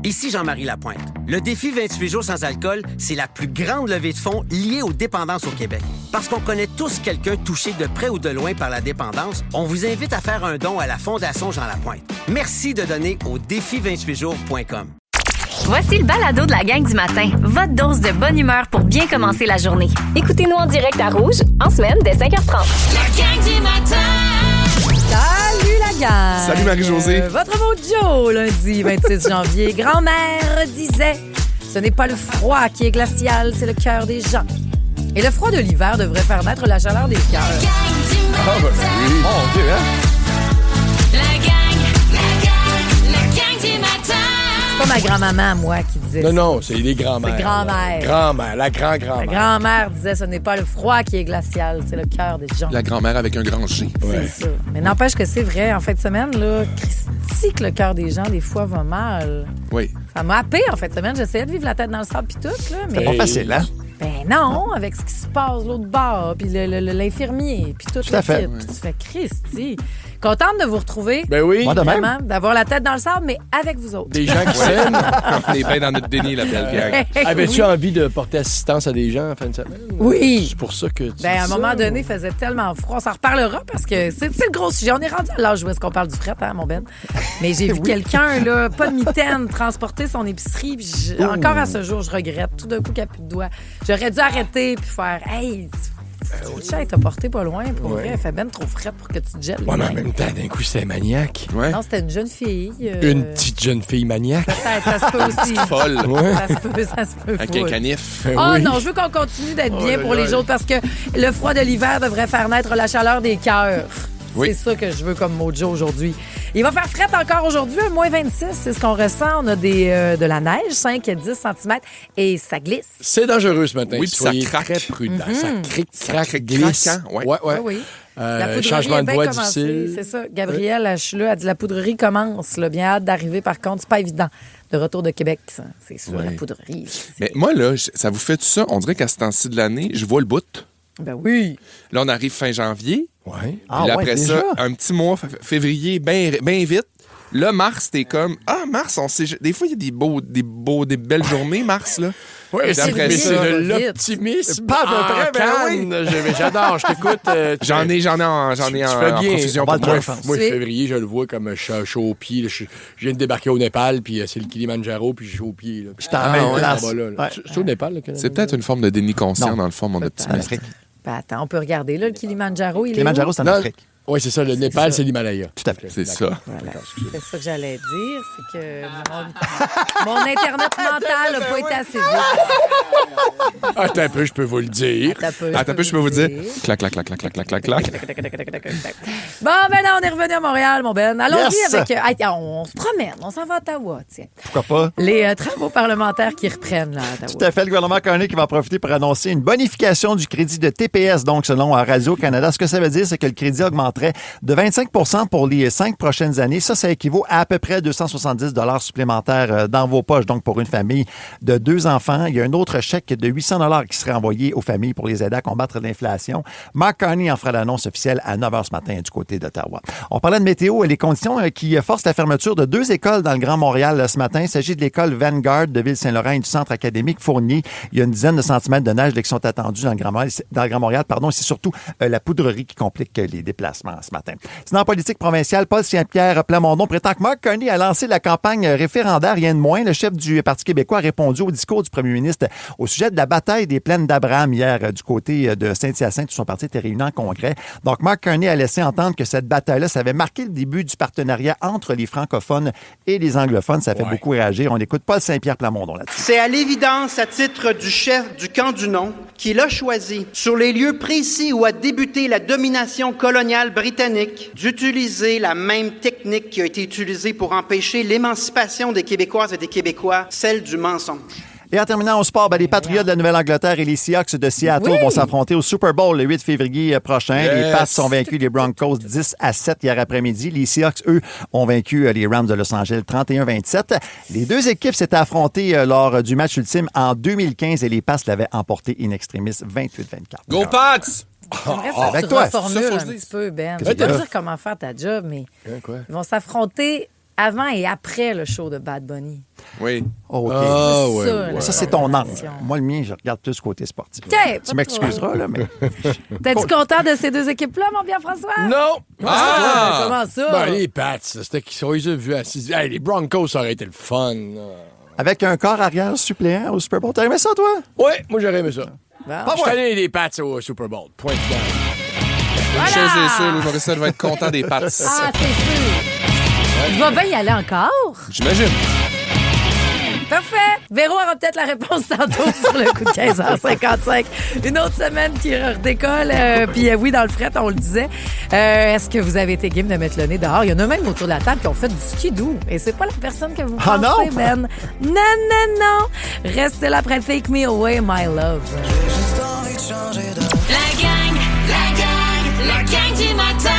Ici Jean-Marie Lapointe. Le défi 28 jours sans alcool, c'est la plus grande levée de fonds liée aux dépendances au Québec. Parce qu'on connaît tous quelqu'un touché de près ou de loin par la dépendance, on vous invite à faire un don à la Fondation Jean Lapointe. Merci de donner au défi28jours.com. Voici le balado de la gang du matin. Votre dose de bonne humeur pour bien commencer la journée. Écoutez-nous en direct à Rouge, en semaine, dès 5h30. La gang du matin! Salut la gang! Salut Marie-Josée! Votre mot Joe, lundi 26 janvier. Grand-mère disait, ce n'est pas le froid qui est glacial, c'est le cœur des gens. Et le froid de l'hiver devrait faire naître la chaleur des cœurs. La gang du matin! Ah, ben oui! Mon Dieu, hein? La gang du matin! C'est pas ma grand-maman, moi, qui disait ça. Non, c'est les grands-mères. C'est grand-mère. Grand-mère, la La grand-grand-mère. grand-mère disait, ce n'est pas le froid qui est glacial, c'est le cœur des gens. La grand-mère avec un grand G. C'est ça. Mais n'empêche que c'est vrai, en fin de semaine, là, Christy, que le cœur des gens, des fois, va mal. Oui. Ça m'a happé en fin de semaine. J'essayais de vivre la tête dans le sable puis tout, là. Mais... Pas facile, hein? Ben non, avec ce qui se passe l'autre bord, puis l'infirmier, puis tout à le fait. kit. Tu fais Christy. Contente de vous retrouver. Ben oui. Moi de même. Vraiment, d'avoir la tête dans le sable, mais avec vous autres. Des gens qui s'aiment. On est bien dans notre déni, la belle gang. Avais-tu envie de porter assistance à des gens en fin de semaine? Oui. C'est pour ça que tu Ben, à un dis moment ça, donné, il ou- faisait tellement froid. On s'en reparlera parce que c'est le gros sujet. On est rendu à l'âge où est-ce qu'on parle du fret, hein, mon Ben? Mais j'ai vu quelqu'un, là, pas de mitaine, transporter son épicerie. Puis encore à ce jour, je regrette. Tout d'un coup, qu'il n'y a plus de doigts. J'aurais dû arrêter puis faire Hey, le chat t'a porté pas loin. Pour vrai, elle fait ben trop fret pour que tu te jettes. Ouais, mais en même temps, d'un coup, c'est maniaque. Ouais. Non, c'était une jeune fille. Une petite jeune fille maniaque. Peut-être, ça se peut aussi. Folle. Ouais. Ça se peut. Avec full. un canif. Oh Oui. non, je veux qu'on continue d'être bien là pour les là. autres parce que le froid de l'hiver devrait faire naître la chaleur des cœurs. Oui. C'est ça que je veux comme mojo aujourd'hui. Il va faire fret encore aujourd'hui, un moins 26, c'est ce qu'on ressent. On a de la neige, 5 à 10 cm, et ça glisse. C'est dangereux ce matin. Oui, puis ça Soyez craque. très prudents. Ça cric, craque, craque, glisse. craquant, ouais. Ouais. Oui, oui. La poudrerie changement est de bien voix commencée, difficile. c'est ça. Gabrielle Hacheleux a dit la poudrerie commence. Là, bien hâte d'arriver, par contre. C'est pas évident. De retour de Québec, ça. C'est sûr, Ouais. la poudrerie. Mais moi, là, ça vous fait tout ça? On dirait qu'à ce temps-ci de l'année, je vois le bout. Ben oui. Là, on arrive fin janvier. Ouais. Puis Ah là, ouais, après déjà? ça, un petit mois, février, bien vite. Là, mars, t'es comme... Ah, mars, on sait... Des fois, il y a des belles journées, mars, là. Oui, Puis après mais ça, c'est de vite. l'optimisme. Pas à peu près, ben Cannes. J'adore, je t'écoute. J'en ai en Tu fais en bien. profusion On va pour le moi. faire. Moi, C'est- février, je le vois comme chaud aux pieds. Là, je viens de débarquer au Népal, puis c'est le Kilimanjaro, puis je suis aux pieds. Là. J'étais à la même ouais, place. là-bas, là. Ouais. C'est au Népal, là, que- C'est peut-être une forme de déni conscient, Non. dans le fond, mon En optimisme. Afrique. Ben attends, on peut regarder. Là, le Kilimanjaro, il est Kilimanjaro, où? c'est en Non. Afrique. Oui, c'est ça. Le Népal, ça. c'est l'Himalaya. Tout à fait. C'est ça. Voilà. C'est ça que j'allais dire, c'est que mon Internet mental n'a pas été assez vite. Attends un peu, je peux vous le dire. Attends un peu, je peux vous dire. Clac, clac, clac, clac, clac, clac, clac, clac. Bon, ben là, on est revenu à Montréal, mon Ben. Allons-y Yes! avec... hey, on se promène, on s'en va à Ottawa, tiens. Pourquoi pas? Les travaux parlementaires qui reprennent, là, à Ottawa. Tout à fait. Le gouvernement Carney qui va en profiter pour annoncer une bonification du crédit de TPS, donc selon Radio-Canada. Ce que ça veut dire, c'est que le crédit augmenterait de 25 pour les 5 prochaines années. Ça équivaut à peu près 270 supplémentaires dans vos poches. Donc, pour une famille de 2 enfants, il y a un autre chèque de 800 qui serait envoyé aux familles pour les aider à combattre l'inflation. Mark Carney en fera l'annonce officielle à 9 h ce matin du côté d'Ottawa. On parlait de météo et les conditions qui forcent la fermeture de 2 écoles dans le Grand Montréal ce matin. Il s'agit de l'école Vanguard de Ville-Saint-Laurent et du centre académique Fournier. Il y a une dizaine de centimètres de neige qui sont attendus dans le Grand Montréal. C'est surtout la poudrerie qui complique les déplacements ce matin. Sinon, en politique provinciale, Paul Saint-Pierre Plamondon prétend que Mark Carney a lancé la campagne référendaire, rien de moins. Le chef du Parti québécois a répondu au discours du premier ministre au sujet de la bataille des plaines d'Abraham hier du côté de Saint-Hyacinthe où son parti était réuni en congrès. Donc, Mark Carney a laissé entendre que cette bataille-là, ça avait marqué le début du partenariat entre les francophones et les anglophones. Ça fait beaucoup réagir. On écoute Paul Saint-Pierre Plamondon là-dessus. C'est à l'évidence, à titre du chef du camp du non, qu'il a choisi, sur les lieux précis où a débuté la domination coloniale britannique, d'utiliser la même technique qui a été utilisée pour empêcher l'émancipation des Québécoises et des Québécois, celle du mensonge. Et en terminant au sport, les Patriots de la Nouvelle-Angleterre et les Seahawks de Seattle vont s'affronter au Super Bowl le 8 février prochain. Les Pats ont vaincu les Broncos 10-7 hier après-midi. Les Seahawks, eux, ont vaincu les Rams de Los Angeles 31-27. Les deux équipes s'étaient affrontées lors du match ultime en 2015 et les Pats l'avaient emporté in extremis 28-24. Go Pats! J'aimerais ça avec que tu toi. reformules Ça, faut un le dire. petit peu, Ben. Je que vais tu pas veux? dire comment faire ta job, mais Quoi? ils vont s'affronter avant et après le show de Bad Bunny. Oui. OK. Ah, ouais, ça, ouais. la Ça, c'est ton angle. compétition. Moi, le mien, je regarde plus côté sportif. OK, pas Tu m'excuseras, là, mais... T'es-tu content de ces deux équipes-là, mon bien François? Non! Ah! Comment ça? Ben, les Pats, c'était qu'ils sont les a vus assis. Hey, les Broncos, ça aurait été le fun. là. Avec un corps arrière suppléant au Super Bowl. T'as aimé ça, toi? Ouais, moi, j'aurais aimé ça. Bon. Je suis allé des Pats au Super Bowl. Point final. Une chose est sûre, Louis Morissette va être content des Pats. Ah, c'est sûr. Il va bien y aller encore? J'imagine. Parfait. Véro aura peut-être la réponse tantôt sur le coup de 15h55. Une autre semaine qui redécolle. Puis oui, dans le fret, on le disait. Est-ce que vous avez été game de mettre le nez dehors? Il y en a même autour de la table qui ont fait du skidoo. Et c'est pas la personne que vous pensez, non? Ben. Non. Restez là après Take Me Away, My Love. La gang du matin.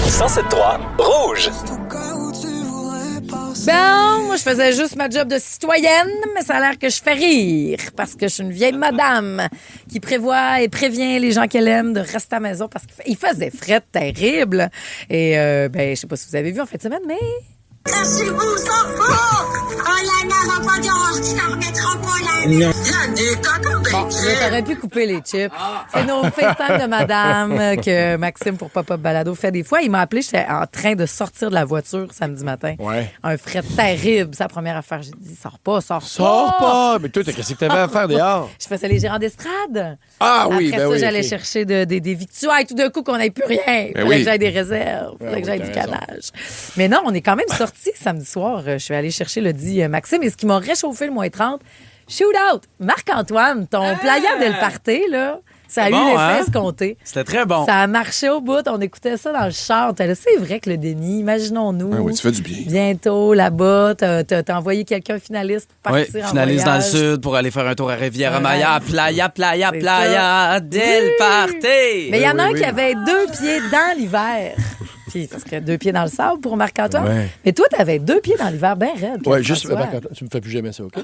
107.3 Rouge. Bon, moi, je faisais juste ma job de citoyenne, mais ça a l'air que je fais rire parce que je suis une vieille madame qui prévoit et prévient les gens qu'elle aime de rester à la maison parce qu'il faisait fret terrible. Et, ben, je sais pas si vous avez vu en fin de semaine, mais... Cachez-vous, s'en fout! Oh là là, va pas dire, je ne remettra pas la vie. Bon, t'aurais pu couper les chips. C'est nos FaceTime de madame que Maxime pour Pop-Up Balado fait des fois. Il m'a appelé, j'étais en train de sortir de la voiture samedi matin. Ouais. Un fret terrible. C'est la première affaire. J'ai dit, sors pas. Sors pas! Mais toi, qu'est-ce que t'avais à faire dehors? Je faisais les gérants d'estrade. Ah oui, Après ben ça, oui. j'allais ok. chercher des victuailles. Tout d'un coup, qu'on n'ait plus rien. Faudrait oui. que j'aille des réserves. Faudrait que j'aille oui, du t'as raison. canage. Mais non, on est quand même sortis samedi soir. Je suis allée chercher le dit Maxime. Et ce qui m'a réchauffé le moins 30, shootout. Marc-Antoine, ton playable de le party, là, ça a eu Bon, l'effet hein? escompté. C'était très bon. Ça a marché au bout. On écoutait ça dans le char. C'est vrai que le déni, imaginons-nous. Ah oui, tu fais du bien. Bientôt, là-bas, t'as envoyé quelqu'un finaliste pour Oui, partir en finaliste dans le voyage. sud pour aller faire un tour à Riviera Ouais. Maya. Playa, playa, C'est playa, del party. Mais il y en a un qui avait 2 pieds dans l'hiver. Puis, ça serait 2 pieds dans le sable pour Marc-Antoine. Ouais. Mais toi, t'avais 2 pieds dans l'hiver, bien raide. Ouais, juste, François. Marc-Antoine, tu me fais plus jamais ça, OK?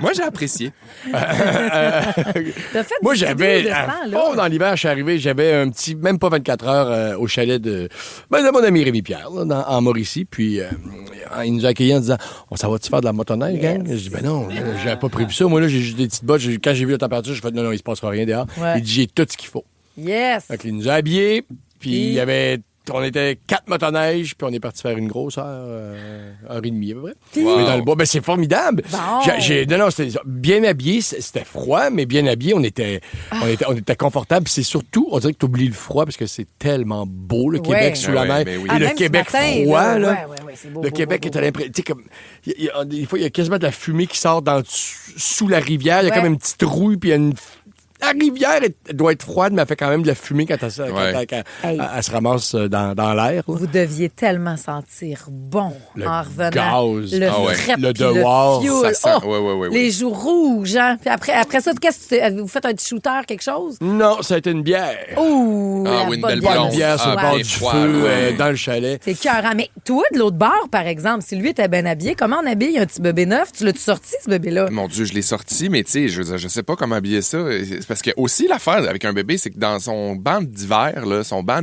Moi, j'ai apprécié. T'as fait Moi, du j'avais, skidoo de à ce temps-là. fond, dans l'hiver, je suis arrivé, j'avais un petit, même pas 24 heures au chalet de mon ami Rémi-Pierre, là, en Mauricie. Puis, il nous a accueillis en disant, on s'en va-tu faire de la motoneige, gang? Je dis, ben non, j'avais pas prévu ça. Moi, là, j'ai juste des petites bottes. Quand j'ai vu la température, j'ai fait, non, il se passera rien dehors. Ouais. Il dit, j'ai tout ce qu'il faut. Yes. Donc, il nous a habillés, puis il y avait... On était 4 motoneiges, puis on est parti faire une grosse heure et demie à peu près. Wow. Mais dans le bois, ben c'est formidable. Bon. Non, c'était bien habillé, c'était froid, mais bien habillé, on était confortable. Puis c'est surtout, on dirait que tu oublies le froid parce que c'est tellement beau, le Québec Ouais. sous la Ouais, mer. ben oui. Et Ah, le même ce Québec matin, froid, là. Ouais, c'est beau, Le beau, Québec beau, est à l'impression. Tu sais, comme. Des fois, il y a quasiment de la fumée qui sort sous la rivière. Il y a Ouais. comme une petite rouille, puis il y a une. La rivière doit être froide, mais elle fait quand même de la fumée quand elle Hey. se ramasse dans l'air. là. Vous deviez tellement sentir bon Le en revenant. gaz. Le Ah ouais. fret, Le puis devoir, fuel. ça sent. Oh, Ouais. Les joues rouges, hein? Puis après ça, qu'est-ce que vous faites un petit shooter, quelque chose? Non, ça a été une bière. Ouh! Ah la oui, une bonne belle Pas blonde. une bière sur le Ah, bord bien du froid, feu, ouais. dans le chalet. C'est écœurant. Mais toi, de l'autre bord, par exemple, si lui était bien habillé, comment on habille un petit bébé neuf? Tu l'as-tu sorti, ce bébé-là? Mon Dieu, je l'ai sorti, mais tu sais, je veux dire, je sais pas comment habiller ça. C'est parce que aussi l'affaire avec un bébé, c'est que dans son banc d'hiver, là, son banc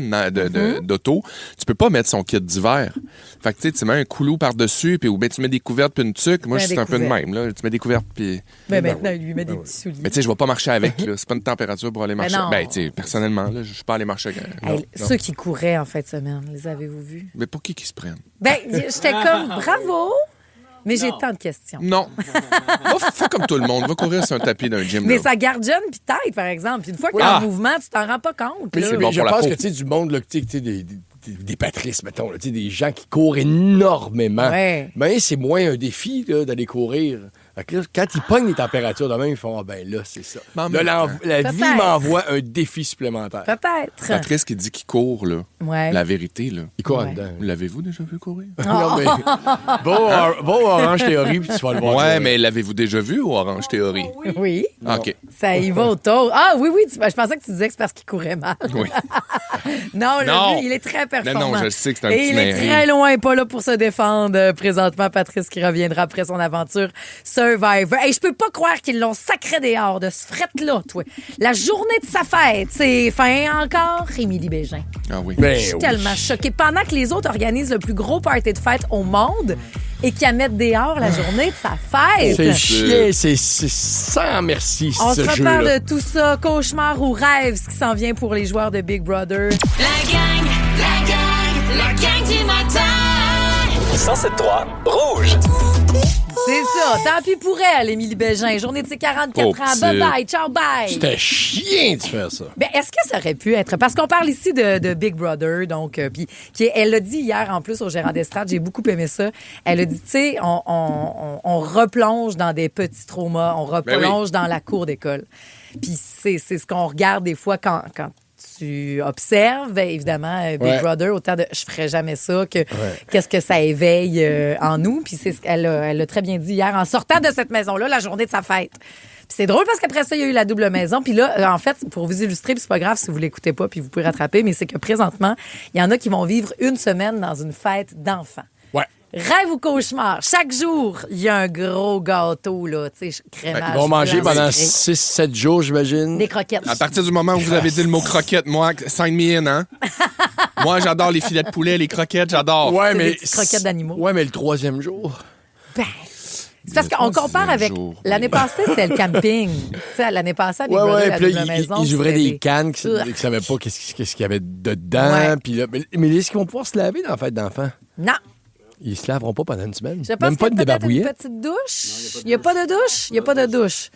d'auto, tu peux pas mettre son kit d'hiver. Fait que tu sais, tu mets un couleau par-dessus, puis ou bien tu mets des couvertes puis une tuque. Moi, Ouais, c'est des un peu de couvertes. même. Là. Tu mets des couvertes puis. Ben, maintenant, il lui met des petits souliers. Mais tu sais, je vais pas marcher avec. Là. C'est pas une température pour aller marcher. non. Ben, tu sais, personnellement, là, je suis pas allé marcher avec. Non, Hey, non. ceux qui couraient en fin de semaine, les avez-vous vus? Mais pour qui se prennent? Ben, j'étais comme bravo, mais j'ai tant de questions. Non. Va fais comme tout le monde. Va courir sur un tapis d'un gym. Mais là. ça garde jeune puis tête, par exemple. Puis une fois qu'il est Ah. en mouvement, tu t'en rends pas compte. Mais, là. c'est mais bon je pour la pense peau. que tu sais, du monde, là, tu sais, des patrices, mettons, là, tu sais, des gens qui courent énormément. Ouais. Ben, c'est moins un défi là, d'aller courir. Fait que là, quand ils pognent les températures de même, ils font, ah ben là, c'est ça. Mais en Là, même temps. la vie Peut-être. m'envoie un défi supplémentaire. Peut-être. Patrice qui dit qu'il court, là. Ouais. La vérité, là. Ils courent en Ouais. dedans. L'avez-vous déjà vu courir? Non, mais, beau Orange Théorie, puis tu vas le voir. Ouais, mais l'avez-vous déjà vu au Orange Théorie? Oui. Ah, OK. Ça y va autour. Ah oui, je pensais que tu disais que c'est parce qu'il courait mal. Oui. Non, Non. lui, il est très performant. Non, je le sais que c'est un Et petit il est nain. très loin, pas là pour se défendre. Présentement, Patrice qui reviendra après son aventure Survivor. Et je peux pas croire qu'ils l'ont sacré dehors de ce fret-là, toi. La journée de sa fête, c'est fin encore, Émilie Bégin. Ah oui. Ben Ben Je suis oui. tellement choquée. Pendant que les autres organisent le plus gros party de fête au monde et qui mettent dehors la journée de sa fête. C'est chiant, c'est sans merci, On ce se jeu-là. reparle de tout ça, cauchemar ou rêve, ce qui s'en vient pour les joueurs de Big Brother. La gang du matin. 107.3 Rouge. C'est ça. Tant pis pour elle, Émilie Bégin. Journée de ses 44 ans. petit. Bye-bye. Ciao, bye. C'était chiant de faire ça. Ben, est-ce que ça aurait pu être... Parce qu'on parle ici de Big Brother, donc... puis elle l'a dit hier, en plus, au gérant d'estrade. J'ai beaucoup aimé ça. Elle a dit, tu sais, on replonge dans des petits traumas. On replonge dans la cour d'école. Puis c'est ce qu'on regarde des fois quand tu observes, bien, évidemment, Big Brother, autant de « je ferais jamais ça » que qu'est-ce que ça éveille en nous. Puis c'est ce qu'elle a très bien dit hier en sortant de cette maison-là, la journée de sa fête. Puis c'est drôle parce qu'après ça, il y a eu la double maison. Puis là, en fait, pour vous illustrer, puis c'est pas grave si vous l'écoutez pas, puis vous pouvez rattraper, mais c'est que présentement, il y en a qui vont vivre une semaine dans une fête d'enfants. Ouais. Rêve ou cauchemar, chaque jour, il y a un gros gâteau, là, tu sais, crémage. Ils vont manger blanc, pendant sucré. 6-7 jours, j'imagine. Des croquettes. À partir du moment où vous avez dit le mot croquette, moi, sign me in, hein? Moi, j'adore les filets de poulet, les croquettes, j'adore. Ouais, C'est mais des petites croquettes d'animaux. Ouais, mais le 3e jour. Ben, c'est parce qu'on compare avec... jour, L'année passée, c'était le camping. Tu sais, l'année passée, à Big Brother, la puis double là, maison, ils ouvraient c'était des cannes qui ne savaient pas qu'est-ce qu'il y avait dedans. Ouais. Puis là, mais est-ce qu'ils vont pouvoir se laver dans la fête d'enfants? Non. Ils se laveront pas pendant une semaine. Je pense Même pas de qu'il y a peut-être une débarbouillette. petite douche. Il n'y a pas de douche. Il n'y a pas de douche.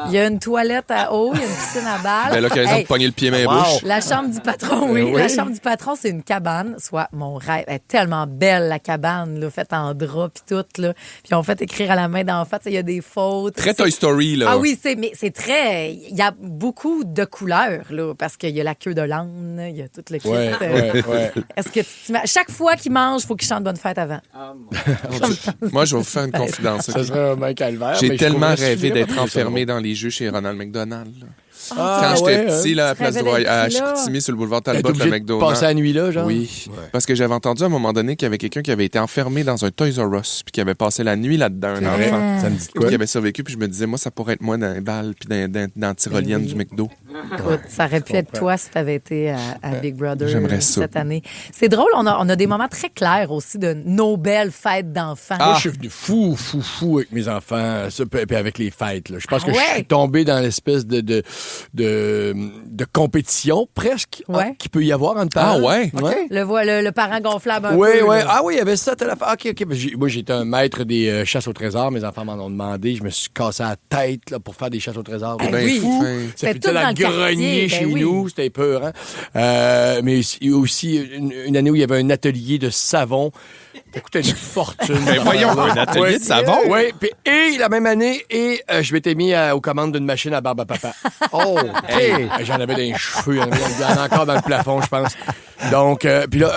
Il y a une toilette à eau, il y a une piscine à balles. Ben, l'occasion Hey, de pogner le pied main bouche. la chambre du patron, oui. Oui. La chambre du patron, c'est une cabane, soit mon rêve. Elle est tellement belle, la cabane, là, faite en drap puis tout. Là. Puis on fait écrire à la main d'en face, il y a des fautes. Très C'est- Toy Story, là. Ah oui, mais c'est très... Il y a beaucoup de couleurs, là, parce qu'il y a la queue de l'âne, il y a tout le kit. Ouais. Est-ce que chaque fois qu'il mange, il faut qu'il chante Bonne fête avant. Moi, je vais vous faire une confidence. Ça serait un calvaire. J'ai mais je tellement trouverais rêvé vraiment d'être que ça enfermé va. dans les jeux chez Ronald McDonald. là. Ah, Quand j'étais ouais, petit, là, à Tu Place du rêvais Roy, d'être à là. Chicoutimi, sur le boulevard T'es Talbot, le obligé de McDo. passer la nuit là, genre? Oui, parce que j'avais entendu à un moment donné qu'il y avait quelqu'un qui avait été enfermé dans un Toys R Us puis qui avait passé la nuit là-dedans, un enfant. Ça me dit de Puis quoi? qui avait survécu, puis je me disais, moi, ça pourrait être moi dans les balles puis dans la tyrolienne du McDo. Écoute, ça aurait pu être toi si tu avais été à Big Brother J'aimerais ça. cette année. C'est drôle, on a des moments très clairs aussi de nos belles fêtes d'enfants. Moi, je suis venu fou avec mes enfants, ça, puis avec les fêtes. Là. Je pense que je ouais? suis tombé dans l'espèce de compétition, presque, Ouais. qu'il peut y avoir entre parents. Ah ouais? Le parent gonflable un Oui, peu. oui. là. Ah oui, il y avait ça. OK. Moi, j'étais un maître des chasses au trésor. Mes enfants m'en ont demandé. Je me suis cassé la tête là, pour faire des chasses au trésor. Ben Ben oui. fin. Ça C'était fait tout la dans le quartier, grenier ben chez oui. nous. C'était peur, hein? Mais il y a aussi une année où il y avait un atelier de savon. Ça coûtait une fortune. Ben voyons, un atelier de savon? Oui. Et la même année, je m'étais mis aux commandes d'une machine à barbe à papa. Oh, OK. J'en avais dans les cheveux. Il y en a encore dans le plafond, je pense. Donc, puis là...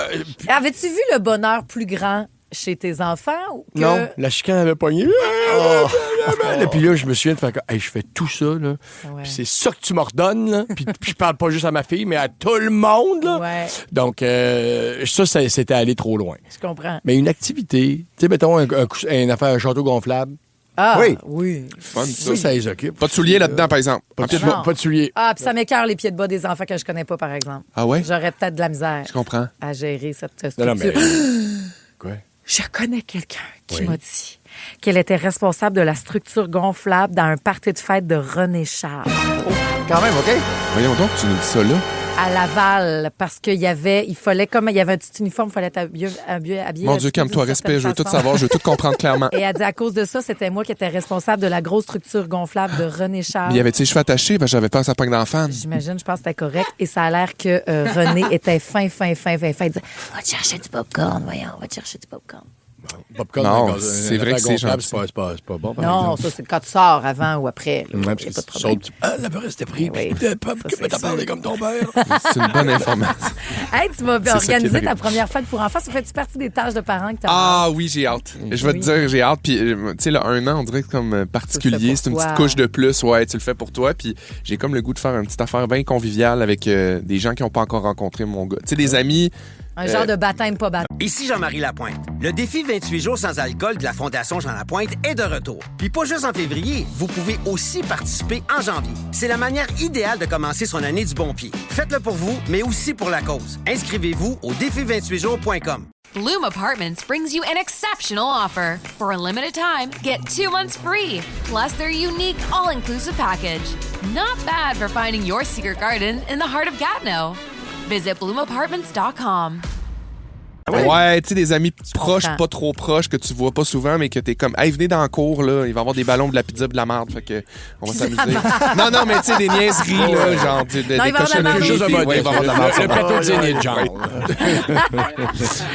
Avais-tu vu le bonheur plus grand chez tes enfants? Ou que... Non, la chicane avait pogné. Et puis là, je me souviens de faire hey, je fais tout ça, là. Ouais. Puis c'est ça que tu m'ordonnes, là. Puis je parle pas juste à ma fille, mais à tout le monde, là. Ouais. Donc, ça, c'était aller trop loin. Je comprends. Mais une activité, tu sais, mettons une affaire, un château gonflable, Ah, Oui. oui. Fun, ça. ça les occupe. Pas de souliers là-dedans, par exemple. Pas de, Non. pas de souliers. Ah, puis ça m'écoeure les pieds de bas des enfants que je connais pas, par exemple. Ah ouais? J'aurais peut-être de la misère Je comprends. à gérer cette Non, structure. mais... Quoi? Je connais quelqu'un qui Oui. m'a dit qu'elle était responsable de la structure gonflable dans un party de fête de René Charles Quand même, OK? Voyons donc, tu nous dis ça là. à Laval parce qu'il y avait un petit uniforme, il fallait être habillé. Mon Dieu, calme-toi, respect, je veux tout savoir, je veux tout comprendre clairement. Et elle dit à cause de ça, c'était moi qui étais responsable de la grosse structure gonflable de René Charles. Mais y avait-tu les cheveux attachés? Ben, j'avais peur que ça pogne dans la fan. J'imagine, je pense que c'était correct. Et ça a l'air que René était fin. Il disait, va te chercher du popcorn, voyons, va te chercher du popcorn. Popcorn, Non, un c'est une vrai que affaire c'est gonflable, gentil. c'est pas bon. par Non, exemple. ça, c'est quand tu sors avant ou après. là. Ouais, Y a parce pas que de tu problème. sautes, la peur c'était pris. Oui, Puis de pop, ça, que c'est t'as parlé sûr. comme ton père. C'est une bonne information. Hey, tu vas C'est ça qui organiser arrive. ta première fête pour enfants. Ça fait-tu partie des tâches de parents que tu as? Ah oui, j'ai hâte. Je vais te dire, j'ai hâte. Puis, tu sais, là, 1 an, on dirait que comme particulier. pour C'est une toi. petite couche de plus. Ouais, tu le fais pour toi. Puis, j'ai comme le goût de faire une petite affaire bien conviviale avec des gens qui n'ont pas encore rencontré mon gars. Tu sais, des amis Un genre de baptême pas baptême. Ici Jean-Marie Lapointe. Le défi 28 jours sans alcool de la Fondation Jean Lapointe est de retour. Puis pas juste en février, vous pouvez aussi participer en janvier. C'est la manière idéale de commencer son année du bon pied. Faites-le pour vous, mais aussi pour la cause. Inscrivez-vous au défi28jours.com. Bloom Apartments brings you an exceptional offer. For a limited time, get 2 months free, plus their unique all-inclusive package. Not bad for finding your secret garden in the heart of Gatineau. Visit bloomapartments.com. Ouais, tu sais, des amis proches, comprends. pas trop proches, que tu vois pas souvent, mais que t'es comme, hey, venez dans le cours, là, il va y avoir des ballons, de la pizza, de la merde, fait que on va s'amuser. Non, mais tu sais, des niaiseries, là, genre, des Non, il va y avoir de la merde cochonneries. Juste un Ouais, bon il va y avoir de la merde. le plateau de dîner de genre.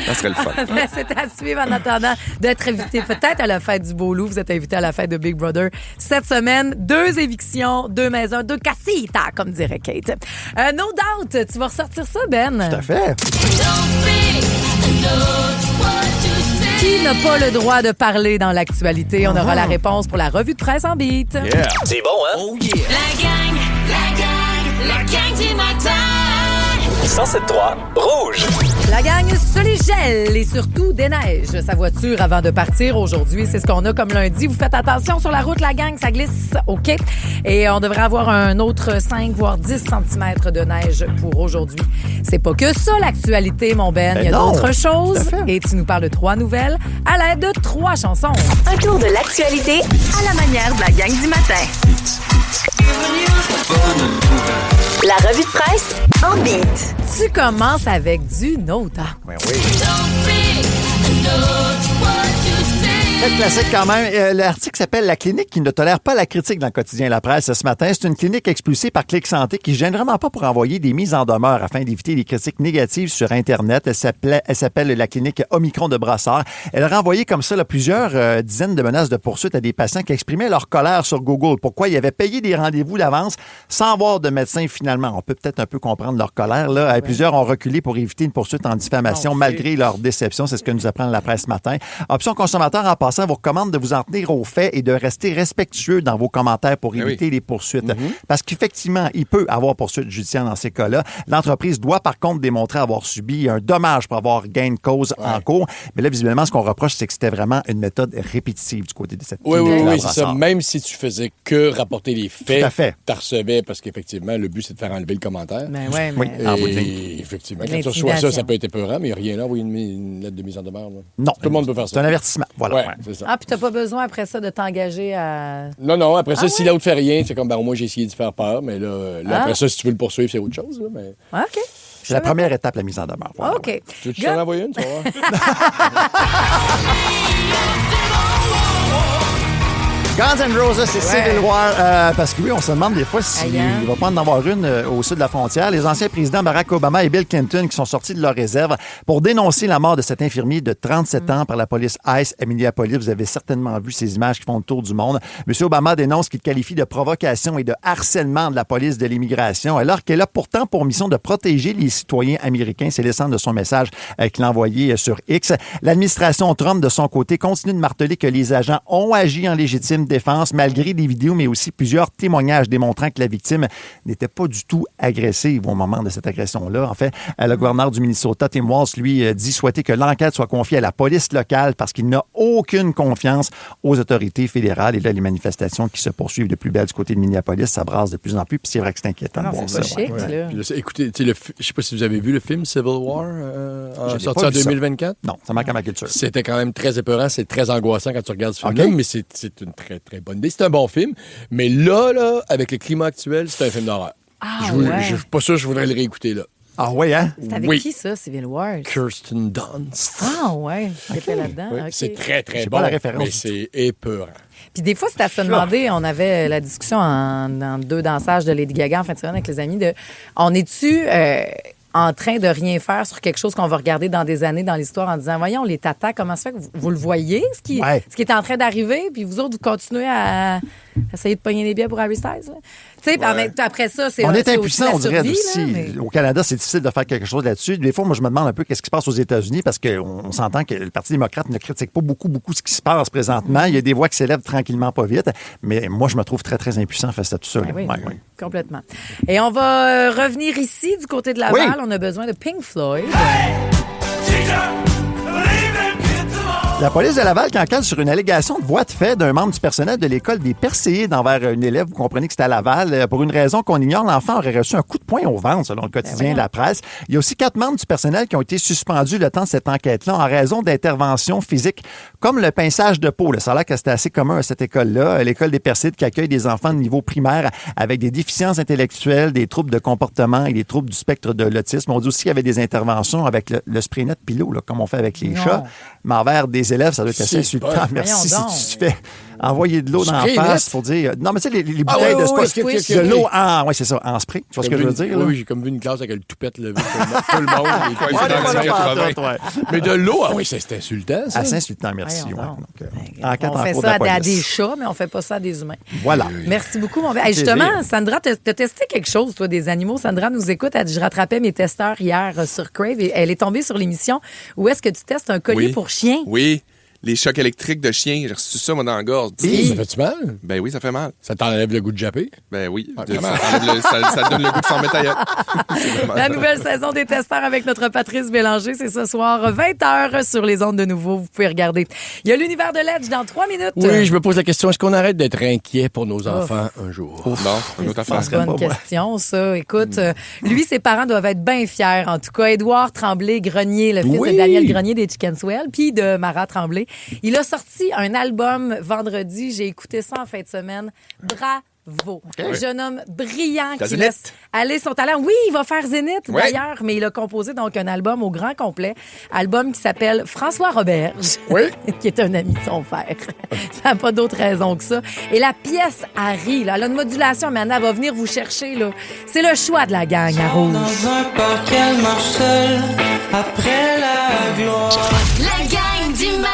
Ça serait le fun. Mais c'est à suivre en attendant d'être invité peut-être à la fête du Beau-Loup. Vous êtes invité à la fête de Big Brother cette semaine. 2 évictions, 2 maisons, 2 casitas, comme dirait Kate. No doubt, tu vas ressortir ça, Ben. Tout à fait. Qui n'a pas le droit de parler dans l'actualité? On aura la réponse pour la revue de presse en beat. Yeah. C'est bon, hein? Oh yeah! La gang du matin. 107.3 Rouge. La gang se les gèle et surtout déneige sa voiture avant de partir aujourd'hui. C'est ce qu'on a comme lundi. Vous faites attention sur la route, la gang, ça glisse, OK? Et on devrait avoir un autre 5 voire 10 cm de neige pour aujourd'hui. C'est pas que ça, l'actualité, mon Ben. Il y a non, d'autres choses. tout à fait. Et tu nous parles de 3 nouvelles à l'aide de 3 chansons. Un tour de l'actualité à la manière de la gang du matin. La revue de presse en beat. Tu commences avec du No Doubt. Ben oui. Très classique quand même. L'article s'appelle « La clinique qui ne tolère pas la critique » dans le quotidien La Presse ce matin. C'est une clinique expulsée par Clic Santé qui ne gêne vraiment pas pour envoyer des mises en demeure afin d'éviter les critiques négatives sur Internet. Elle s'appelle la clinique Omicron de Brossard. Elle a renvoyé comme ça là, plusieurs dizaines de menaces de poursuite à des patients qui exprimaient leur colère sur Google. Pourquoi ils avaient payé des rendez-vous d'avance sans voir de médecin finalement. On peut peut-être un peu comprendre leur colère. Là. Ouais. Plusieurs ont reculé pour éviter une poursuite en diffamation malgré leur déception. C'est ce que nous apprend La Presse ce matin. Option consommateur en passant vous recommande de vous en tenir aux faits et de rester respectueux dans vos commentaires pour éviter les poursuites. Parce qu'effectivement, il peut avoir poursuite judiciaire dans ces cas-là. L'entreprise doit par contre démontrer avoir subi un dommage pour avoir gain de cause en cours. Mais là, visiblement, ce qu'on reproche, c'est que c'était vraiment une méthode répétitive du côté de cette Oui, c'est ça. Même si tu faisais que rapporter les faits, tout à fait. tu recevais parce qu'effectivement, le but, c'est de faire enlever le commentaire. Ben ouais, Oui, mais... en bout de ligne. Et effectivement, quand tu reçois ça, ça peut être épeurant, mais il n'y a rien là, envoyer une lettre de mise en demeure. Là. Non. Tout le monde peut faire C'est ça. un avertissement. Voilà. Ouais, c'est ça. Ah, puis t'as pas besoin après ça de t'engager à... Non, après ça, si l'autre fait rien, c'est comme, ben, au moins, j'ai essayé de faire peur, mais là après ça, si tu veux le poursuivre, c'est autre chose. Là, mais... Ah, OK. C'est la première étape, la mise en demeure. Voilà. OK. Tu veux que je t'en envoie une, tu vas voir? Guns N' Roses, c'est Civil War. Parce que oui, on se demande des fois s'il va pas en avoir une au sud de la frontière. Les anciens présidents Barack Obama et Bill Clinton qui sont sortis de leur réserve pour dénoncer la mort de cet infirmier de 37 ans par la police ICE à Minneapolis. Vous avez certainement vu ces images qui font le tour du monde. M. Obama dénonce qu'il qualifie de provocation et de harcèlement de la police de l'immigration, alors qu'elle a pourtant pour mission de protéger les citoyens américains. C'est l'essence de son message qu'il a envoyé sur X. L'administration Trump, de son côté, continue de marteler que les agents ont agi en légitime défense, malgré des vidéos, mais aussi plusieurs témoignages démontrant que la victime n'était pas du tout agressive au moment de cette agression-là. En fait, le gouverneur du Minnesota, Tim Walz, lui, dit souhaiter que l'enquête soit confiée à la police locale parce qu'il n'a aucune confiance aux autorités fédérales. Et là, les manifestations qui se poursuivent de plus belle du côté de Minneapolis, ça brasse de plus en plus, puis c'est vrai que c'est inquiétant de voir ça. Chic, là. Puis là, écoutez, je ne sais pas si vous avez vu le film Civil War sorti pas en vu ça. 2024. Non, ça manque à ma culture. C'était quand même très épeurant, c'est très angoissant quand tu regardes ce film-là, mais c'est une très, très bonne idée. C'est un bon film, mais là, avec le climat actuel, c'est un film d'horreur. Ah, Je suis pas sûr que je voudrais le réécouter, là. Ah oui, hein? C'est avec qui, ça, Civil War? Kirsten Dunst. Ah, ouais. C'était là-dedans. Oui, OK. c'est très, très J'ai bon, pas la référence mais du c'est épeurant. Puis des fois, c'était à se demander, on avait la discussion en 2 dansages de Lady Gaga en fin de semaine avec les amis, on est-tu en train de rien faire sur quelque chose qu'on va regarder dans des années dans l'histoire en disant, voyons, les tatas, comment ça fait que vous le voyez, ce qui est en train d'arriver, puis vous autres, vous continuez à essayer de pogner les billets pour Harry Styles? Tu sais, après ça, c'est on est aussi impuissant, la on dirait survie, aussi. là, mais... Au Canada, c'est difficile de faire quelque chose là-dessus. Des fois, moi, je me demande un peu qu'est-ce qui se passe aux États-Unis parce qu'on s'entend que le Parti démocrate ne critique pas beaucoup ce qui se passe présentement. Il y a des voix qui s'élèvent tranquillement, pas vite. Mais moi, je me trouve très, très impuissant face à tout ça. Oui, complètement. Et on va revenir ici, du côté de Laval. On a besoin de Pink Floyd. La police de Laval qui enquête sur une allégation de voie de fait d'un membre du personnel de l'école des Perséides envers une élève. Vous comprenez que c'était à Laval. Pour une raison qu'on ignore, l'enfant aurait reçu un coup de poing au ventre, selon le quotidien La Presse. Il y a aussi 4 membres du personnel qui ont été suspendus le temps de cette enquête-là en raison d'interventions physiques, comme le pinçage de peau. Ça a l'air que c'était assez commun à cette école-là. L'école des Perséides qui accueille des enfants de niveau primaire avec des déficiences intellectuelles, des troubles de comportement et des troubles du spectre de l'autisme. On dit aussi qu'il y avait des interventions avec le spray net pilot, là, comme on fait avec les chats, mais envers des élèves, ça doit être assez insultant. Merci si tu te fais envoyer de l'eau dans la face pour dire... Non, mais tu sais, les bouteilles de spray, de l'eau en... Oui, c'est ça, en spray. Tu vois ce que je veux dire? Oui, j'ai comme vu une classe avec le toupette levé. Tout le monde. Mais de l'eau, oui, c'est insultant, ça. Assez insultant, merci. On fait ça à des chats, mais on fait pas ça à des humains. Voilà. Merci beaucoup, mon père. Justement, Sandra, t'as testé quelque chose, toi, des animaux. Sandra nous écoute. Elle dit, je rattrapais mes testeurs hier sur Crave et elle est tombée sur l'émission où est-ce que tu testes un collier pour chien? Oui. Les chocs électriques de chien, j'ai reçu ça, moi, dans la gorge. Ça fait-tu mal? Ben oui, ça fait mal. Ça t'enlève le goût de japper? Ben oui. Ça donne le goût de former ta gueule. La nouvelle saison des testeurs avec notre Patrice Bélanger, c'est ce soir, 20h sur les ondes de nouveau. Vous pouvez regarder. Il y a l'univers de Ledge dans 3 minutes. Oui, je me pose la question, est-ce qu'on arrête d'être inquiet pour nos enfants un jour? Non, une autre affaire. C'est une bonne question, ça. Écoute, lui, ses parents doivent être bien fiers. En tout cas, Édouard Tremblay-Grenier, le fils de Daniel Grenier des Chickenswell, puis de Mara Tremblay. Il a sorti un album vendredi. J'ai écouté ça en fin de semaine. Bravo. Un jeune homme brillant qui laisse aller son talent. Oui, il va faire Zénith d'ailleurs, mais il a composé donc un album au grand complet. Album qui s'appelle François Roberge, qui est un ami de son père. Ça n'a pas d'autre raison que ça. Et la pièce Harry, là, elle a une modulation, mais Anna va venir vous chercher. Là. C'est le choix de la gang à Rouge. Dans un parc, elle marche seule après la gloire. La gang du matin.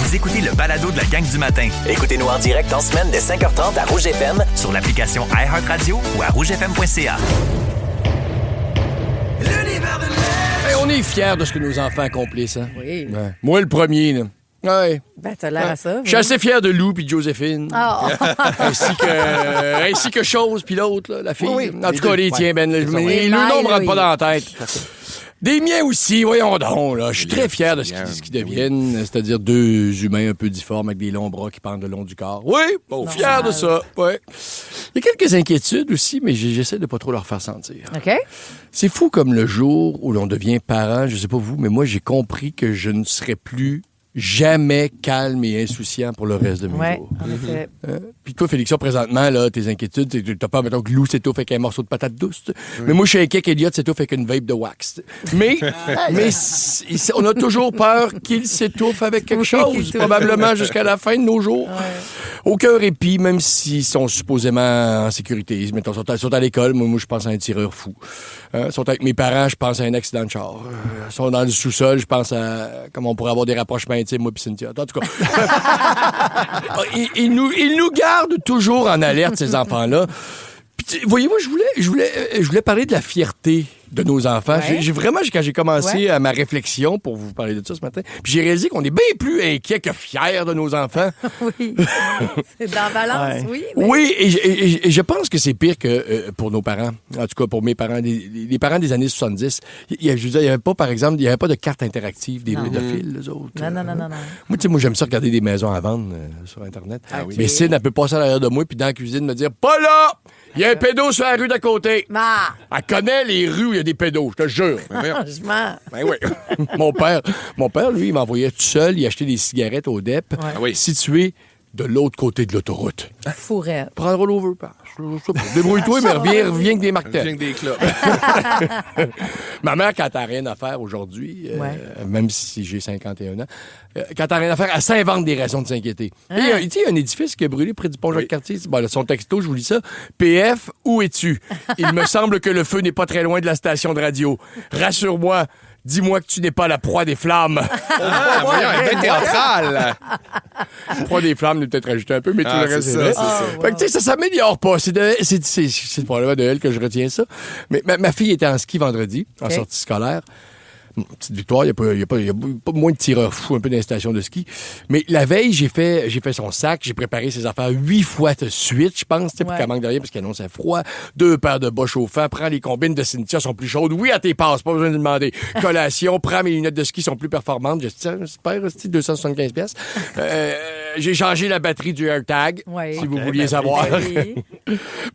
Vous écoutez le balado de la gang du matin. Écoutez-nous en direct en semaine dès 5h30 à Rouge FM, sur l'application iHeartRadio ou à rougefm.ca. Hey, on est fiers de ce que nos enfants accomplissent. Hein? Oui. Ouais. Moi, le premier. Là. Ouais. Ben, t'as l'air à ça. Je suis assez fier de Lou puis de Joséphine. Oh. ainsi que Chose puis l'autre, là, la fille. Oui, en tout cas, les tiens, Ben. Le nom ne rentre pas dans la tête. Des miens aussi, voyons donc. Là. Je suis très fier de ce qu'ils deviennent, c'est-à-dire 2 humains un peu difformes avec des longs bras qui pendent le long du corps. Oui, fier de ça. Ouais. Il y a quelques inquiétudes aussi, mais j'essaie de pas trop leur faire sentir. OK. C'est fou comme le jour où l'on devient parent, je sais pas vous, mais moi, j'ai compris que je ne serais plus jamais calme et insouciant pour le reste de mes jours. En effet. Puis toi, Félixon, présentement, là, tes inquiétudes, t'as pas, mettons, que Lou s'étouffe avec un morceau de patate douce. Mais moi, je suis inquiet qu'Eliott s'étouffe avec une vape de wax. Mais on a toujours peur qu'il s'étouffe avec quelque chose, probablement jusqu'à la fin de nos jours. Aucun répit, même s'ils sont supposément en sécurité. Ils sont à l'école, moi, je pense à un tireur fou. Ils sont avec mes parents, je pense à un accident de char. Ils sont dans le sous-sol, je pense à comment on pourrait avoir des rapprochements intimes, moi et Cynthia. En tout cas, ils nous gardent toujours en alerte, ces enfants-là. Puis, voyez-vous, je voulais parler de la fierté de nos enfants. J'ai vraiment, quand j'ai commencé à ma réflexion pour vous parler de ça ce matin, puis j'ai réalisé qu'on est bien plus inquiet que fiers de nos enfants. Oui. C'est dans la balance, oui. Mais... Oui, et je pense que c'est pire que pour nos parents. En tout cas, pour mes parents, les parents des années 70. Je veux dire, il n'y avait pas, par exemple, il y avait pas de carte interactive des pédophiles, les autres. Non. Moi, j'aime ça regarder des maisons à vendre sur Internet. Mais Cyd, elle peut passer à l'arrière de moi puis dans la cuisine me dire « Pas là! Il y a un pédo sur la rue d'à côté. » Elle connaît les rues où il y a des pédos, je te jure. Franchement. Ben oui. Mon père, lui, il m'envoyait tout seul, il achetait des cigarettes au DEP, situé de l'autre côté de l'autoroute. Fourette. Prendre l'overpass. Débrouille-toi, mais reviens avec des marquettes. Reviens avec des clubs. Ma mère, quand t'as rien à faire aujourd'hui, même si j'ai 51 ans, quand t'as rien à faire, elle s'invente des raisons de s'inquiéter. Tu sais, il y a un édifice qui a brûlé près du pont Jacques-Cartier. Bon, son texto, je vous lis ça. PF, où es-tu? Il me semble que le feu n'est pas très loin de la station de radio. Rassure-moi. Dis-moi que tu n'es pas la proie des flammes. Voyons, elle est bien théâtrale. La proie des flammes, il peut-être rajouter un peu, mais tout le reste, c'est vrai. Fait que, tu sais, ça s'améliore pas. C'est probablement de elle que je retiens ça. Mais ma fille était en ski vendredi, en sortie scolaire. Petite victoire, il y a pas moins de tireurs fous un peu dans les stations de ski. Mais la veille, j'ai fait son sac, j'ai préparé ses affaires 8 fois de suite, je pense, pour qu'elle manque de rien, parce qu'elle annonçait froid. 2 paires de bas chauffants, prends les combines de Cynthia, sont plus chaudes. Oui, à tes passes, pas besoin de demander. Collation, prends mes lunettes de ski, sont plus performantes. J'espère, 275 pièces. J'ai changé la batterie du AirTag, si vous vouliez savoir.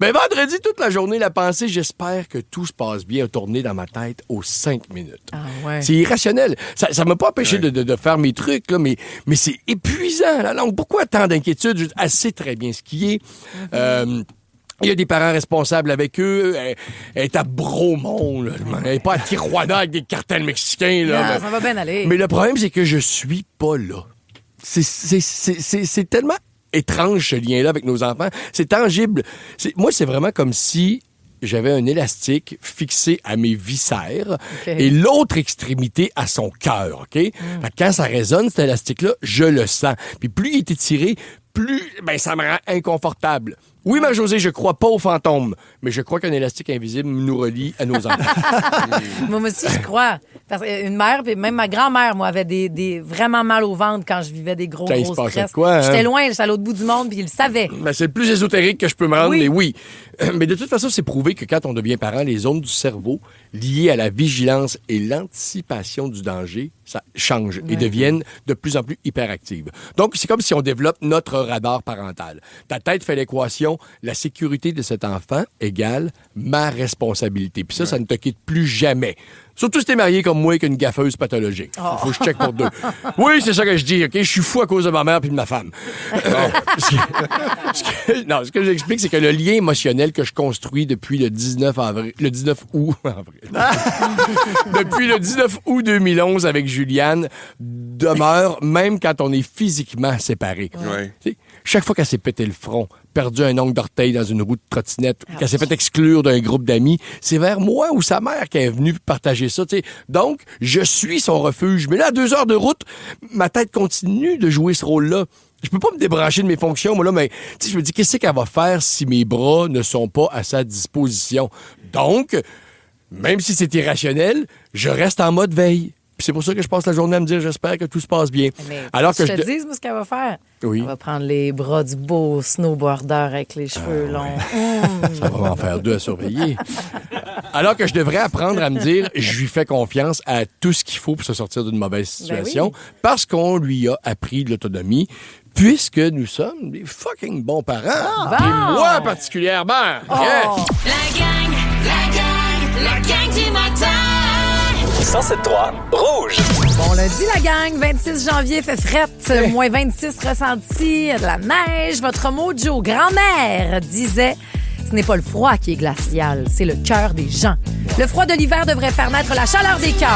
Ben, vendredi, toute la journée, la pensée, j'espère que tout se passe bien, a tourné dans ma tête aux 5 minutes. Ah ouais. C'est irrationnel. Ça m'a pas empêché de faire mes trucs, là, mais c'est épuisant, la langue. Pourquoi tant d'inquiétude? Elle sait très bien skier. Il y a des parents responsables avec eux. Elle est à Bromont, là. Elle n'est pas à Tijuana avec des cartels mexicains, là. Non, ça va bien aller. Mais le problème, c'est que je suis pas là. C'est tellement étrange, ce lien-là, avec nos enfants. C'est tangible. Moi, c'est vraiment comme si j'avais un élastique fixé à mes viscères et l'autre extrémité à son cœur, OK? Fait que quand ça résonne, cet élastique-là, je le sens. Puis plus il est étiré, plus ça me rend inconfortable. Oui, ma Josée, je crois pas aux fantômes, mais je crois qu'un élastique invisible nous relie à nos enfants. Moi aussi, je crois. Parce qu'une mère, puis même ma grand-mère, moi, avait des vraiment mal au ventre quand je vivais des gros stress. J'étais loin, j'étais à l'autre bout du monde, puis il le savait. C'est le plus ésotérique que je peux me rendre, mais oui. Mais de toute façon, c'est prouvé que quand on devient parent, les zones du cerveau liées à la vigilance et l'anticipation du danger, ça change et deviennent de plus en plus hyperactives. Donc, c'est comme si on développe notre radar parental. Ta tête fait l'équation, la sécurité de cet enfant égale ma responsabilité. Puis ça ne te quitte plus jamais. Surtout si t'es marié comme moi avec une gaffeuse pathologique. Faut que je check pour 2. Oui, c'est ça que je dis, OK? Je suis fou à cause de ma mère puis de ma femme. Ce que j'explique, c'est que le lien émotionnel que je construis depuis le 19 août... depuis le 19 août 2011 avec Juliane demeure même quand on est physiquement séparés. Ouais. Chaque fois qu'elle s'est pété le front, perdu un ongle d'orteil dans une roue de trottinette, qu'elle s'est fait exclure d'un groupe d'amis, c'est vers moi ou sa mère qui est venue partager ça. T'sais. Donc, je suis son refuge. Mais là, à 2 heures de route, ma tête continue de jouer ce rôle-là. Je peux pas me débrancher de mes fonctions, moi, là, mais je me dis, qu'est-ce qu'elle va faire si mes bras ne sont pas à sa disposition? Donc, même si c'est irrationnel, je reste en mode veille. Puis c'est pour ça que je passe la journée à me dire, j'espère que tout se passe bien. Mais alors que je te dis, moi, ce qu'elle va faire. Oui. Elle va prendre les bras du beau snowboarder avec les cheveux longs. Ça va en faire 2 à surveiller. Alors que je devrais apprendre à me dire, je lui fais confiance à tout ce qu'il faut pour se sortir d'une mauvaise situation parce qu'on lui a appris de l'autonomie. Puisque nous sommes des fucking bons parents. Et moi, particulièrement. La gang du matin. 107.3 Rouge. Bon lundi, la gang. 26 janvier, fait frette. Moins 26 ressenti, de la neige. Votre mojo grand-mère disait... Ce n'est pas le froid qui est glacial, c'est le cœur des gens. Le froid de l'hiver devrait faire naître la chaleur des cœurs.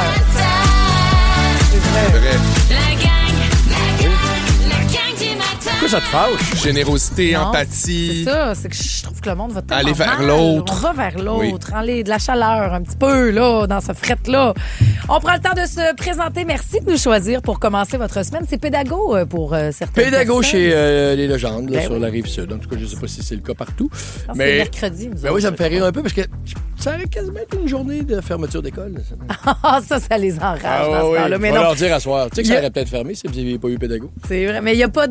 C'est vrai. La gang du matin. Pourquoi ça te fâche? Générosité, Non, empathie. C'est ça, c'est que je trouve que le monde va tellement Aller vers mal. l'autre. On va vers l'autre, aller de la chaleur un petit peu, là, dans ce fret-là. On prend le temps de se présenter. Merci de nous choisir pour commencer votre semaine. C'est pédago pour certaines Pédago personnes. chez les légendes, là, sur la Rive-Sud. En tout cas, je ne sais pas si c'est le cas partout. Non, mais c'est mercredi. nous Ben autres, oui, ça me je fait rire crois. un peu parce que ça aurait quasiment été une journée de fermeture d'école. ça les enrage dans ce temps-là. Mais on va non, leur dire à soir. Tu sais que ça aurait peut-être fermé si vous n'aviez pas eu pédago. c'est vrai. Mais il n'y a pas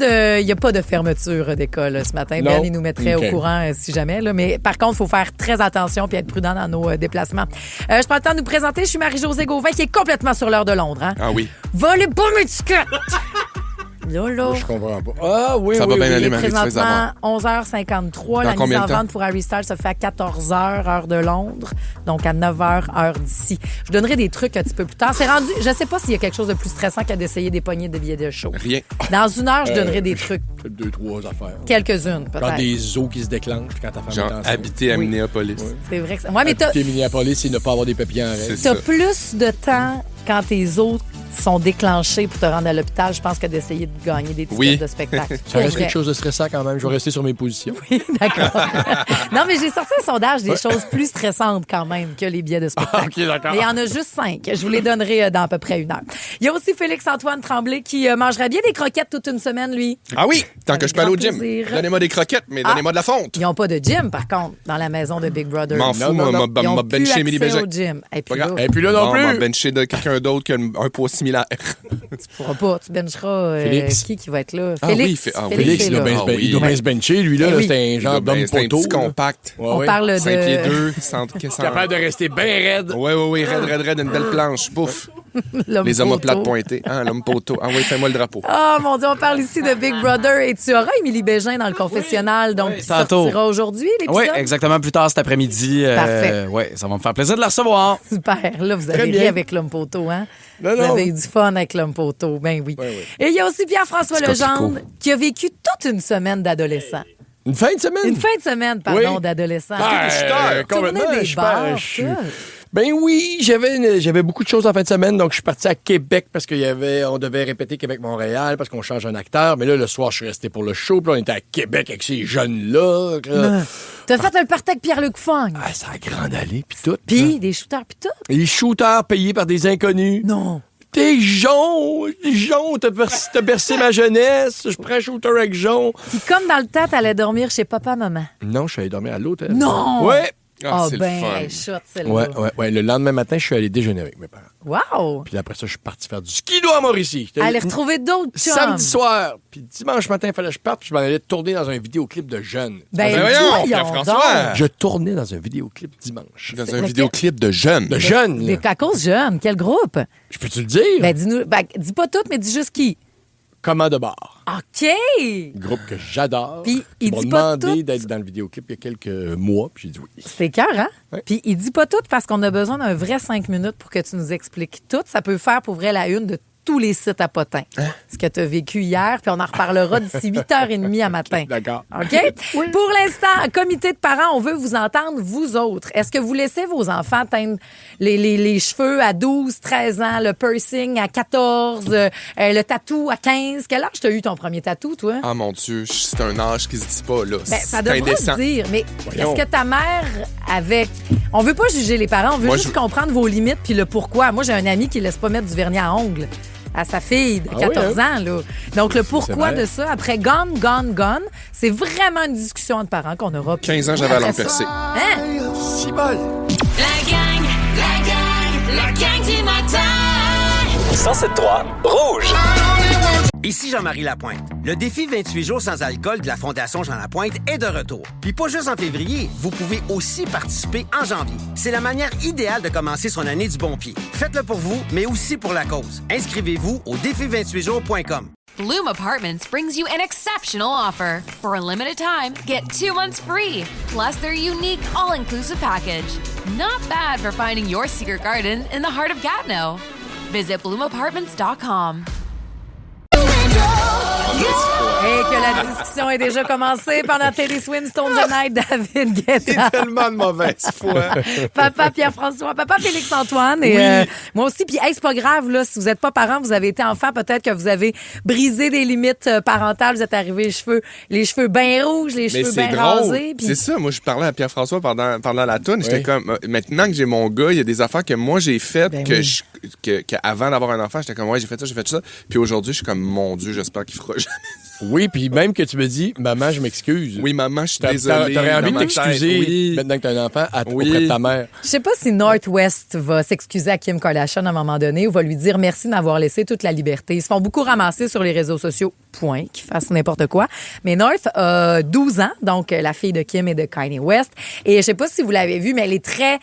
de fermeture d'école ce matin. Non? Ben, il nous mettrait OK. au courant si jamais. Là. Mais par contre, il faut faire très attention et être prudent dans nos déplacements. Je prends le temps de nous présenter. Je suis Marie-Josée Gauvin qui est complètement sur l'heure de Londres. Hein? Ah oui. Volez pas mes tickets! Lolo. Je comprends pas. Ah oui, Ça va bien oui. aller, Il est Marie, tu fais présentement savoir. 11h53. La mise combien en de temps? vente pour Harry Styles se fait à 14h, heure de Londres. Donc, à 9h, heure d'ici. Je donnerai des trucs un petit peu plus tard. C'est rendu... Je sais pas s'il y a quelque chose de plus stressant qu'à d'essayer des poignées de billets de show. Rien. Dans 1 heure, je donnerai des trucs. 2-3 affaires. Quelques-unes, Genre peut-être. des os qui se déclenchent quand ta femme Genre est enceinte. habiter à Oui. Minneapolis. C'est vrai que... Ouais, mais Habiter Minneapolis et ne pas avoir des papiers en règle. C'est t'as ça. plus de temps quand tes os sont déclenchés pour te rendre à l'hôpital, je pense, que d'essayer de gagner des tickets Oui. de spectacle. Ça Pour reste vrai. quelque chose de stressant quand même. Je vais rester sur mes positions. D'accord. Non, mais j'ai sorti un sondage des choses plus stressantes quand même que les billets de spectacle. OK, d'accord. Mais il y en a juste 5. Je vous les donnerai dans à peu près 1 heure. Il y a aussi Félix-Antoine Tremblay qui mangerait bien des croquettes toute une semaine, lui. Ah oui, tant que je peux aller au grand gym. plaisir. Donnez-moi des croquettes, mais donnez-moi de la fonte. Ils n'ont pas de gym, par contre, dans la maison de Big Brother. M'en fous, non, non. m'a Ils ont benché plus Émilie accès Béjac. au gym. Et puis Pas grave. là, Et puis là non On va plus. bencher de quelqu'un d'autre qu'un poids similaire? Tu pourras pas. Tu bencheras Félix. qui va être là? Ah Félix. oui, Félix, est il doit là. bien il doit bien se bencher, lui, là. Eh oui. C'est un genre d'homme C'est un poteau. petit compact. Ouais, On ouais. parle 5 pieds de 2, 100. Capable de rester bien raide. Oui, raide, une belle planche. Pouf. l'homme Les omoplates poteau. pointés. Ah, l'homme poteau. Ah oui, fais-moi le drapeau. Ah, mon Dieu, on parle ici de Big Brother et tu auras Émilie Bégin dans le confessionnal, donc qui tantôt. sortira aujourd'hui, l'épisode. Oui, exactement, plus tard cet après-midi. Parfait. Oui, ça va me faire plaisir de la recevoir. Super. Là, vous avez Très ri bien. avec l'homme poteau, hein? Non, Vous non. avez eu du fun avec l'homme poteau. Ben oui. Ouais, ouais. Et il y a aussi Pierre-François Petit Legendre coquelicot. qui a vécu toute une semaine d'adolescent. Une fin de semaine? Une fin de semaine, pardon, Oui. d'adolescent. Complètement. Tourner des je bars, pense, je suis- tout. Ben oui, j'avais beaucoup de choses en fin de semaine, donc je suis parti à Québec parce on devait répéter Québec-Montréal parce qu'on change un acteur. Mais là, le soir, je suis resté pour le show, puis là, on était à Québec avec ces jeunes-là. là. T'as fait un party avec Pierre-Luc Fong. Ah, c'est la grande allée, puis tout. Puis des shooters, puis tout. Les shooters payés par des inconnus. Non. T'es Jon, t'as bercé ma jeunesse. Je prends un shooter avec Jon. Puis comme dans le temps, t'allais dormir chez papa-maman. Non, je suis allé dormir à l'hôtel. Non! Ouais. Ah, c'est le ben, fun. hey, shot, celle-là. Ouais. Le lendemain matin, je suis allé déjeuner avec mes parents. Wow! Puis après ça, je suis parti faire du skido à Mauricie. J'étais Aller retrouver d'autres chums. samedi soir. Puis dimanche matin, il fallait que je parte. Puis je m'en allais tourner dans un vidéoclip de jeunes. Ben, voyons, voyons Pierre-François. donc. Je tournais dans un vidéoclip dimanche. Dans un vidéoclip de jeunes. De jeunes, là. Des cacos jeunes. Quel groupe? Je peux-tu le dire? Ben, dis-nous. Ben, dis pas tout, mais dis juste qui. Comment de bar. OK! Groupe que j'adore. Puis, il Ils m'ont dit pas demandé tout. d'être dans le vidéoclip il y a quelques mois. Puis j'ai dit oui. C'est cœur, hein? Ouais. Puis il dit pas tout parce qu'on a besoin d'un vrai 5 minutes pour que tu nous expliques tout. Ça peut faire pour vrai la une de tous les sites à potins. Ce que tu as vécu hier, puis on en reparlera d'ici 8h30 à matin. D'accord. OK? Pour l'instant, comité de parents, on veut vous entendre, vous autres. Est-ce que vous laissez vos enfants teindre les cheveux à 12, 13 ans, le piercing à 14, le tatou à 15? Quel âge t'as eu ton premier tatou, toi? Ah mon Dieu, c'est un âge qui se dit pas, là. Ben, ça C'est devrait indécent. se dire, mais Voyons. est-ce que ta mère avait... On veut pas juger les parents, on veut Moi, juste comprendre vos limites puis le pourquoi. Moi, j'ai un ami qui laisse pas mettre du vernis à ongles à sa fille de Ah 14 oui, ans. Là. Donc, le C'est pourquoi vrai. de ça, après Gone, c'est vraiment une discussion entre parents qu'on aura. 15 ans, j'avais à Après l'en ça- percer. Hein? Si bol. La gang du matin. 107.3 Rouge. Ici Jean-Marie Lapointe. Le défi 28 jours sans alcool de la Fondation Jean Lapointe est de retour. Puis pas juste en février, vous pouvez aussi participer en janvier. C'est la manière idéale de commencer son année du bon pied. Faites-le pour vous, mais aussi pour la cause. Inscrivez-vous au défi28jours.com. Bloom Apartments brings you an exceptional offer. For a limited time, get 2 months free, plus their unique all-inclusive package. Not bad for finding your secret garden in the heart of Gatineau. Visit bloomapartments.com. Et que la discussion est déjà commencée pendant Teddy Swinstone the Night, David Guetta. Tellement de mauvaise foi. Papa Pierre-François, papa Félix-Antoine et moi aussi. Puis hey, c'est pas grave, là, si vous n'êtes pas parent, vous avez été enfant, peut-être que vous avez brisé des limites parentales, vous êtes arrivé les cheveux bien rouges, les Mais cheveux c'est bien drôle. rasés. Puis C'est ça, moi, je parlais à Pierre-François pendant la toune. J'étais Oui. comme, maintenant que j'ai mon gars, il y a des affaires que moi, j'ai faites Ben que, oui. que avant d'avoir un enfant, j'étais comme, ouais, j'ai fait ça. Puis aujourd'hui, je suis comme, mon Dieu, j'espère qu'il fera jamais. Oui, puis même que tu me dis, maman, je m'excuse. Oui, maman, je suis désolé. T'aurais envie dans de ma tête, t'excuser oui. maintenant que t'as un enfant Oui. auprès de ta mère. je sais pas si Northwest va s'excuser à Kim Kardashian à un moment donné ou va lui dire merci de m'avoir laissé toute la liberté. Ils se font beaucoup ramasser sur les réseaux sociaux, point, qu'ils fassent n'importe quoi. Mais North a 12 ans, donc la fille de Kim et de Kanye West. Et je sais pas si vous l'avez vu, mais elle est très...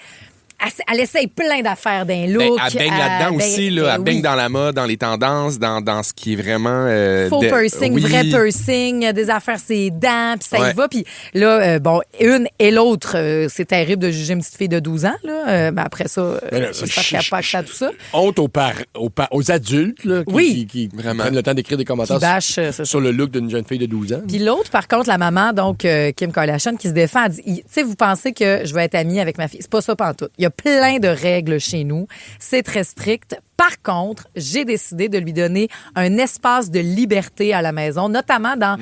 Elle essaye plein d'affaires d'un look. Elle baigne là-dedans aussi, là. Elle baigne dans la mode, dans les tendances, dans ce qui est vraiment... Faux piercing, oui. vrai piercing, des affaires, ses dents, puis ça Ouais. y va. Puis là, bon, une et l'autre, c'est terrible de juger une petite fille de 12 ans, là. Mais après ça, Mais là, j'espère qu'elle n'a pas accès à tout ça. Honte aux adultes là, qui Vraiment. prennent le temps d'écrire des commentaires Qui bâchent, c'est ça. sur le look d'une jeune fille de 12 ans. Puis l'autre, par contre, la maman, donc Kim Kardashian, qui se défend, elle dit, tu sais, vous pensez que je vais être amie avec ma fille. C'est pas ça pantoute. Il y a plein de règles chez nous. C'est très strict. Par contre, j'ai décidé de lui donner un espace de liberté à la maison, notamment dans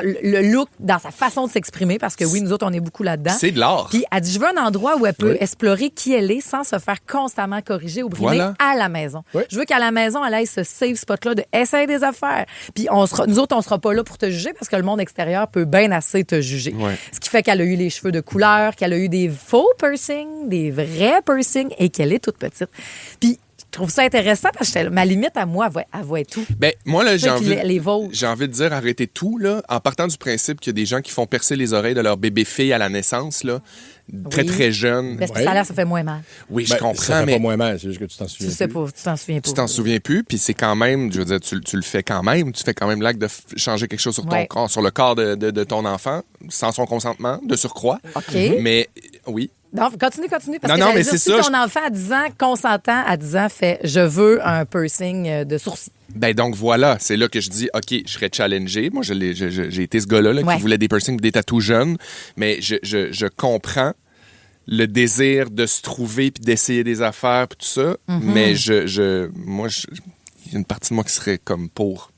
le look, dans sa façon de s'exprimer, parce que oui, nous autres, on est beaucoup là-dedans. C'est de l'art. Puis elle dit, je veux un endroit où elle peut explorer qui elle est sans se faire constamment corriger ou brimer Voilà. à la maison. Oui. Je veux qu'à la maison, elle ait ce safe spot-là de essayer des affaires. Puis nous autres, on sera pas là pour te juger parce que le monde extérieur peut bien assez te juger. Ouais. Ce qui fait qu'elle a eu les cheveux de couleur, qu'elle a eu des faux piercings, des vrais piercings et qu'elle est toute petite. Puis trouve ça intéressant parce que ma limite à moi, elle voit tout. Ben, moi, là, j'ai envie de dire arrêtez tout, là, en partant du principe qu'il y a des gens qui font percer les oreilles de leur bébé-fille à la naissance, là, très, très jeune. Mais ça fait moins mal. Oui, je comprends, ça fait mais... pas moins mal, c'est juste que tu t'en souviens Tu sais pas, tu t'en souviens pas. Tu t'en souviens plus, puis c'est quand même, je veux dire, tu le fais quand même. Tu fais quand même l'acte de changer quelque chose sur ton corps, sur le corps de ton enfant, sans son consentement, de surcroît. OK. Mais, oui. Non, continue. Parce non, que mais si c'est ça, ton enfant à 10 ans, consentant à 10 ans, fait « je veux un piercing de sourcil ». Ben donc voilà, c'est là que je dis, OK, je serais challengé. Moi, j'ai été ce gars-là qui voulait des piercings, des tatous jeunes, mais je comprends le désir de se trouver puis d'essayer des affaires puis tout ça, mais moi, il y a une partie de moi qui serait comme pour.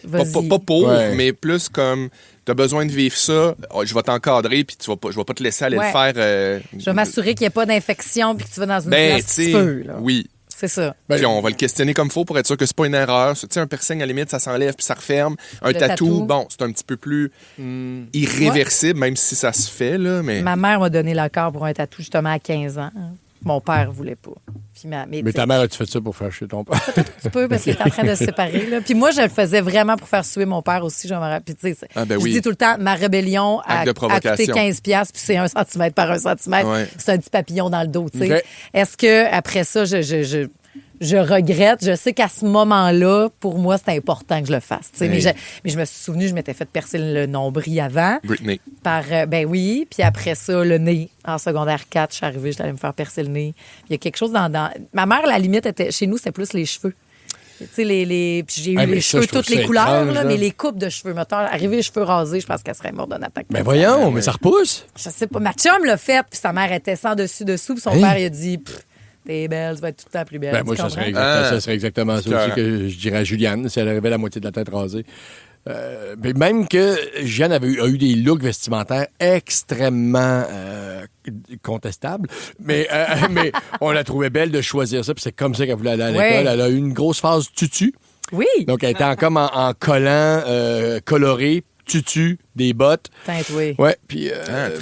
Pas pour, mais plus comme... T'as besoin de vivre ça, je vais t'encadrer, puis je vais pas te laisser aller le faire. Je vais m'assurer qu'il n'y ait pas d'infection, puis que tu vas dans une place qui se peut. Là. Oui. C'est ça. Puis on va le questionner comme il faut pour être sûr que c'est pas une erreur. Tu sais, un piercing, à la limite, ça s'enlève puis ça referme. Un tatou, bon, c'est un petit peu plus irréversible, même si ça se fait, là. Mais... Ma mère m'a donné l'accord pour un tatou, justement, à 15 ans. Mon père voulait pas. Puis mais ta mère, as-tu fait ça pour faire chier ton père? Peut-être un petit peu, parce qu'il est en train de se séparer. Là. Puis moi, je le faisais vraiment pour faire suer mon père aussi. Puis tu sais, je dis tout le temps, ma rébellion a coûté 15$, puis c'est 1 centimètre par 1 centimètre. Ouais. C'est un petit papillon dans le dos. Okay. Est-ce qu'après ça, je regrette. Je sais qu'à ce moment-là, pour moi, c'est important que je le fasse. Mais je me suis souvenu, je m'étais fait percer le nombril avant. Britney. Ben oui. Puis après ça, le nez. En secondaire 4, je suis arrivée, j'allais me faire percer le nez. Il y a quelque chose dans... Ma mère, la limite, chez nous, c'était plus les cheveux. Tu sais, puis j'ai eu les cheveux toutes les couleurs, étrange, là, mais les coupes de cheveux. Mettons, arriver les cheveux rasés, je pense qu'elle serait morte d'un attaque. Mais voyons, mais ça repousse. Je sais pas. Ma chum l'a fait, puis sa mère était sans dessus-dessous, puis son père, il a dit... T'es belle, tu vas être tout le temps plus belle. Ben moi, ça serait exactement ça aussi que je dirais à Juliane, si elle arrivait la moitié de la tête rasée. Mais même que Jeanne a eu des looks vestimentaires extrêmement contestables, mais on la trouvait belle de choisir ça, puis c'est comme ça qu'elle voulait aller à l'école. Elle a eu une grosse phase tutu. Oui. Donc, elle était en collant coloré, tutu, des bottes. Teintoué. Ouais, puis...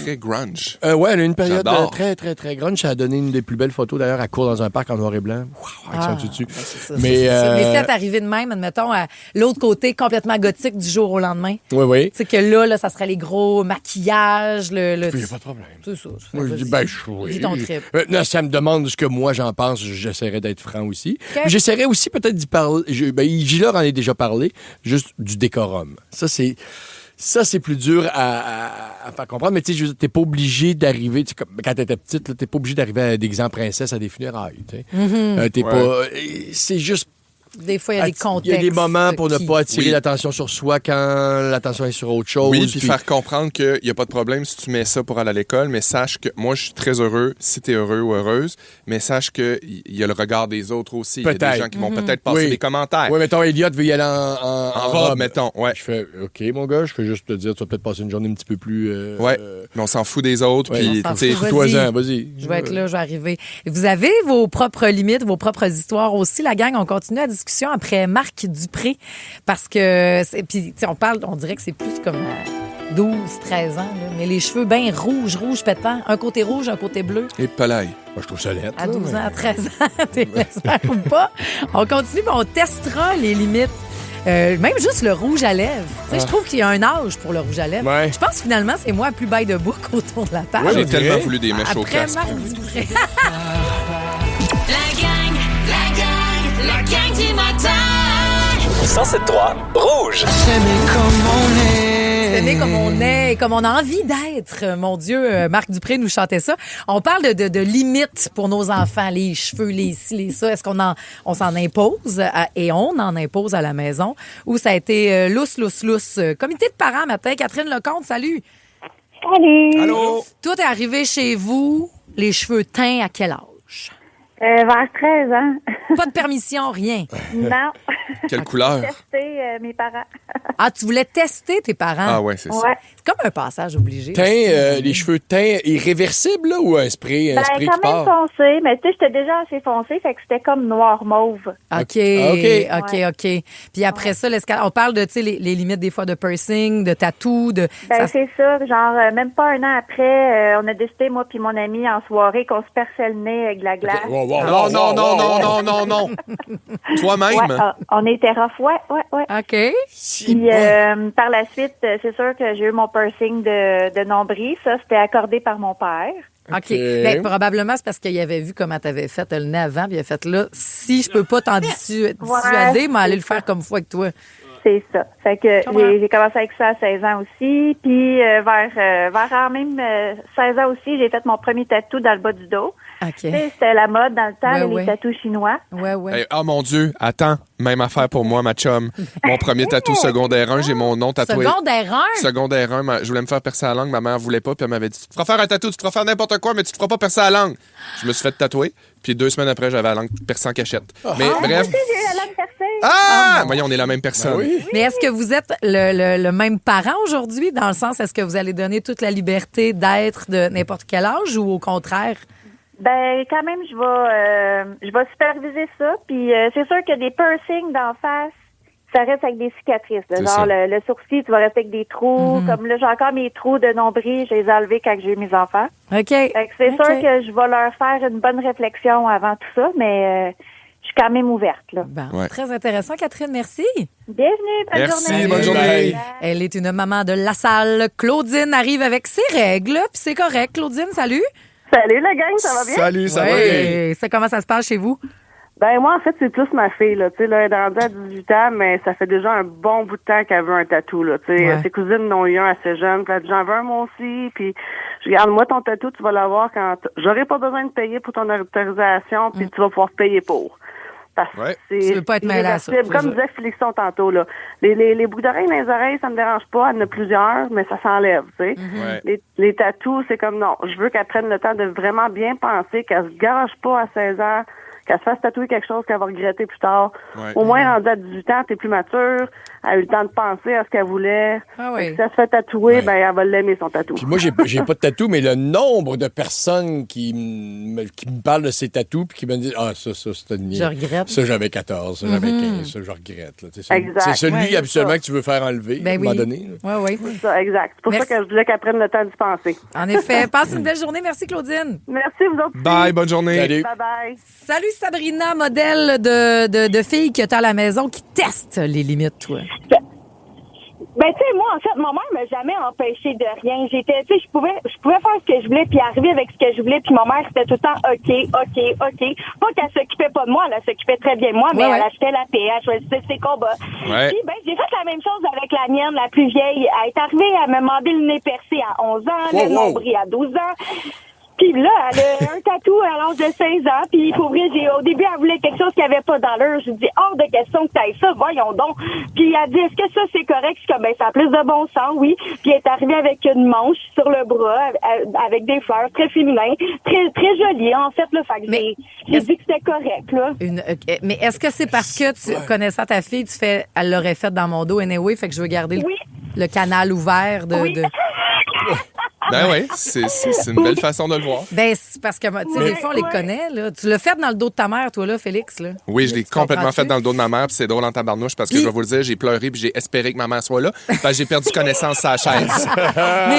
très grunge. Ouais, elle a eu une période très, très, très grunge. Ça a donné une des plus belles photos, d'ailleurs, à court dans un parc en noir et blanc. Wow, avec son tutu. Ben mais si elle est arrivée de même, admettons, à l'autre côté complètement gothique du jour au lendemain. Oui. Tu sais que là, ça serait les gros maquillages. Il n'y a pas de problème. C'est ça. Moi, je dis, oui. Dis ton trip. Là, ça me demande ce que moi, j'en pense. J'essaierai d'être franc aussi. Okay. J'essaierai aussi peut-être d'y parler. Gilles en a déjà parlé, juste du décorum. Ça, c'est plus dur à faire comprendre. Mais tu sais, t'es pas obligé d'arriver... Quand t'étais petite, t'es pas obligé d'arriver à des exemples princesses à des funérailles. T'es pas... C'est juste... Des fois, il y a des contextes. Il y a des moments pour ne pas attirer l'attention sur soi quand l'attention est sur autre chose. Oui, puis faire comprendre qu'il n'y a pas de problème si tu mets ça pour aller à l'école, mais sache que moi, je suis très heureux si tu es heureux ou heureuse, mais sache qu'il y a le regard des autres aussi. Il y a des gens qui vont peut-être passer des commentaires. Oui, mettons, Elliot veut y aller en robe, mettons. Ouais. Je fais, OK, mon gars, je fais juste te dire, tu vas peut-être passer une journée un petit peu plus... mais on s'en fout des autres. Puis, vas-y. Je vais être là, je vais arriver. Vous avez vos propres limites, vos propres histoires aussi. La gang, on continue la discussion après Marc Dupré, parce que puis on dirait que c'est plus comme 12, 13 ans, là, mais les cheveux bien rouges pétants, un côté rouge, un côté bleu. Et pelaille. Moi, je trouve ça laid. À 12 ans, à 13 ans, t'es l'espère ou pas. On continue, on testera les limites. Même juste le rouge à lèvres. Je trouve qu'il y a un âge pour le rouge à lèvres. Ouais. Je pense que finalement, c'est moi plus bail de bouc autour de la table. Ouais, j'ai tellement voulu des mèches au casque. Marc Dupré. La gang du matin. 107.3 Rouge. S'aimer comme on est et comme on a envie d'être. Mon Dieu, Marc Dupré nous chantait ça. On parle de limites pour nos enfants, les cheveux, les ci, les ça. Est-ce on s'en impose et on en impose à la maison ou ça a été lousse. Comité de parents matin. Catherine Lecomte, salut. Salut. Allô. Tout est arrivé chez vous, les cheveux teints à quel âge? Vers 13 ans. Pas de permission, rien? Non. Quelle couleur? J'ai testé mes parents. Ah, tu voulais tester tes parents? Ah ouais, c'est ça. C'est comme un passage obligé. Les cheveux teints irréversibles là, ou un spray quand qui même part? foncé, mais tu sais, j'étais déjà assez foncé, fait que c'était comme noir-mauve. OK. Puis après ça, on parle de les limites des fois de piercing, de tatou, de... c'est ça. Genre, même pas un an après, on a décidé, moi puis mon ami, en soirée, qu'on se perçait le nez avec de la glace. Non. Toi-même. Ouais, on était rough, ouais. OK. Puis par la suite, c'est sûr que j'ai eu mon piercing de nombril. Ça, c'était accordé par mon père. OK. Ben, probablement, c'est parce qu'il avait vu comment tu avais fait le nez avant, puis il a fait là, si je peux pas t'en dissuader, mais aller le faire comme fois avec toi. C'est ça. Fait que j'ai commencé avec ça à 16 ans aussi. Puis vers même 16 ans aussi, j'ai fait mon premier tatou dans le bas du dos. OK. C'était la mode dans le temps, les tatous chinois. Ouais. Oh mon Dieu, attends. Même affaire pour moi, ma chum. Mon premier tatou secondaire 1, j'ai mon nom tatoué. Secondaire 1? Secondaire 1, je voulais me faire percer la langue. Ma mère voulait pas, puis elle m'avait dit, tu te feras faire un tatou, tu te feras faire n'importe quoi, mais tu te feras pas percer la langue. Je me suis fait tatouer, puis 2 semaines après, j'avais la langue percée en cachette. Mais bref. J'ai la langue percée. Voyons, on est la même personne. Ben oui. Mais est-ce que vous êtes le même parent aujourd'hui, dans le sens, est-ce que vous allez donner toute la liberté d'être de n'importe quel âge ou au contraire? Ben, quand même, je vais superviser ça. Puis c'est sûr que des piercings d'en face, ça reste avec des cicatrices. Là. Genre, le sourcil, tu vas rester avec des trous. Comme là, j'ai encore mes trous de nombril, je les ai enlevés quand j'ai eu mes enfants. OK. Fait que c'est sûr que je vais leur faire une bonne réflexion avant tout ça, mais je suis quand même ouverte. Là. Bon, très intéressant, Catherine, merci. Bienvenue, bonne journée. Bonne journée. Elle est une maman de La Salle. Claudine arrive avec ses règles, puis c'est correct. Claudine, salut. Salut la gang, ça va bien? Salut, ça va bien. Comment ça se passe chez vous? Ben moi, en fait, c'est plus ma fille, là. Tu sais, là, elle est rendue à 18 ans, mais ça fait déjà un bon bout de temps qu'elle veut un tatou, là. Tu sais, ses cousines n'ont eu un assez jeune. Puis elle dit, j'en veux un, moi aussi. Puis, je regarde, moi, ton tatou, tu vas l'avoir quand j'aurai pas besoin de payer pour ton autorisation, puis tu vas pouvoir payer pour. Parce que tu veux pas être mêlé à ça. Comme disait Félixon tantôt, là. Les boucles d'oreilles dans les oreilles, ça me dérange pas. Elle en a plusieurs, mais ça s'enlève, tu sais. Les tatous, c'est comme non. Je veux qu'elle prenne le temps de vraiment bien penser, qu'elle se gâche pas à 16 ans, qu'elle se fasse tatouer quelque chose qu'elle va regretter plus tard. Au moins, rendue à 18 ans, t'es plus mature. Elle a eu le temps de penser à ce qu'elle voulait. Si elle se fait tatouer, ben elle va l'aimer, son tatou. Puis moi, j'ai pas de tatou, mais le nombre de personnes qui me parlent de ces tatous puis qui me disent « Ah, ça, c'était le mien. Je regrette. Ça, j'avais 14, ça, j'avais 15, ça, je regrette. » Exact. C'est celui, habituellement, que tu veux faire enlever, à un moment donné. Oui. C'est ça, exact. C'est pour ça que je voulais qu'elle prenne le temps d'y penser. En effet. Passe une belle journée. Merci, Claudine. Merci, vous autres. Bye, bonne journée. Salut. Bye-bye. Salut, Sabrina, modèle de fille que tu as à la maison qui teste les limites, toi. Ben, tu sais, moi, en fait, ma mère m'a jamais empêché de rien. J'étais, tu sais, je pouvais faire ce que je voulais, puis arriver avec ce que je voulais, puis ma mère, c'était tout le temps OK. Pas qu'elle s'occupait pas de moi, elle s'occupait très bien de moi, mais elle achetait la paix, elle choisissait ses combats. Puis, ben, j'ai fait la même chose avec la mienne, la plus vieille. Elle est arrivée à me demander le nez percé à 11 ans, le nombril à 12 ans. Puis là, elle a un tatou à l'âge de 16 ans. Puis pour vrai, au début, elle voulait quelque chose qui avait pas d'allure. Je lui dis, hors de question que t'ailles ça, voyons donc. Puis elle dit, est-ce que ça, c'est correct? Je suis comme, ben, ça a plus de bon sens, oui. Puis elle est arrivée avec une manche sur le bras, avec des fleurs, très féminin, très, très jolie, en fait, là. Fait que j'ai dit que c'était correct, là. Mais est-ce que c'est parce que tu connaissais ta fille, tu fais, elle l'aurait fait dans mon dos anyway, fait que je veux garder le canal ouvert de... Ben oui, c'est une belle façon de le voir. Ben, c'est parce que, tu sais, des fois, on les connaît, là. Tu l'as fait dans le dos de ta mère, toi, là, Félix, là. Oui, je l'ai complètement fait dans le dos de ma mère, puis c'est drôle en tabarnouche parce que je vais vous le dire, j'ai pleuré puis j'ai espéré que ma mère soit là, parce que j'ai perdu connaissance à la chaise.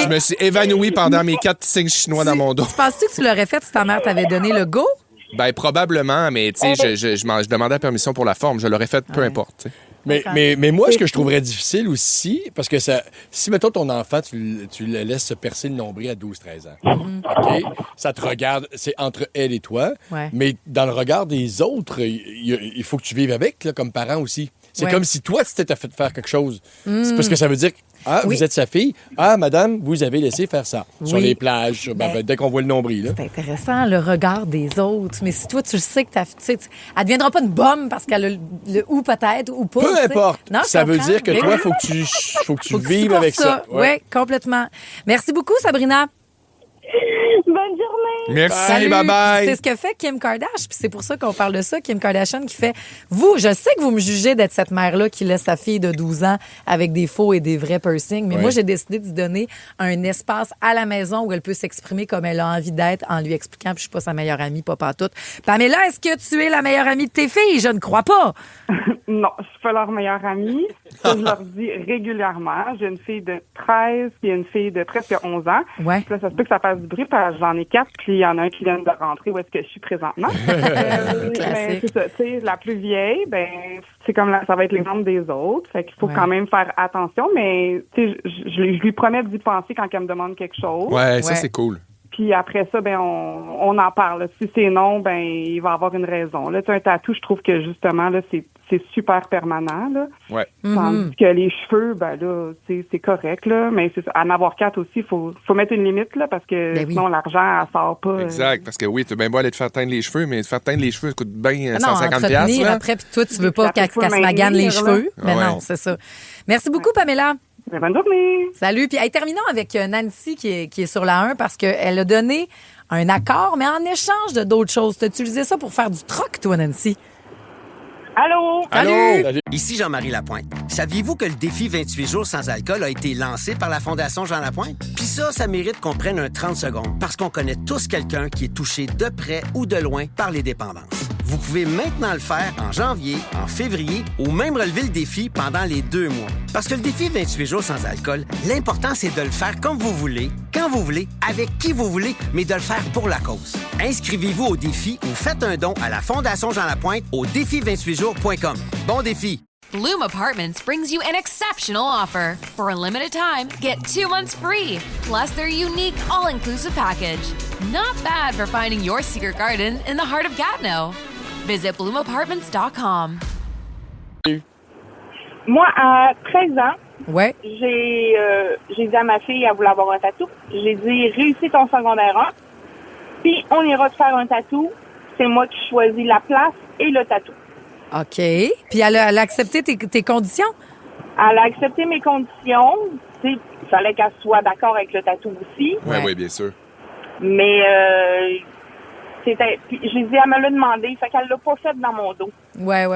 Je me suis évanoui pendant mes 4 signes chinois dans mon dos. Tu penses-tu que tu l'aurais fait si ta mère t'avait donné le go? Ben, probablement, mais tu sais, je demandais la permission pour la forme. Je l'aurais fait, peu importe, tu sais. Mais moi, ce que je trouverais difficile aussi, parce que si, mettons, ton enfant, tu le laisses se percer le nombril à 12-13 ans, OK? Ça te regarde, c'est entre elle et toi, mais dans le regard des autres, il faut que tu vives avec, là, comme parent aussi. C'est comme si toi, tu t'étais fait faire quelque chose. C'est parce que ça veut dire vous êtes sa fille. Ah, madame, vous avez laissé faire ça. Sur les plages, dès qu'on voit le nombril. Là. C'est intéressant, le regard des autres. Mais si toi, tu le sais que elle ne deviendra pas une bombe parce qu'elle a le ou peut-être ou pas. Peu importe. Non, ça veut dire que toi, il faut que tu vives avec ça. Oui, complètement. Merci beaucoup, Sabrina. Bonne journée. Merci, bye-bye. C'est ce que fait Kim Kardashian, puis c'est pour ça qu'on parle de ça. Kim Kardashian qui fait, je sais que vous me jugez d'être cette mère-là qui laisse sa fille de 12 ans avec des faux et des vrais piercings, mais moi, j'ai décidé de lui donner un espace à la maison où elle peut s'exprimer comme elle a envie d'être en lui expliquant, puis je suis pas sa meilleure amie, pas pantoute. Pamela, est-ce que tu es la meilleure amie de tes filles? Je ne crois pas. Non, je suis pas leur meilleure amie. Ça, je leur dis régulièrement. J'ai une fille de 13 puis une fille de presque 11 ans. Ouais. Puis là, ça se peut que ça fasse du bruit, puis j'en ai 4, puis il y en a un qui vient de rentrer où est-ce que je suis présentement. Mais c'est ça, tu sais, la plus vieille, ben, c'est comme ça va être l'exemple des autres. Fait qu'il faut quand même faire attention, mais tu sais, je lui promets d'y penser quand elle me demande quelque chose. Ouais, ça, c'est cool. Puis après ça, ben on en parle. Si c'est non, ben il va avoir une raison. Là, tu sais, un tatou, je trouve que justement, là, c'est super permanent, là. Ouais. Tandis que les cheveux, ben là, c'est correct, là. Mais c'est en avoir 4 aussi, il faut mettre une limite, là, parce que sinon, l'argent, elle sort pas. Exact, parce que oui, t'es bien beau aller te faire teindre les cheveux, mais te faire teindre les cheveux, ça coûte bien 150$. Entretenir après, puis toi, tu veux pas qu'elle se magane les cheveux. Mais non, c'est ça. Merci beaucoup, Pamela. Bonne journée. Salut. Puis terminons avec Nancy qui est sur la 1 parce qu'elle a donné un accord, mais en échange de d'autres choses. Tu as utilisé ça pour faire du troc, toi, Nancy? Allô? Salut! Ici Jean-Marie Lapointe. Saviez-vous que le défi 28 jours sans alcool a été lancé par la Fondation Jean Lapointe? Puis ça mérite qu'on prenne un 30 secondes parce qu'on connaît tous quelqu'un qui est touché de près ou de loin par les dépendances. Vous pouvez maintenant le faire en janvier, en février ou même relever le défi pendant les 2 mois. Parce que le défi 28 jours sans alcool, l'important, c'est de le faire comme vous voulez, quand vous voulez, avec qui vous voulez, mais de le faire pour la cause. Inscrivez-vous au défi ou faites un don à la Fondation Jean Lapointe au défi28jours.com. Bon défi! Bloom Apartments brings you an exceptional offer. For a limited time, get 2 months free, plus their unique all-inclusive package. Not bad for finding your secret garden in the heart of Gatineau. Visit bloomapartments.com. Moi, à 13 ans, j'ai dit à ma fille, elle voulait avoir un tatou. J'ai dit, réussis ton secondaire 1, puis on ira te faire un tatou. C'est moi qui choisis la place et le tatou. OK. Puis elle a accepté tes conditions? Elle a accepté mes conditions. Il fallait qu'elle soit d'accord avec le tatou aussi. Oui, bien sûr. Mais j'ai dit, elle me l'a demandé, fait qu'elle l'a pas fait dans mon dos. Ouais.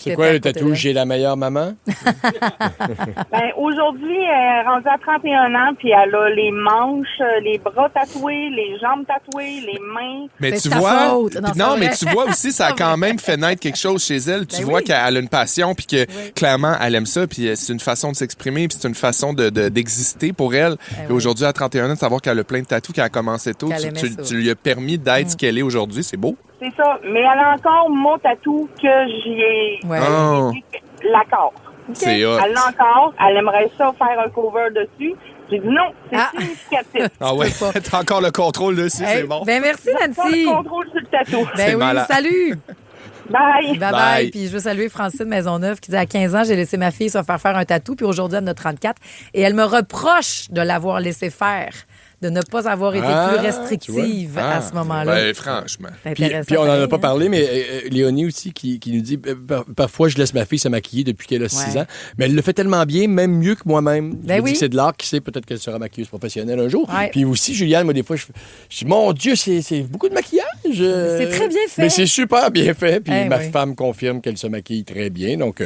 C'est quoi le tatou? J'ai la meilleure maman? Ben, aujourd'hui, elle est rendue à 31 ans, puis elle a les manches, les bras tatoués, les jambes tatouées, les mains. Mais tu vois, mais tu vois aussi, ça a quand même fait naître quelque chose chez elle. Tu vois qu'elle a une passion, puis que clairement, elle aime ça, puis c'est une façon de s'exprimer, puis c'est une façon d'exister pour elle. Et aujourd'hui, à 31 ans, de savoir qu'elle a plein de tatous, qu'elle a commencé tôt, tu lui as permis d'être ce qu'elle est aujourd'hui, c'est beau. C'est ça, mais elle a encore mon tatou que j'y ai l'accord. C'est hot. Elle l'a encore, elle aimerait ça faire un cover dessus. J'ai dit non, c'est significatif. Ah ouais, t'as encore le contrôle dessus, c'est bon. Ben merci, Nancy. Le contrôle sur le tatou. Ben oui, salut. Bye. Bye. Puis je veux saluer Francine Maisonneuve qui dit à 15 ans, j'ai laissé ma fille se faire un tatou, puis aujourd'hui, elle en a 34. Et elle me reproche de l'avoir laissé faire, de ne pas avoir été plus restrictive à ce moment-là. Ben, franchement. Puis on n'en a pas parlé, mais Léonie aussi qui nous dit parfois, je laisse ma fille se maquiller depuis qu'elle a 6 ans, mais elle le fait tellement bien, même mieux que moi-même. Je dis que c'est de l'art, qui sait, peut-être qu'elle sera maquilleuse professionnelle un jour. Puis aussi, Juliane, moi, des fois, je dis, mon Dieu, c'est beaucoup de maquillage. C'est très bien fait. Mais c'est super bien fait. Puis ma femme confirme qu'elle se maquille très bien. Donc,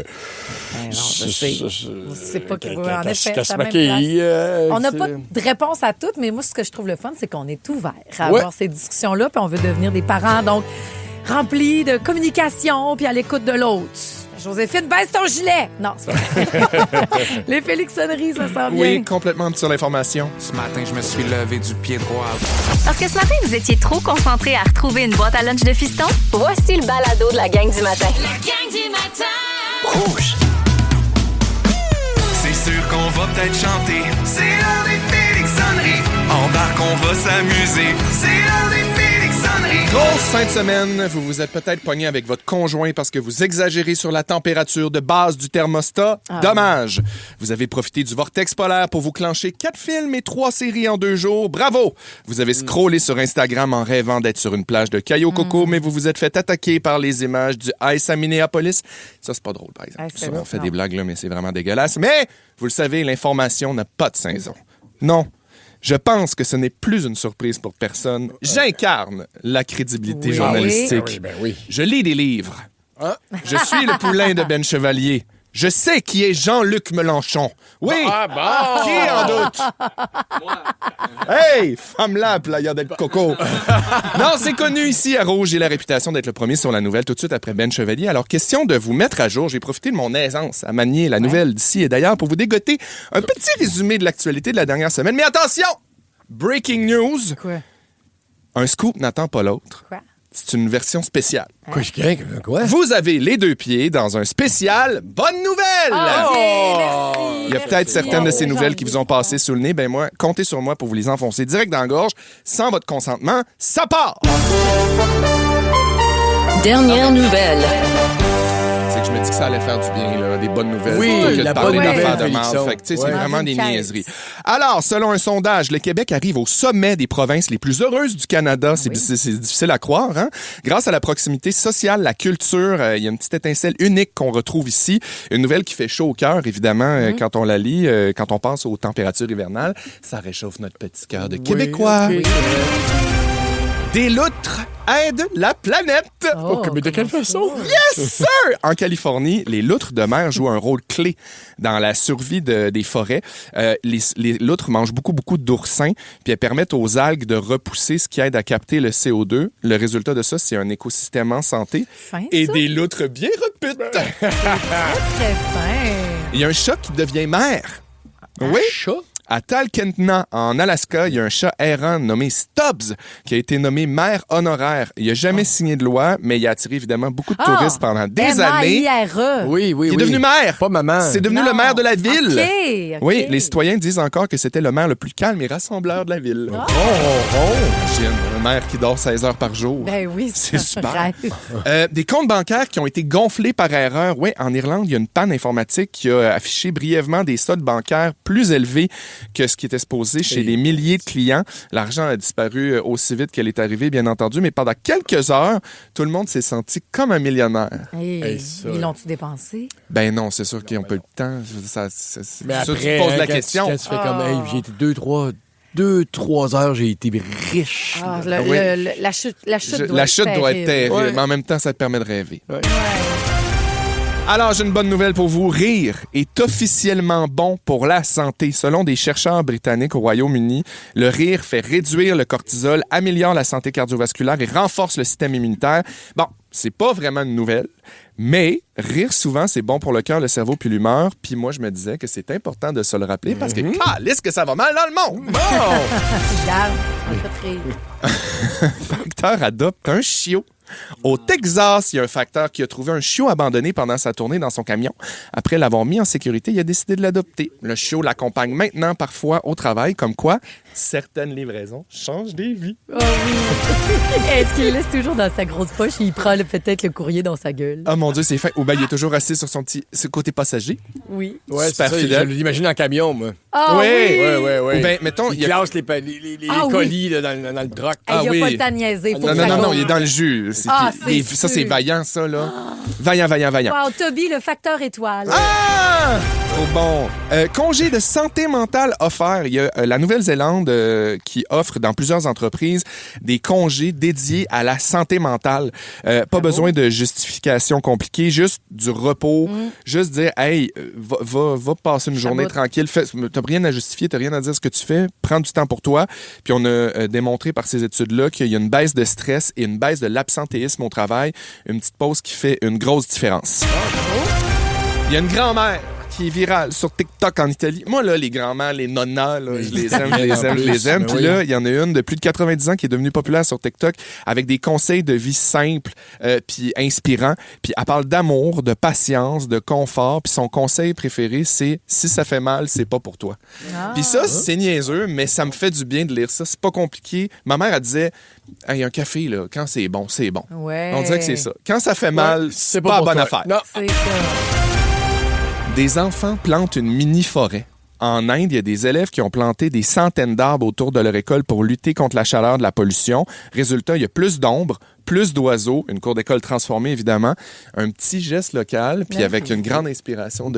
c'est pas que en effet, ça se maquille. On n'a pas de réponse à toutes, mais moi, ce que je trouve le fun, c'est qu'on est ouvert à avoir ces discussions-là, puis on veut devenir des parents, donc remplis de communication, puis à l'écoute de l'autre. Joséphine, baisse ton gilet! Non, c'est pas Les Félixonneries, ça sent bien. Oui, complètement sur l'information. Ce matin, je me suis levé du pied droit. Parce que ce matin, vous étiez trop concentrés à retrouver une boîte à lunch de fiston? Voici le balado de la gang du matin. La gang du matin. Rouge. C'est sûr qu'on va peut-être chanter. C'est l'heure des Félixonneries. Embarque, on va s'amuser. C'est l'heure des Félixonneries. Grosse fin de semaine, vous vous êtes peut-être pogné avec votre conjoint parce que vous exagérez sur la température de base du thermostat. Dommage! Vous avez profité du vortex polaire pour vous clencher 4 films et 3 séries en 2 jours. Bravo! Vous avez scrollé sur Instagram en rêvant d'être sur une plage de Cayo Coco, mais vous vous êtes fait attaquer par les images du Ice à Minneapolis. Ça, c'est pas drôle, par exemple. Ça, on fait des blagues, là, mais c'est vraiment dégueulasse. Mais, vous le savez, l'information n'a pas de saison. Non. Je pense que ce n'est plus une surprise pour personne. J'incarne la crédibilité journalistique. Je lis des livres. Je suis le poulain de Ben Chevalier. Je sais qui est Jean-Luc Mélenchon. Oui! Qui en doute? Hey! Femme-là, playa del Coco. Non, c'est connu ici à Rouge. J'ai la réputation d'être le premier sur la nouvelle tout de suite après Ben Chevalier. Alors, question de vous mettre à jour. J'ai profité de mon aisance à manier la nouvelle d'ici et d'ailleurs pour vous dégoter un petit résumé de l'actualité de la dernière semaine. Mais attention! Breaking news! Quoi? Un scoop n'attend pas l'autre. Quoi? C'est une version spéciale. Quoi? Vous avez les deux pieds dans un spécial Bonne Nouvelle! Merci. Il y a peut-être certaines de ces nouvelles qui vous ont passé sous le nez. Ben moi, comptez sur moi pour vous les enfoncer direct dans la gorge. Sans votre consentement, ça part! Dernière nouvelle. C'est que je me dis que ça allait faire du bien, là, des bonnes nouvelles. Oui, plutôt que de la parler bonne d'affaires nouvelle, de marde. Félixon. Fait que, tu sais, Ouais. c'est vraiment des Dans une niaiseries. Alors, selon un sondage, le Québec arrive au sommet des provinces les plus heureuses du Canada. C'est difficile à croire, hein? Grâce à la proximité sociale, la culture, il y a une petite étincelle unique qu'on retrouve ici. Une nouvelle qui fait chaud au cœur, évidemment, quand on la lit, quand on pense aux températures hivernales. Ça réchauffe notre petit cœur de Québécois. Oui. Des loutres aident la planète. Mais de quelle façon? Yes, sir! En Californie, les loutres de mer jouent un rôle clé dans la survie des forêts. Les loutres mangent beaucoup d'oursins, puis elles permettent aux algues de repousser, ce qui aide à capter le CO2. Le résultat de ça, c'est un écosystème en santé et des loutres bien reputes. Très fin. Il y a un chat qui devient mère. Oui. Chat? À Talkentna, en Alaska, il y a un chat errant nommé Stubbs qui a été nommé maire honoraire. Il n'a jamais signé de loi, mais il a attiré évidemment beaucoup de touristes pendant des années. M-A-I-R-E. Oui. Il est devenu maire. Pas maman. C'est devenu le maire de la ville. OK. Oui, les citoyens disent encore que c'était le maire le plus calme et rassembleur de la ville. Imagine, un maire qui dort 16 heures par jour. Ben oui, C'est super. rêve. Des comptes bancaires qui ont été gonflés par erreur. Oui, en Irlande, il y a une panne informatique qui a affiché brièvement des soldes bancaires plus élevés que ce qui était supposé chez les milliers de clients. L'argent a disparu aussi vite qu'elle est arrivée, bien entendu, mais pendant quelques heures, tout le monde s'est senti comme un millionnaire. Hey, ils l'ont-tu dépensé? Ben non, c'est sûr qu'ils n'ont pas eu le temps. Mais ça, après, tu poses la quand question. Quand tu fais comme, hey, j'ai été 2-3 heures, j'ai été riche. La chute La chute doit être terrible, Ouais. mais en même temps, ça te permet de rêver. Alors, j'ai une bonne nouvelle pour vous. Rire est officiellement bon pour la santé. Selon des chercheurs britanniques au Royaume-Uni, le rire fait réduire le cortisol, améliore la santé cardiovasculaire et renforce le système immunitaire. Bon, c'est pas vraiment une nouvelle, mais rire souvent, c'est bon pour le cœur, le cerveau puis l'humeur. Puis moi, je me disais que c'est important de se le rappeler parce que, calisse que ça va mal dans le monde! Regarde, on fait rire. Facteur adopte un chiot. Au Texas, il y a un facteur qui a trouvé un chiot abandonné pendant sa tournée dans son camion. Après l'avoir mis en sécurité, il a décidé de l'adopter. Le chiot l'accompagne maintenant parfois au travail, comme quoi certaines livraisons changent des vies. Oh oui. Est-ce qu'il le laisse toujours dans sa grosse poche et il prend peut-être le courrier dans sa gueule? Ah mon Dieu, c'est fin. Ou bien il est toujours assis sur son côté passager. Oui. Ouais, Super c'est ça, fidèle. je l'imagine en camion, moi. Ah oui! Ouais. Ou bien, mettons, Il classe les colis là, dans le truck. Hey, il n'y a pas le temps de niaiser. Faut que ça Non, court. il est dans le jus. Ça, c'est vaillant, ça, là. Vaillant. Wow, Toby, le facteur étoile. Ah! Trop bon. Congé de santé mentale offert. Il y a la Nouvelle-Zélande qui offre dans plusieurs entreprises des congés dédiés à la santé mentale. Pas besoin de justification compliquée, juste du repos. Juste dire, hey, va passer une journée tranquille. T'as rien à justifier, t'as rien à dire ce que tu fais. Prends du temps pour toi. Puis on a démontré par ces études-là qu'il y a une baisse de stress et une baisse de l'absentéisme au travail. Une petite pause qui fait une grosse différence. Il y a une grand-mère qui est virale sur TikTok en Italie. Moi, là, les grands-mères, les nonnas, là, je les aime. Puis là, il y en a une de plus de 90 ans qui est devenue populaire sur TikTok avec des conseils de vie simples puis inspirants. Puis elle parle d'amour, de patience, de confort. Puis son conseil préféré, c'est « Si ça fait mal, c'est pas pour toi ». Puis ça, c'est niaiseux, mais ça me fait du bien de lire ça. C'est pas compliqué. Ma mère, elle disait « Hey, un café, là, quand c'est bon, c'est bon. Ouais. On dirait que c'est ça. Quand ça fait mal, c'est pas la bonne affaire. Non. C'est ça. Des enfants plantent une mini-forêt. En Inde, il y a des élèves qui ont planté des centaines d'arbres autour de leur école pour lutter contre la chaleur de la pollution. Résultat, il y a plus d'ombre, plus d'oiseaux, une cour d'école transformée, évidemment, un petit geste local, puis avec une grande inspiration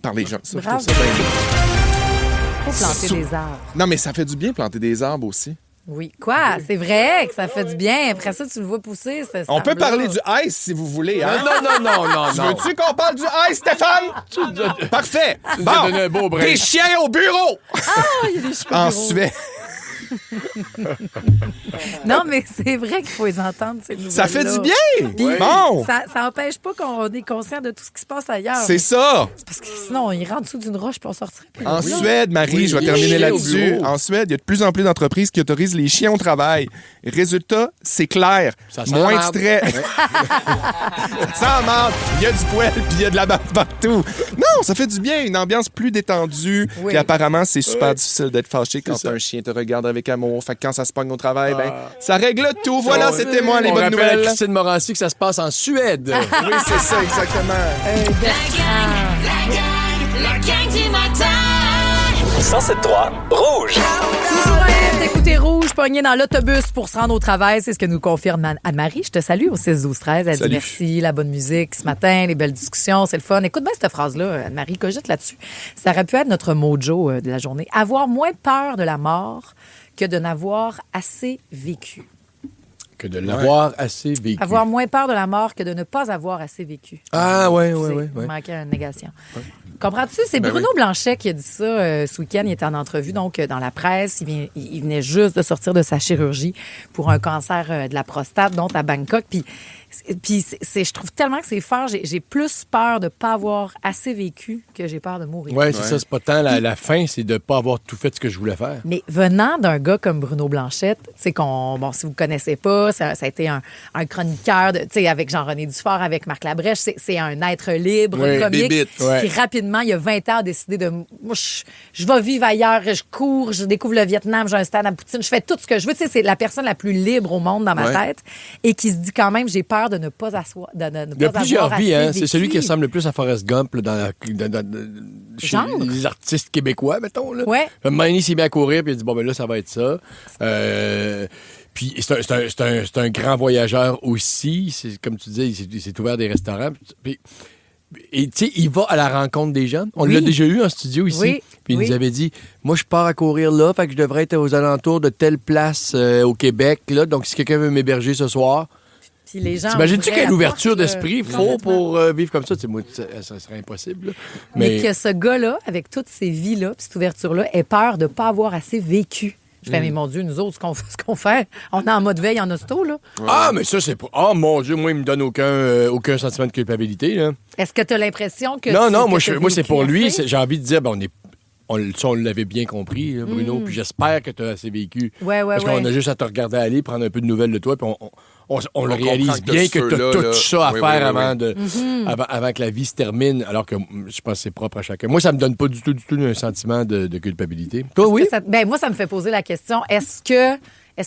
par les gens. Ça, je trouve ça bien beau. Faut planter des arbres. Non, mais ça fait du bien planter des arbres aussi. Oui. Quoi? C'est vrai que ça fait du bien. Après ça, tu le vois pousser. On peut parler du ice si vous voulez. Hein? Non. Tu veux-tu qu'on parle du ice, Stéphane? Parfait. Tu nous as donné un beau break. Des chiens au bureau. Ah, il y a des chiens au En bureau. Suède. Non, mais c'est vrai qu'il faut les entendre, ces nouvelles-là. Ça fait du bien! Puis, Bon! Ça n'empêche pas qu'on est conscient de tout ce qui se passe ailleurs. C'est ça! C'est parce que sinon, on irait en dessous d'une roche puis on sortirait. En Suède, Marie, je vais terminer là-dessus. En Suède, il y a de plus en plus d'entreprises qui autorisent les chiens au travail. Résultat, c'est clair. Moins de stress. Ça marche. Il y a du poil puis il y a de la bave partout. Non, ça fait du bien. Une ambiance plus détendue. Oui. Puis apparemment, c'est super difficile d'être fâché quand un chien te regarde avec amour. Fait que quand ça se pogne au travail, ben, ça règle tout. Voilà, c'était moi, les bonnes nouvelles. À Christine Morancy que ça se passe en Suède. Oui, c'est ça, exactement. La gang du matin. 107.3 Rouge. Toujours écoutez Rouge, pogné dans l'autobus pour se rendre au travail. C'est ce que nous confirme Anne-Marie. Je te salue au 6-12-13. Elle dit merci, la bonne musique ce matin, les belles discussions, c'est le fun. Écoute bien cette phrase-là, Anne-Marie, cogite là-dessus. Ça aurait pu être notre mojo de la journée. Avoir moins peur de la mort que de n'avoir assez vécu. Que de l'avoir assez vécu. Avoir moins peur de la mort que de ne pas avoir assez vécu. Ah, oui. Il manquait une négation. Ouais. Comprends-tu? C'est Bruno Blanchet qui a dit ça ce week-end. Il était en entrevue donc dans la presse. Il venait juste de sortir de sa chirurgie pour un cancer de la prostate, donc à Bangkok. Puis je trouve tellement que c'est fort. J'ai plus peur de ne pas avoir assez vécu que j'ai peur de mourir. Oui, c'est ça. C'est pas tant la fin, c'est de ne pas avoir tout fait ce que je voulais faire. Mais venant d'un gars comme Bruno Blanchette, si vous ne connaissez pas, ça a été un chroniqueur avec Jean-René Dufort, avec Marc Labrèche. C'est un être libre, comique, qui rapidement, il y a 20 ans, a décidé de... Moi, je vais vivre ailleurs, je cours, je découvre le Vietnam, j'ai un stade à Poutine, je fais tout ce que je veux. C'est la personne la plus libre au monde dans ma tête et qui se dit quand même, j'ai peur de ne pas asseoir. Il y a plusieurs vies, hein. C'est celui qui ressemble le plus à Forrest Gump là, chez les artistes québécois, mettons. Là. Ouais. Manny s'est mis à courir, puis il a dit bon, ben là, ça va être ça. Puis c'est un grand voyageur aussi. C'est, comme tu disais, il s'est ouvert des restaurants. Puis, et tu sais, il va à la rencontre des jeunes. On l'a déjà eu en studio ici. Oui. Puis il nous avait dit, moi, je pars à courir là, fait que je devrais être aux alentours de telle place au Québec. Là. Donc, si quelqu'un veut m'héberger ce soir... Puis les gens t'imagines-tu quelle ouverture d'esprit il faut pour vivre comme ça? Moi, ça serait impossible. Là. Mais que ce gars-là, avec toutes ces vies-là, puis cette ouverture-là, ait peur de ne pas avoir assez vécu. Je fais, mais mon Dieu, nous autres, ce qu'on fait, on est en mode veille en hosto, là. Ah, mais ça, c'est pas... Ah, mon Dieu, moi, il me donne aucun sentiment de culpabilité, là. Est-ce que tu as l'impression que... Non, moi, c'est pour lui. J'ai envie de dire, on l'avait bien compris, là, Bruno, puis j'espère que tu as assez vécu. Parce qu'on a juste à te regarder aller, prendre un peu de nouvelles de toi, puis on le réalise bien que tu as tout ça à faire avant que la vie se termine, alors que je pense que c'est propre à chacun. Moi, ça me donne pas du tout un sentiment de culpabilité. Toi, oui? Moi, ça me fait poser la question, est-ce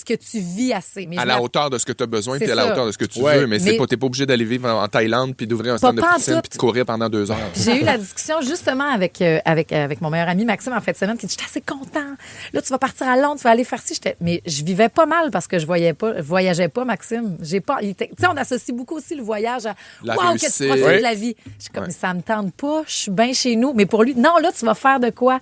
que tu vis assez? Mais à la hauteur de ce que tu as besoin puis à la hauteur de ce que tu veux. Mais t'es pas obligé d'aller vivre en Thaïlande puis d'ouvrir un stand de piscine puis de courir pendant 2 heures. J'ai eu la discussion justement avec mon meilleur ami Maxime en fin de semaine qui dit, j'étais assez content. Là, tu vas partir à Londres, tu vas aller faire ci. Mais je vivais pas mal parce que je voyageais pas, Maxime. Tu sais, on associe beaucoup aussi le voyage à wow, que tu profites de la vie. Je suis comme, ça me tente pas, je suis bien chez nous. Mais pour lui, non, là, tu vas faire de quoi?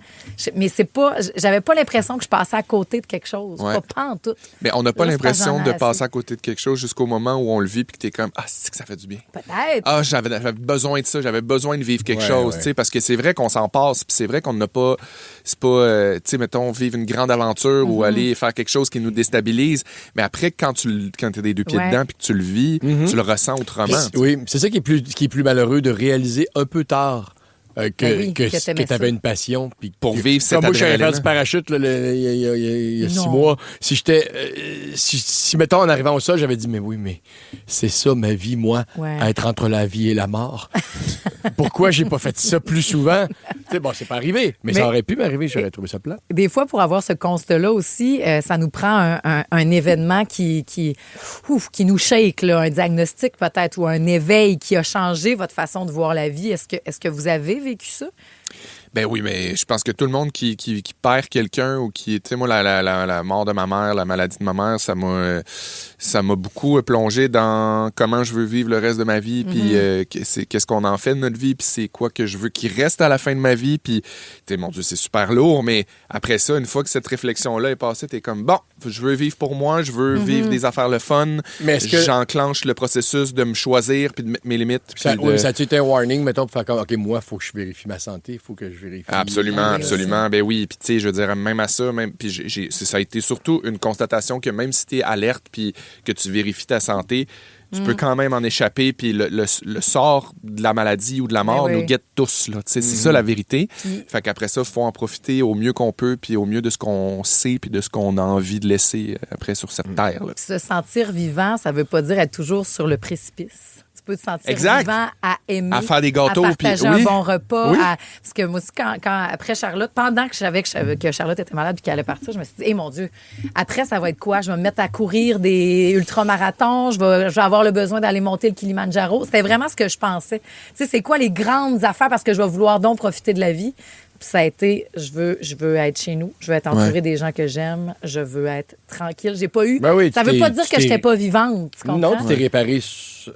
Mais c'est pas, j'avais pas l'impression que je passais à côté de quelque chose. Pas en tout. Mais on n'a pas l'impression de passer à côté de quelque chose jusqu'au moment où on le vit puis que t'es comme, c'est que ça fait du bien. Peut-être. Ah, j'avais besoin de ça, j'avais besoin de vivre quelque chose, tu sais, parce que c'est vrai qu'on s'en passe puis c'est vrai qu'on n'a pas, c'est pas, tu sais, mettons, vivre une grande aventure ou aller faire quelque chose qui nous déstabilise. Mais après, quand t'as des 2 pieds dedans puis que tu le vis, tu le ressens autrement. Oui, c'est ça qui est plus malheureux de réaliser un peu tard. Que tu avais une passion. Pour vivre cette adrénaline. Moi, je suis allé faire du parachute il y a 6 mois. Si j'étais... si, mettons, en arrivant au sol, j'avais dit, mais c'est ça ma vie, moi, être entre la vie et la mort. Pourquoi j'ai pas fait ça plus souvent? C'est pas arrivé, mais ça aurait pu m'arriver, j'aurais trouvé ça plat. Des fois, pour avoir ce constat-là aussi, ça nous prend un événement qui nous shake, là, un diagnostic peut-être, ou un éveil qui a changé votre façon de voir la vie. Est-ce que vous avez vécu ça? Ben oui, mais je pense que tout le monde qui perd quelqu'un ou qui... Tu sais, moi, la mort de ma mère, la maladie de ma mère, ça m'a beaucoup plongé dans comment je veux vivre le reste de ma vie, puis qu'est-ce qu'on en fait de notre vie, puis c'est quoi que je veux qui reste à la fin de ma vie, puis, mon Dieu, c'est super lourd, mais après ça, une fois que cette réflexion-là est passée, t'es comme, bon, je veux vivre pour moi, je veux vivre des affaires le fun. Mais est-ce que j'enclenche le processus de me choisir puis de mettre mes limites? Ça a-tu été un warning, mettons, pour faire comme, OK, moi, il faut que je vérifie ma santé, il faut que je vérifie... Absolument. Ben oui, puis tu sais, je veux dire, même à ça, puis ça a été surtout une constatation que même si tu es alerte puis que tu vérifies ta santé, tu peux quand même en échapper, puis le sort de la maladie ou de la mort nous guette tous. Là, c'est ça la vérité. Fait qu'après ça, il faut en profiter au mieux qu'on peut, puis au mieux de ce qu'on sait, puis de ce qu'on a envie de laisser après sur cette terre. Là. Se sentir vivant, ça veut pas dire être toujours sur le précipice. Tu peux te sentir vivant, à aimer, à faire des gâteaux, à partager un bon repas. Parce que moi aussi, quand après Charlotte, pendant que je savais que Charlotte était malade et qu'elle allait partir, je me suis dit, mon Dieu, après, ça va être quoi? Je vais me mettre à courir des ultramarathons, je vais avoir le besoin d'aller monter le Kilimanjaro. C'était vraiment ce que je pensais. Tu sais, c'est quoi les grandes affaires? Parce que je vais vouloir donc profiter de la vie. Puis ça a été, je veux être chez nous, je veux être entourée des gens que j'aime, je veux être tranquille. J'ai pas eu... ça veut pas dire que j'étais pas vivante, tu comprends? Non, tu t'es réparée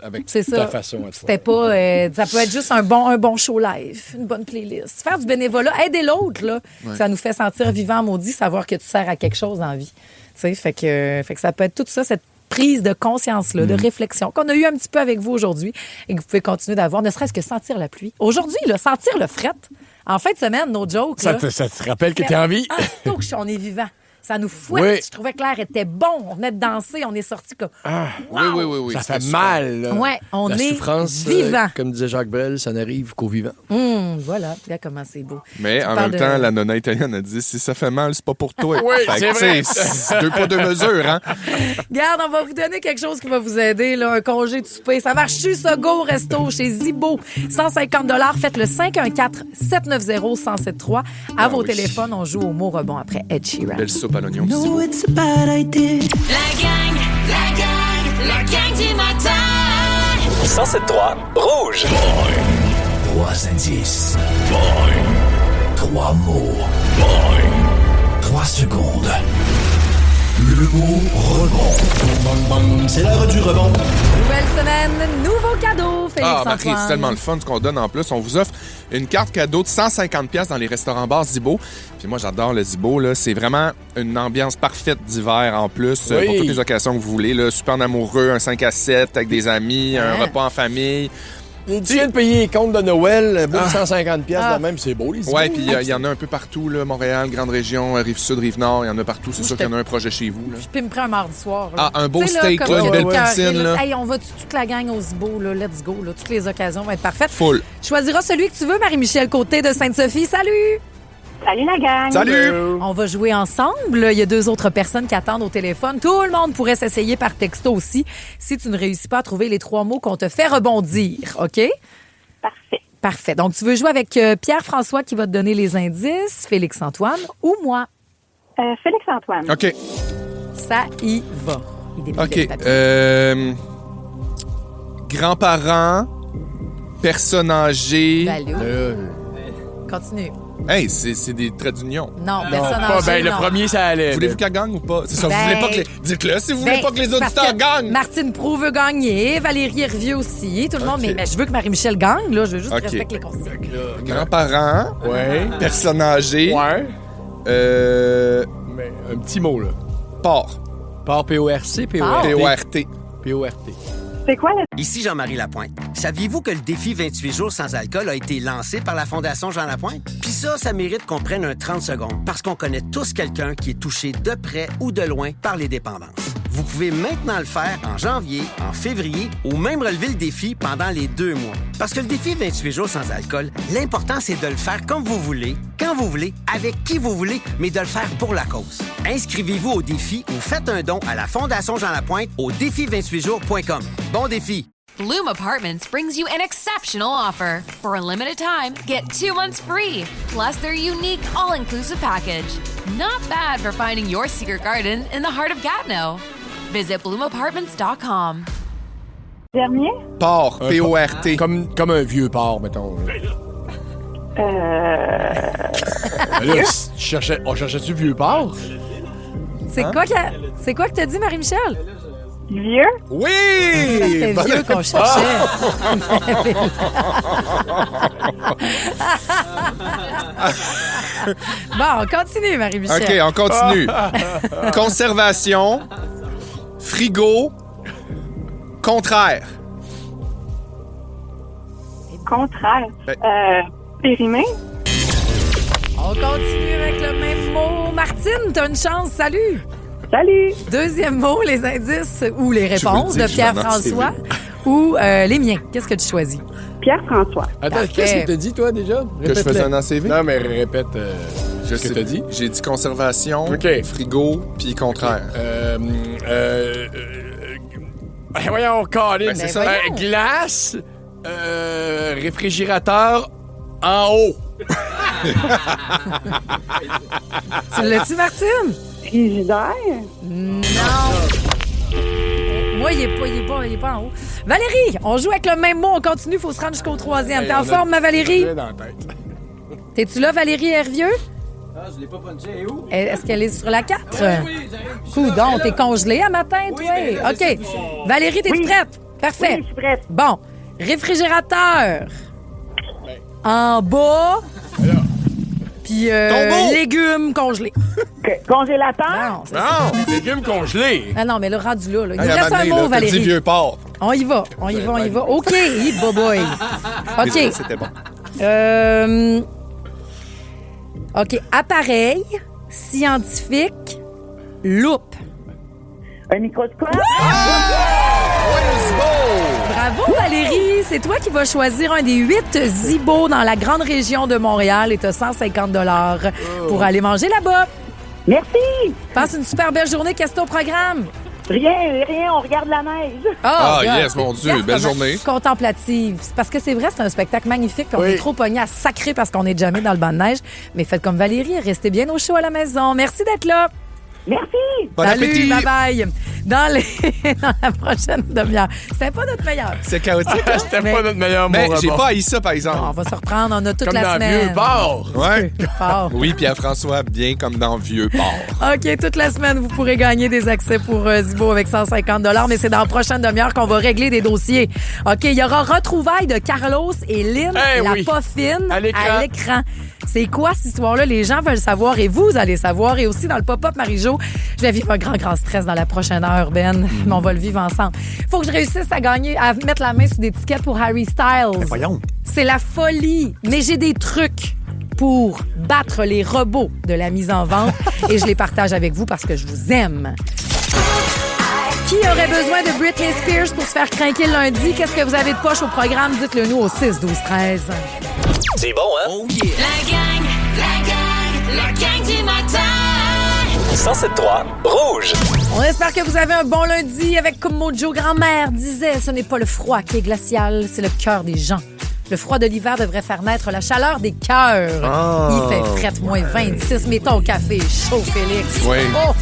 avec ta façon à toi. C'était pas... ça peut être juste un bon show live, une bonne playlist. Faire du bénévolat, aider l'autre, là, ça nous fait sentir vivant, maudit, savoir que tu sers à quelque chose en vie. Tu sais, fait que ça peut être tout ça, cette prise de conscience-là, de réflexion qu'on a eu un petit peu avec vous aujourd'hui et que vous pouvez continuer d'avoir, ne serait-ce que sentir la pluie. Aujourd'hui, là, sentir le fret. En fin de semaine, no joke. Ça te rappelle que t'es en vie? On est vivant. Ça nous fouette. Oui. Je trouvais que l'air était bon. On venait de danser, on est sortis comme... Wow! Oui. Ça fait mal. Là. Ouais, on la est souffrance, vivant. Comme disait Jacques Brel, ça n'arrive qu'aux vivants. Voilà, regarde comment c'est beau. Mais en même temps, la nonna italienne a dit, si ça fait mal, c'est pas pour toi. Oui, c'est vrai. C'est 2 poids 2 mesures, hein? Regarde, on va vous donner quelque chose qui va vous aider, là, un congé de souper. Ça marche-tu, ça? Go Resto chez Zibo. 150 $. Faites le 514-790-1073. À vos téléphones, on joue au mot rebond après Ed Sheeran. Belle soupe à l'oignon de Zibo. La gang du matin. 107.3 Rouge. 3 indices. 3 mots. 3 secondes. Le mot rebond. C'est l'heure du rebond. Nouvelle semaine, nouveau cadeau, Félix-Antoine. Marie, c'est tellement le fun ce qu'on donne en plus. On vous offre une carte cadeau de 150$ dans les restaurants-bars Zibo. Puis moi, j'adore le Zibo. Là. C'est vraiment une ambiance parfaite d'hiver en plus pour toutes les occasions que vous voulez. Là. Super amoureux, un 5 à 7 avec des amis, un repas en famille. Tu viens de payer les comptes de Noël, 150$ de même, c'est beau, les Zibo. Oui, puis il y en a un peu partout, là, Montréal, Grande Région, Rive-Sud, Rive-Nord, il y en a partout. C'est sûr qu'il y en a un projet chez vous. Là. Je peux me prendre un mardi soir. Là. Un beau steak, là, une belle poutine. Là. Hey, on va toute la gang au Zibo, là, let's go. Là. Toutes les occasions vont être parfaites. Full. Tu choisiras celui que tu veux, Marie-Michel Côté de Sainte-Sophie. Salut! Salut la gang! Salut! On va jouer ensemble. Il y a 2 autres personnes qui attendent au téléphone. Tout le monde pourrait s'essayer par texto aussi si tu ne réussis pas à trouver les 3 mots qu'on te fait rebondir. OK? Parfait. Donc, tu veux jouer avec Pierre-François qui va te donner les indices, Félix-Antoine ou moi? Félix-Antoine. OK. Ça y va. OK. Grands-parents, personnes âgées. Continue. Hey, c'est des traits d'union. Non, personne âgée, le premier, ça allait. Voulez-vous qu'elle gagne ou pas? C'est ça, vous voulez pas que les... Dites-le si vous voulez pas que les auditeurs gagnent. Martine Proulx veut gagner, Valérie Hervieux aussi, tout le monde. Mais je veux que Marie-Michel gagne, là. Je veux juste respecter les consignes. Grands-parents, personnes âgées. Mais un petit mot, là. Port. Port, P-O-R-C, P-O-R-T. P-O-R-T. C'est quoi le... Ici Jean-Marie Lapointe. Saviez-vous que le défi 28 jours sans alcool a été lancé par la Fondation Jean Lapointe? Puis ça mérite qu'on prenne un 30 secondes parce qu'on connaît tous quelqu'un qui est touché de près ou de loin par les dépendances. Vous pouvez maintenant le faire en janvier, en février ou même relever le défi pendant les 2 mois. Parce que le défi 28 jours sans alcool, l'important, c'est de le faire comme vous voulez, quand vous voulez, avec qui vous voulez, mais de le faire pour la cause. Inscrivez-vous au défi ou faites un don à la Fondation Jean Lapointe au défi28jours.com. Bon défi! Bloom Apartments brings you an exceptional offer. For a limited time, get 2 months free, plus their unique all-inclusive package. Not bad for finding your secret garden in the heart of Gatineau. Visit bloomapartments.com. Dernier? Port, P-O-R-T. Comme un vieux port, mettons. Là, on cherchait-tu vieux port? C'est quoi que t'as dit, Marie-Michel? Vieux? Oui! C'était vieux qu'on cherchait. Bon, on continue, Marie-Michel. OK, on continue. Conservation, frigo, contraire. Contraire. Périmé? On continue avec le même mot. Martine, t'as une chance. Salut! Salut! Deuxième mot, les indices ou les réponses de Pierre-François ou les miens. Qu'est-ce que tu choisis? Pierre-François. Attends, qu'est-ce que t'as dit, toi, déjà? Que je faisais un ACV? Non, mais répète ce que t'as dit. J'ai dit conservation, frigo, puis contraire. Voyons, Colin. Ben, c'est ça. Glace, réfrigérateur en haut. Tu l'as-tu, Martine? Frigidaire? Non. Moi, il est pas en haut. Valérie, on joue avec le même mot. On continue. Il faut se rendre jusqu'au troisième. T'es en forme, ma Valérie? T'es-tu là, Valérie Hervieux? Ah, je l'ai pas punché. Où? Est-ce qu'elle est sur la 4? Oui, Coudon, t'es congelée à matin, toi? Oui, ben, OK. Valérie, t'es-tu prête? Parfait. Oui, je suis prête. Bon. Réfrigérateur. En bas. Puis légumes congelés. Congélateur? Non, légumes congelés. Ah non, mais là, rendu là. Il nous Hey, reste un mot, Valérie. Petit vieux porc. On y va. OK, boy. OK. C'était bon. OK, appareil scientifique, loupe. Un microscope? Bravo, Valérie. C'est toi qui vas choisir un des 8 Zibo dans la grande région de Montréal et tu as 150 $ pour aller manger là-bas. Merci. Passe une super belle journée. Qu'est-ce que t'as au programme? Rien, on regarde la neige. Yes, mon Dieu, belle journée. Contemplative. Parce que c'est vrai, c'est un spectacle magnifique. On est trop pogné à sacrer parce qu'on n'est jamais dans le banc de neige. Mais faites comme Valérie, restez bien au chaud à la maison. Merci d'être là. Merci. Bon Salut, appétit. bye-bye. Dans la prochaine demi-heure. C'était pas notre meilleur. C'est chaotique. C'était pas notre meilleur mot. Mais j'ai pas haï ça, par exemple. On va se reprendre. On a toute Comme la dans semaine. Vieux Port. Ouais. Fort. Oui, Pierre-François, bien comme dans Vieux Port. OK, toute la semaine, vous pourrez gagner des accès pour Zibo avec 150 $, mais c'est dans la prochaine demi-heure qu'on va régler des dossiers. OK, il y aura retrouvailles de Carlos et Lynn, pas fine, à l'écran. C'est quoi cette histoire-là? Les gens veulent savoir et vous allez savoir. Et aussi dans le pop-up Marie-Jo, je vais vivre un grand stress dans la prochaine heure, Ben. Mais on va le vivre ensemble. Faut que je réussisse à gagner, à mettre la main sur des tickets pour Harry Styles. Mais voyons. C'est la folie. Mais j'ai des trucs pour battre les robots de la mise en vente et je les partage avec vous parce que je vous aime. Qui aurait besoin de Britney Spears pour se faire craquer le lundi? Qu'est-ce que vous avez de poche au programme? Dites-le nous au 6-12-13. C'est bon, hein? La gang du matin. 107.3 Rouge. On espère que vous avez un bon lundi avec comme Mojo grand-mère disait, ce n'est pas le froid qui est glacial, c'est le cœur des gens. Le froid de l'hiver devrait faire naître la chaleur des cœurs. Il fait fret, moins 26. Mettons au café chaud, Félix. Oui. Oh.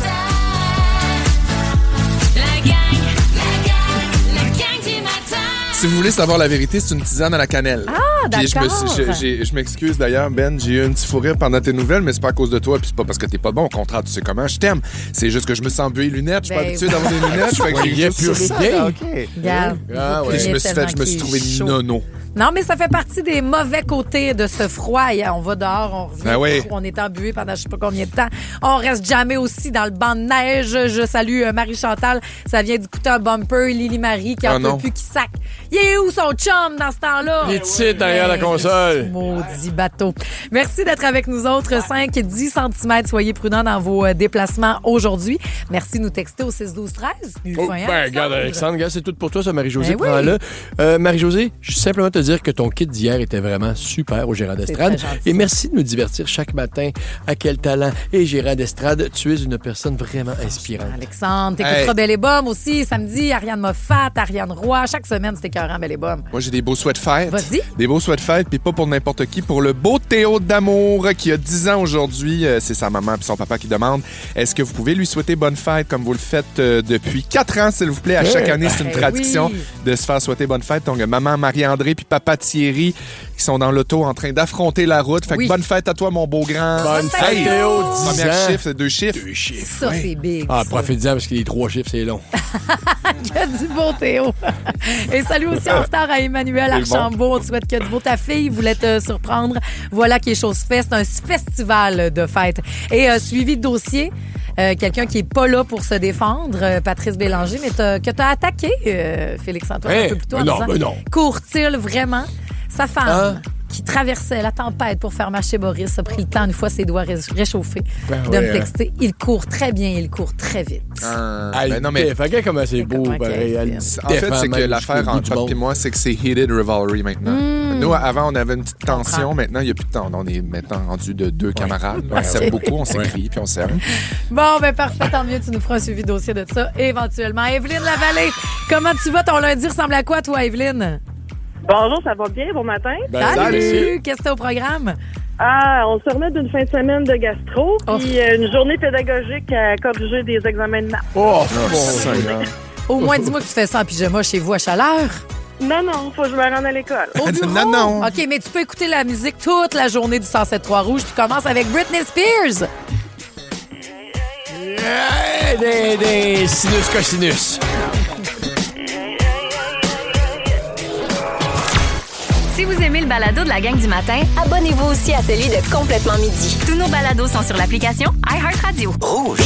Si vous voulez savoir la vérité, c'est une tisane à la cannelle. Ah, Puis d'accord. je m'excuse d'ailleurs, Ben, j'ai eu un petit fou rire pendant tes nouvelles, mais c'est pas à cause de toi, puis c'est pas parce que t'es pas bon. Au contraire, tu sais comment je t'aime. C'est juste que je me sens bué les lunettes. Je suis pas habitué d'avoir des lunettes. Fait que j'ai juste... Regarde. Ah, ouais. Je me suis trouvé nono. Non, mais ça fait partie des mauvais côtés de ce froid. Et on va dehors, on revient, Ben oui. on est embué pendant je sais pas combien de temps. On reste jamais aussi dans le banc de neige. Je salue Marie-Chantal. Ça vient d'écouter un bumper. Lily-Marie qui en peut plus, qui sac. Il est où son chum dans ce temps-là? Il est ici derrière la console. Maudit bateau. Merci d'être avec nous autres. 5-10 cm. Soyez prudents dans vos déplacements aujourd'hui. Merci de nous texter au 6-12-13. Regarde, Alexandre, c'est tout pour toi, ça, Marie-Josée. Ben oui. Prends-le. Marie-Josée, je suis simplement te dire que ton kit d'hier était vraiment super au Gérard d'Estrade. Et merci de nous divertir chaque matin. À quel talent. Et Gérard d'Estrade, tu es une personne vraiment inspirante. Alexandre, t'écouteras Belle et Bomme aussi. Samedi, Ariane Moffat, Ariane Roy. Chaque semaine, c'était écœurant, Belle et Bomme. Moi, j'ai des beaux souhaits de fête. Vas-y. Des beaux souhaits de fête, puis pas pour n'importe qui, pour le beau Théo d'amour qui a 10 ans aujourd'hui. C'est sa maman puis son papa qui demande est-ce que vous pouvez lui souhaiter bonne fête comme vous le faites depuis 4 ans, s'il vous plaît. À chaque année, c'est une tradition de se faire souhaiter bonne fête. Donc, maman Marie-André puis papa Thierry qui sont dans l'auto en train d'affronter la route. Fait que bonne fête à toi, mon beau grand. Bonne fête, Théo, 10 Premier ans. chiffre, c'est 2 chiffres. Ça, c'est big. Ah, profitez-en parce que les 3 chiffres, c'est long. Que du beau, Théo. Et salut aussi en retard à Emmanuel Archambault. On te souhaite que du beau. Ta fille voulait te surprendre. Voilà qui est chose faite. C'est un festival de fêtes. Et suivi de dossier, quelqu'un qui est pas là pour se défendre, Patrice Bélanger, mais que t'as attaqué, Félix-Antoine, un peu plus tôt en disant, non. court-il vraiment sa femme qui traversait la tempête pour faire marcher Boris, a pris le temps, une fois ses doigts réchauffés, de me texter. Il court très bien, il court très vite. Non, mais regarde comment c'est beau. En fait, c'est que l'affaire entre toi et moi, c'est que c'est heated rivalry maintenant. Nous, avant, on avait une petite tension. Maintenant, il n'y a plus de temps. On est maintenant rendu de 2 camarades. On s'aime beaucoup, on s'écrit, puis on s'aime. Bon, ben parfait, tant mieux. Tu nous feras un suivi dossier de ça, éventuellement. Evelyne Lavallée, comment tu vas? Ton lundi ressemble à quoi, toi, Evelyne? Bonjour, ça va bien? Bon matin. Salut! Qu'est-ce que t'as au programme? On se remet d'une fin de semaine de gastro, puis une journée pédagogique à corriger des examens de maths. Au moins, dis-moi que tu fais ça en pyjama chez vous à chaleur. Non, faut que je me rende à l'école. Au bureau? Non. OK, mais tu peux écouter la musique toute la journée du 107.3 Rouge. Tu commences avec Britney Spears. Des sinus cosinus. Si vous aimez le balado de la gang du matin, abonnez-vous aussi à celui de Complètement Midi. Tous nos balados sont sur l'application iHeartRadio. Rouge.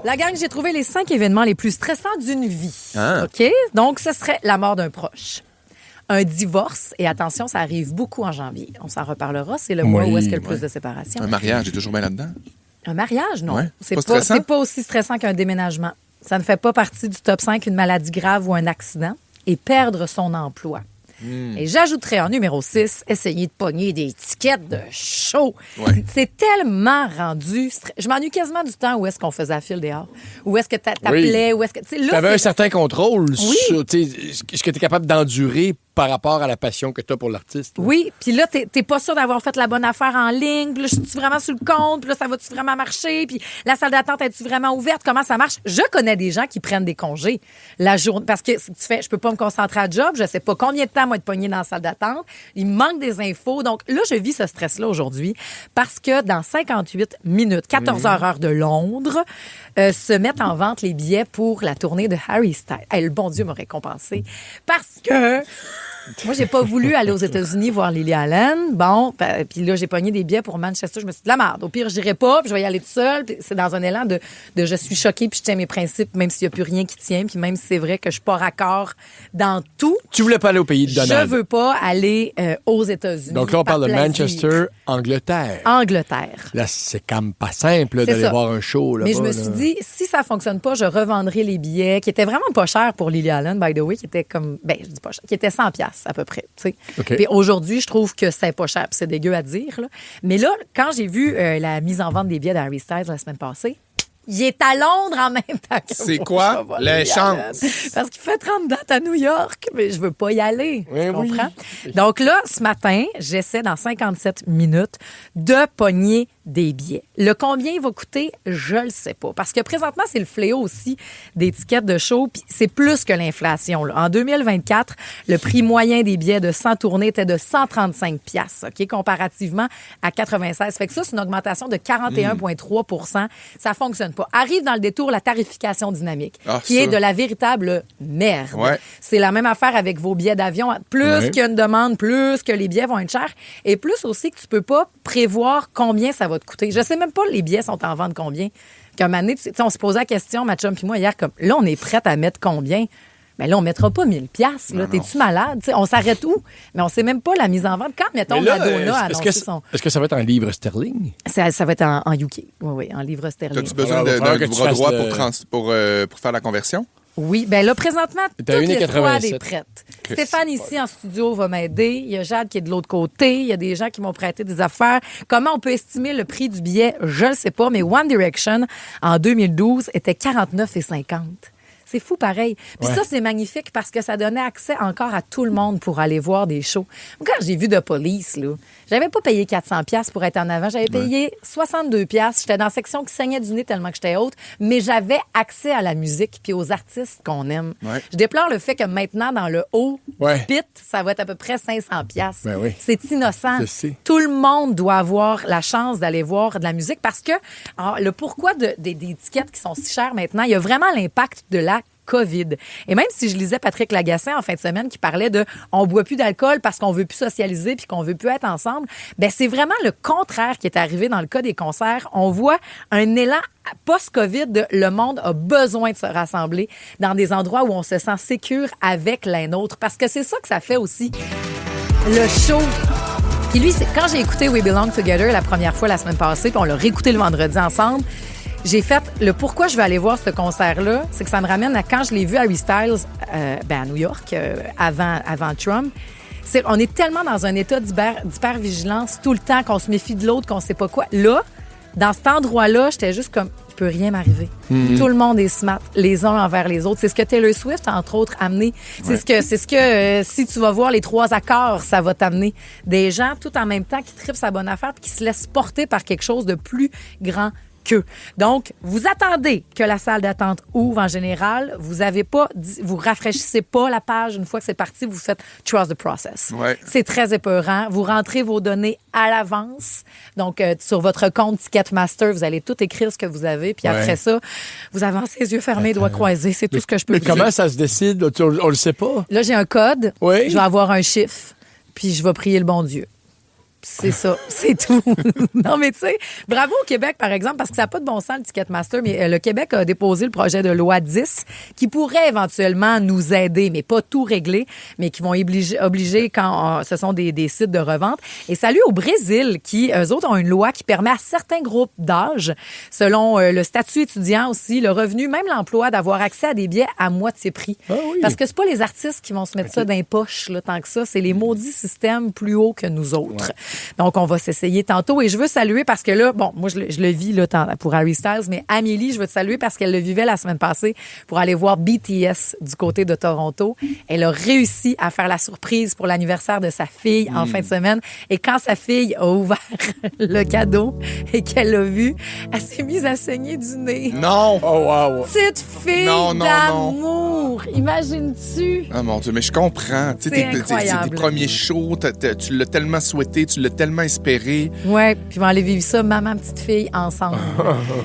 La gang, j'ai trouvé les 5 événements les plus stressants d'une vie. OK? Donc, ce serait la mort d'un proche, un divorce, et attention, ça arrive beaucoup en janvier. On s'en reparlera. C'est le mois où est-ce qu'il y a le plus de séparation. Un mariage, j'ai toujours bien là-dedans. Un mariage, non. Ouais. C'est pas aussi stressant qu'un déménagement. Ça ne fait pas partie du top 5 une maladie grave ou un accident et perdre son emploi. Et j'ajouterais en numéro 6, essayer de pogner des tickets de show. C'est tellement rendu... Je m'ennuie quasiment du temps où est-ce qu'on faisait la file dehors. Où est-ce que t'appelais, où est-ce que... Tu avais un certain contrôle sur ce que tu es capable d'endurer par rapport à la passion que tu as pour l'artiste. Oui, puis là, t'es pas sûr d'avoir fait la bonne affaire en ligne. Puis là, je suis vraiment sur le compte. Puis là, ça va-tu vraiment marcher? Puis la salle d'attente, est-tu vraiment ouverte? Comment ça marche? Je connais des gens qui prennent des congés la journée. Parce que si tu fais, je peux pas me concentrer à job. Je sais pas combien de temps moi être pogné dans la salle d'attente. Il me manque des infos. Donc là, je vis ce stress-là aujourd'hui parce que dans 58 minutes, 14 heures de Londres, se mettent en vente les billets pour la tournée de Harry Styles. Le bon Dieu m'a récompensé parce que... Moi, j'ai pas voulu aller aux États-Unis voir Lily Allen. Bon, puis là, j'ai pogné des billets pour Manchester. Je me suis dit, de la merde. Au pire, j'irai pas, puis je vais y aller toute seule. Puis c'est dans un élan de je suis choquée, puis je tiens mes principes, même s'il y a plus rien qui tient, puis même si c'est vrai que je suis pas raccord dans tout. Tu voulais pas aller au pays de Donald. Je veux pas aller aux États-Unis. Donc là, on parle de Manchester, Angleterre. Là, c'est quand même pas simple là, d'aller voir un show. Là-bas, mais je me suis dit, si ça fonctionne pas, je revendrai les billets, qui étaient vraiment pas chers pour Lily Allen, by the way, qui étaient comme, je dis pas cher, qui étaient 100$ à peu près. Puis aujourd'hui, je trouve que c'est pas cher, puis c'est dégueu à dire. Là. Mais là, quand j'ai vu la mise en vente des billets d'Harry Styles la semaine passée, il est à Londres en même temps que c'est quoi? Les chances? Parce qu'il fait 30 dates à New York, mais je veux pas y aller. Tu comprends? Donc là, ce matin, j'essaie dans 57 minutes de pogner des billets. Le combien il va coûter, je le sais pas. Parce que présentement, c'est le fléau aussi des tickets de show, puis c'est plus que l'inflation. Là. En 2024, le prix moyen des billets de 100 tournées était de 135$, OK, comparativement à 96. Fait que ça, c'est une augmentation de 41,3 %. Ça fonctionne pas. Arrive dans le détour la tarification dynamique, qui est de la véritable merde. C'est la même affaire avec vos billets d'avion. Plus qu'il y a une demande, plus que les billets vont être chers, et plus aussi que tu peux pas prévoir combien ça va te coûter. Je sais même pas les billets sont en vente combien. Qu'un moment donné, on se posait la question, ma chum puis moi, hier, comme là, on est prête à mettre combien? Mais là, on mettra pas 1000$. Là, t'es-tu malade? T'sais, on s'arrête où? Mais on sait même pas la mise en vente. Quand, mettons, Madonna a annoncé son... Est-ce que ça va être en livres sterling? Ça va être en UK. Oui, en livres sterling. As-tu besoin d'un bras droit pour faire la conversion? Oui, bien là, présentement, toutes les fois, elle est prête. Christ, Stéphane, ici, en studio, va m'aider. Il y a Jade qui est de l'autre côté. Il y a des gens qui m'ont prêté des affaires. Comment on peut estimer le prix du billet? Je ne sais pas, mais One Direction, en 2012, était 49,50$. C'est fou pareil. Puis Ouais. ça, c'est magnifique parce que ça donnait accès encore à tout le monde pour aller voir des shows. Moi, quand j'ai vu The Police, là, j'avais pas payé 400$ pour être en avant. J'avais payé 62$. J'étais dans la section qui saignait du nez tellement que j'étais haute, mais j'avais accès à la musique puis aux artistes qu'on aime. Ouais. Je déplore le fait que maintenant, dans le haut Ouais. pit, ça va être à peu près 500$. Ben oui. C'est innocent. Je sais. Tout le monde doit avoir la chance d'aller voir de la musique parce que alors, le pourquoi des tickets qui sont si chers maintenant, il y a vraiment l'impact de la COVID. Et même si je lisais Patrick Lagacé en fin de semaine qui parlait de on boit plus d'alcool parce qu'on veut plus socialiser puis qu'on veut plus être ensemble, ben c'est vraiment le contraire qui est arrivé dans le cas des concerts. On voit un élan post-COVID de le monde a besoin de se rassembler dans des endroits où on se sent sécure avec l'un autre parce que c'est ça que ça fait aussi. Le show. Puis lui, quand j'ai écouté We Belong Together la première fois la semaine passée, puis on l'a réécouté le vendredi ensemble, j'ai fait le pourquoi je vais aller voir ce concert-là, c'est que ça me ramène à quand je l'ai vu Harry Styles à New York, avant Trump. On est tellement dans un état d'hyper-vigilance tout le temps qu'on se méfie de l'autre, qu'on sait pas quoi. Là, dans cet endroit-là, j'étais juste comme, il peut rien m'arriver. Mm-hmm. Tout le monde est smart, les uns envers les autres. C'est ce que Taylor Swift, entre autres, a amené. C'est ce que si tu vas voir les 3 accords, ça va t'amener. Des gens, tout en même temps, qui trippent sa bonne affaire puis qui se laissent porter par quelque chose de plus grand qu'eux. Donc, vous attendez que la salle d'attente ouvre en général. Vous rafraîchissez pas la page une fois que c'est parti. Vous faites trust the process. Ouais. C'est très épeurant. Vous rentrez vos données à l'avance. Donc, sur votre compte Ticketmaster, vous allez tout écrire ce que vous avez. Puis après ça, vous avancez les yeux fermés, doigts croisés. C'est tout ce que je peux Mais vous dire. comment ça se décide? On le sait pas. Là, j'ai un code. Oui. Je vais avoir un chiffre. Puis je vais prier le bon Dieu. C'est ça, c'est tout. Non, mais tu sais, bravo au Québec, par exemple, parce que ça n'a pas de bon sens, le Ticketmaster, mais le Québec a déposé le projet de loi 10 qui pourrait éventuellement nous aider, mais pas tout régler, mais qui vont obliger quand ce sont des sites de revente. Et salut au Brésil, qui, eux autres, ont une loi qui permet à certains groupes d'âge, selon le statut étudiant aussi, le revenu, même l'emploi, d'avoir accès à des billets à moitié prix. Ah oui. Parce que c'est pas les artistes qui vont se mettre ça dans les poches, là, tant que ça. C'est les maudits systèmes plus hauts que nous autres. Donc, on va s'essayer tantôt. Et je veux saluer parce que là, bon, moi, je le vis là, pour Harry Styles, mais Amélie, je veux te saluer parce qu'elle le vivait la semaine passée pour aller voir BTS du côté de Toronto. Elle a réussi à faire la surprise pour l'anniversaire de sa fille en fin de semaine. Et quand sa fille a ouvert le cadeau et qu'elle l'a vu, elle s'est mise à saigner du nez. Non! Oh, wow! Petite fille d'amour! Imagines-tu? Ah, mon Dieu, mais je comprends. Tu sais, C'est incroyable. c'est tes premiers shows, tu l'as tellement souhaité, tu l'as tellement espéré. Ouais, puis ils vont aller vivre ça, maman, petite fille, ensemble.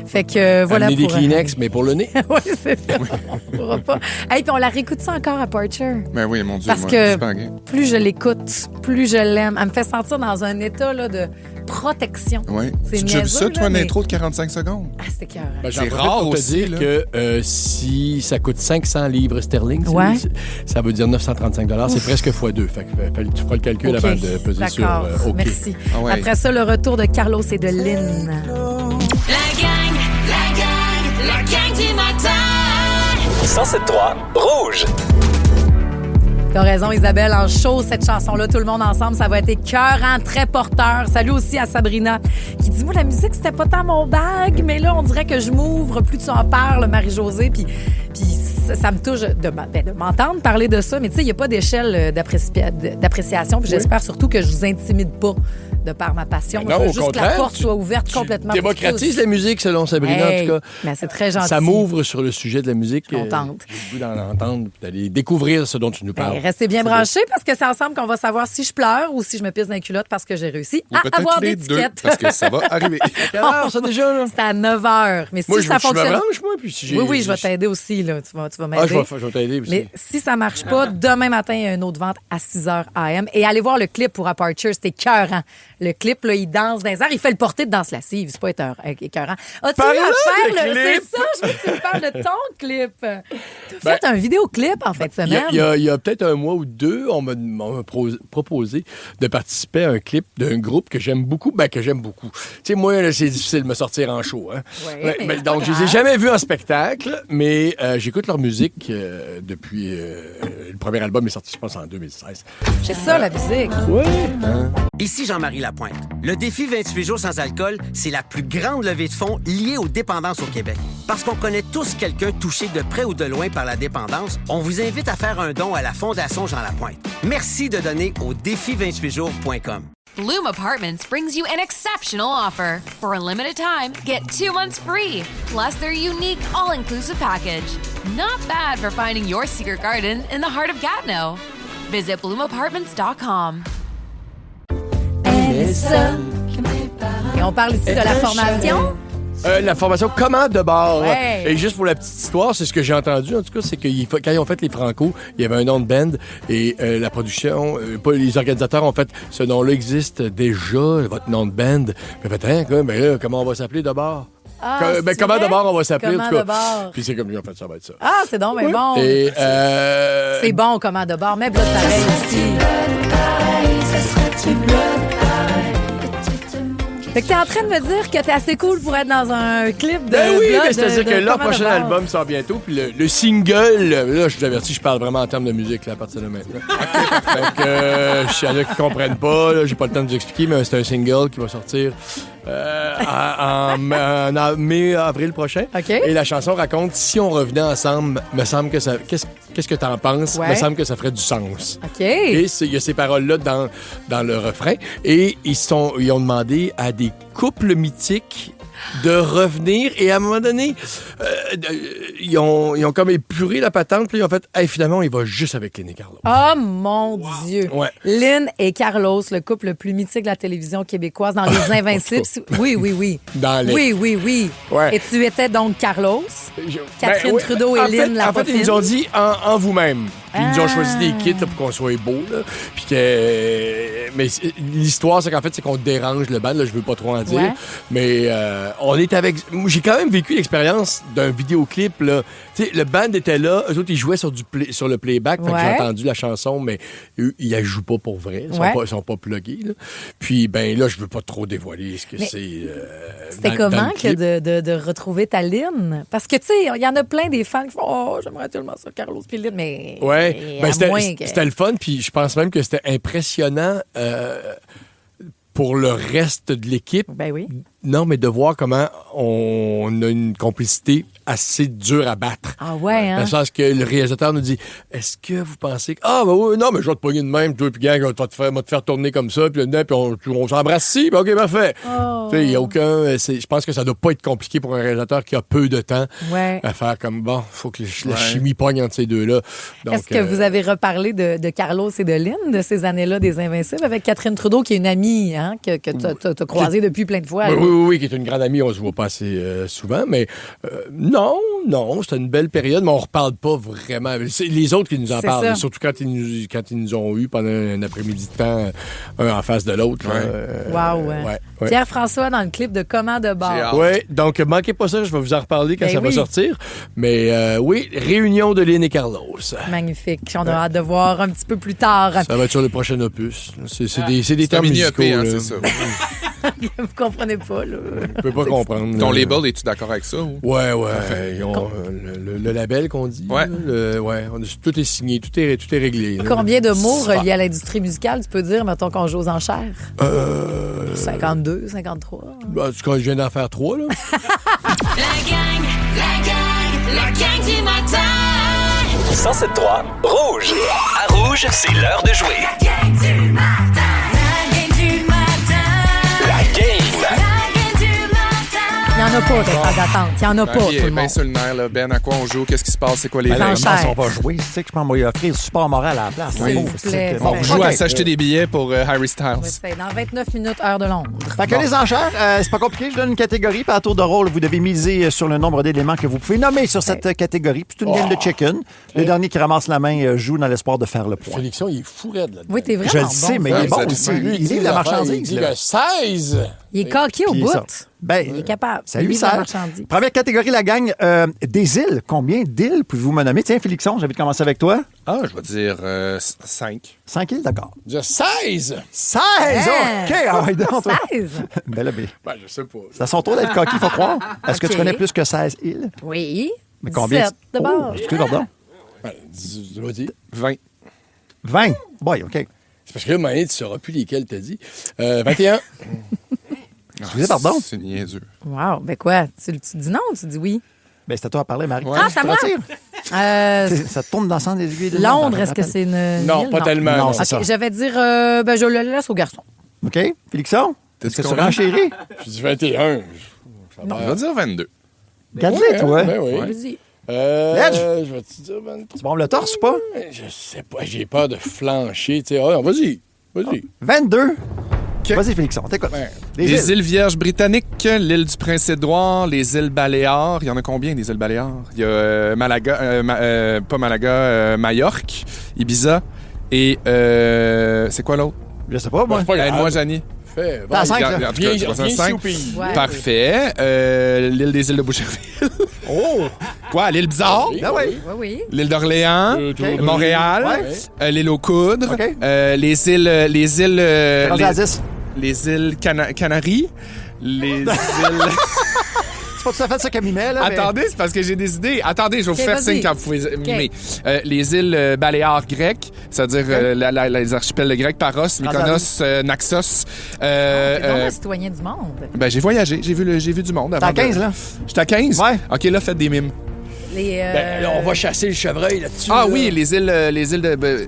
Fait que voilà. Amener pour des Kleenex, mais pour le nez. Oui, c'est ça. On pourra pas. Hey, puis on la réécoute ça encore à Parcher. Ben oui, mon Dieu. Parce moi, que c'est pas gay. plus je l'écoute, plus je l'aime. Elle me fait sentir dans un état là, de protection. Oui. C'est Tu as vu ça, niaiseux, toi, là, une mais- intro de 45 secondes? Ah, c'était cœur. Ben, C'est j'en profite rare pour te aussi, dire là. que si ça coûte 500 livres sterling, Ouais. ça veut dire 935 $. C'est presque x2. Fait que tu feras le calcul avant de peser sur D'accord. OK. Merci. Ah ouais. Après ça, le retour de Carlos et de Lynn. La gang du matin. 107.3 Rouge. T'as raison, Isabelle, en show, cette chanson-là, tout le monde ensemble, ça va être écœurant, très porteur. Salut aussi à Sabrina, qui dit, moi, la musique, c'était pas tant mon bag, mais là, on dirait que je m'ouvre, plus tu en parles, Marie-Josée, puis ça me touche de m'entendre parler de ça, mais tu sais, il n'y a pas d'échelle d'appréciation, puis j'espère surtout que je vous intimide pas de par ma passion. Ben non, je veux au juste que la contraire, porte soit ouverte complètement. pour Démocratise tous. la musique, selon Sabrina, Hey, en tout cas. ben, c'est très gentil. Ça m'ouvre sur le sujet de la musique. Je suis contente. J'ai le goût d'en entendre, puis d'aller découvrir ce dont tu nous parles. Ben, restez bien branchés parce que c'est ensemble qu'on va savoir si je pleure ou si je me pisse dans les culottes parce que j'ai réussi Ou à peut-être avoir les des deux, tickets. parce que ça va arriver. À quelle heure, ça, déjà, là? C'est à 9h. Mais si Moi, ça je me fonctionne. branche, moi, puis si j'ai... Oui, je vais t'aider aussi. Là. Tu vas m'aider. Ah, je vais t'aider aussi. Mais si ça marche pas, demain matin, il y a une autre vente à 6h AM. Et allez voir le clip pour Aperture, c'était écœurant. Le clip, là, il danse dans les airs. Il fait le porté de danse lascive. C'est pas écœurant. As-tu eu à faire clip. C'est ça, je veux que tu me parles de ton clip. T'as fait un vidéoclip en fin de semaine. Il y a peut-être un mois ou deux, on m'a proposé de participer à un clip d'un groupe que j'aime beaucoup. Ben, que j'aime beaucoup. Tu sais, moi, là, c'est difficile de me sortir en show. Hein? Ouais, mais donc, je les ai jamais vus en spectacle, mais j'écoute leur musique depuis... le premier album est sorti, je pense, en 2016. C'est ça, la musique. Oui. Ici Jean-Marie Lapointe. Lapointe. Le défi 28 jours sans alcool, c'est la plus grande levée de fonds liée aux dépendances au Québec. Parce qu'on connaît tous quelqu'un touché de près ou de loin par la dépendance, on vous invite à faire un don à la Fondation Jean Lapointe. Merci de donner au défi28jours.com. Bloom Apartments brings you an exceptional offer. For a limited time, get 2 months free, plus their unique all-inclusive package. Not bad for finding your secret garden in the heart of Gatineau. Visit bloomapartments.com. Et on parle ici de la formation. La formation commande de bord. Ouais. Et juste pour la petite histoire, c'est ce que j'ai entendu, en tout cas, c'est que quand ils ont fait les Franco, il y avait un nom de band et la production, les organisateurs ont fait, ce nom-là existe déjà, votre nom de band. Mais comment on va s'appeler de bord? Comment vrai? d'abord on va s'appeler, Comment en tout cas. de bord? Puis c'est comme, en fait, ça va être ça. Ah, c'est donc, mais bon. Et, c'est bon, comment de bord. Mais blood pareil aussi. Fait que t'es en train de me dire que t'es assez cool pour être dans un clip de Ben oui, Blood, mais c'est-à-dire que leur Comment prochain de bord. album sort bientôt, puis le single, là, je vous avertis, je parle vraiment en termes de musique là, à partir de maintenant. Fait que, je y en a qui comprennent pas, là, j'ai pas le temps de vous expliquer, mais c'est un single qui va sortir en mai-avril prochain. Okay. Et la chanson raconte, si on revenait ensemble, me semble que ça... Qu'est-ce que t'en penses? Ouais. Me semble que ça ferait du sens. OK. Et il y a ces paroles-là dans le refrain. Et ils ont demandé à des couples mythiques de revenir. Et à un moment donné, ils ont comme épuré la patente. Puis ils ont fait, finalement, il va juste avec Lynn et Carlos. Oh mon Dieu! Ouais. Lynn et Carlos, le couple le plus mythique de la télévision québécoise dans Les Invincibles. Oui. Dans les... Oui. Ouais. Et tu étais donc Carlos, Catherine oui. Trudeau et Lynn la En fait, ils nous ont dit en vous-même. Puis ils nous ont choisi des kits là, pour qu'on soit beau. Là. Puis mais l'histoire, c'est qu'en fait, c'est qu'on dérange le band. Là, je veux pas trop en dire. Ouais. Mais on est avec... J'ai quand même vécu l'expérience d'un vidéoclip. Là. Tu sais, le band était là. Eux autres, ils jouaient sur le playback. Fait que j'ai entendu la chanson, mais eux, ils la jouent pas pour vrai. Ils sont pas plugués. Là. Puis, ben là, je veux pas trop dévoiler ce que c'est. C'était comment que de retrouver ta Lynn? Parce que, tu sais, il y en a plein des fans qui font « Oh, j'aimerais tellement ça, Carlos puis Lynn. » Mais c'était le fun. Puis je pense même que c'était impressionnant pour le reste de l'équipe. Ben oui. Non, mais de voir comment on a une complicité assez dure à battre. Ah ouais, hein? Dans le sens que le réalisateur nous dit, est-ce que vous pensez que... Ah, ben oui, non, mais je vais te pogner de même, toi, puis gang, on va te faire tourner comme ça, puis on s'embrasse ici, puis OK, parfait. Oh. Tu sais, il n'y a aucun... Je pense que ça doit pas être compliqué pour un réalisateur qui a peu de temps Ouais. à faire comme, bon, faut que la chimie pogne entre ces deux-là. Donc, est-ce que vous avez reparlé de Carlos et de Lynn, de ces années-là des Invincibles, avec Catherine Trudeau, qui est une amie hein, que t'as croisée depuis plein de fois? Oui, qui est une grande amie, on se voit pas assez souvent, mais non, c'était une belle période, mais on reparle pas vraiment. C'est les autres qui nous en parlent, surtout quand ils nous ont eu pendant un après-midi de temps, un en face de l'autre. Wow. Pierre-François dans le clip de Comment de bord. Oui, donc manquez pas ça, je vais vous en reparler quand ça va sortir. Mais oui, réunion de Lynn et Carlos. Magnifique. On a hâte de voir un petit peu plus tard. Ça va être sur le prochain opus. C'est des termes musicaux. Hein, c'est ça. Vous comprenez pas, là. Je peux pas comprendre. Ton label, es-tu d'accord avec ça? Ou? Ouais. Ils ont le label qu'on dit. Ouais. Tout est signé, tout est réglé. Là. Combien de mots reliés à l'industrie musicale, tu peux dire, mettons qu'on joue aux enchères? 52, 53. En tout cas, je viens d'en faire 3, là. La gang du matin. 107.3 Rouge. À Rouge, c'est l'heure de jouer. La gang du matin. La game. Il n'y en a pas de salle d'attente. Il n'y en a pas, tout le monde. Ben sur le nerf, là. Ben, à quoi on joue? Qu'est-ce qui se passe? C'est quoi les Comment enchères? on va jouer? Tu sais que je pense qu'on va y offrir support moral à la place. S'il vous plaît. On joue à s'acheter des billets pour Harry Styles. Oui, c'est dans 29 minutes, heure de Londres. Fait que les enchères, c'est pas compliqué. Je donne une catégorie. Puis à tour de rôle, vous devez miser sur le nombre d'éléments que vous pouvez nommer sur cette catégorie. Puis c'est une game de chicken. Le dernier qui ramasse la main joue dans l'espoir de faire le point. Félixon, il est fou raide là-dedans. Oui, t'es vraiment Je le bon. sais, mais il est bon aussi. Il livre la marchandise. Il dit le 16. Il est coquille au Puis bout. ça. Ben, Il est capable. Ça lui livre la sert. marchandise. Première catégorie, la gang. Des îles. Combien d'îles pouvez-vous me nommer? Tiens, Félixon, j'ai envie de commencer avec toi. Ah, je vais dire 5. 5 îles, d'accord. Déjà 16! 16! OK! Ah ouais, donc, toi. 16? Ben là, ben, Ben, je sais pas. c'est à son tour d'être coquille, il faut croire. Est-ce que tu OK. connais plus que 16 îles? Oui. Mais combien? 17 de bord. Excuse, pardon. Ben, vas-y. 20. 20. Boy, OK. C'est parce que là, Maïs, tu ne sauras plus lesquels t'as dit. 21. Excusez, pardon. C'est niaiseux. Wow. Ben quoi? Tu dis non ou tu dis oui? Ben, c'est à toi à parler, Marie. Ah, c'est à moi? Ça tourne dans le sens des aiguilles de Londres, est-ce que c'est une Non, ville? pas tellement. Non, non. c'est ça. OK, je vais dire, je le laisse au garçon. OK. Félixon? Est-ce que tu combien? renchéris? Je dis 21. On va dire 22. Garde-les, toi. Ben oui. Vas-y. Je vais te dire 23. Tu bombes le torse ou pas? Je sais pas, j'ai peur de flancher. Tu sais. Ah, non, vas-y. 22. Vas-y, Félixon, t'écoutes. Les îles Vierges britanniques, l'île du Prince-Édouard, les îles Baléares. Il y en a combien, des îles Baléares? Il y a Majorque, Ibiza et... c'est quoi l'autre? Je sais pas, moi. Aide-moi, Janie. Fait. T'as 5, là. En tout cas, Viens 5. ici au pays. Ouais. Parfait. L'île des îles de Boucherville. Oh! Quoi? L'île Bizarre? Ah oui. Oui. L'île d'Orléans, Montréal, l'île aux Coudres, OK. les îles Rendu à 10. les îles Canaries, les îles... C'est pas tout à fait ça qu'elle mimait, là. Attendez, c'est parce que j'ai des idées. Attendez, je vais vous OK, faire vas-y. signe quand vous pouvez mimer. Les îles Baléares grecques, c'est-à-dire les archipels grecs, Paros, Mykonos, Naxos. T'es donc un citoyen du monde. Ben, j'ai voyagé, j'ai vu du monde. T'es à 15, là? J'étais à 15? Ouais. OK, là, faites des mimes. Ben, là, on va chasser le chevreuil là-dessus. Ah là. oui, les îles de...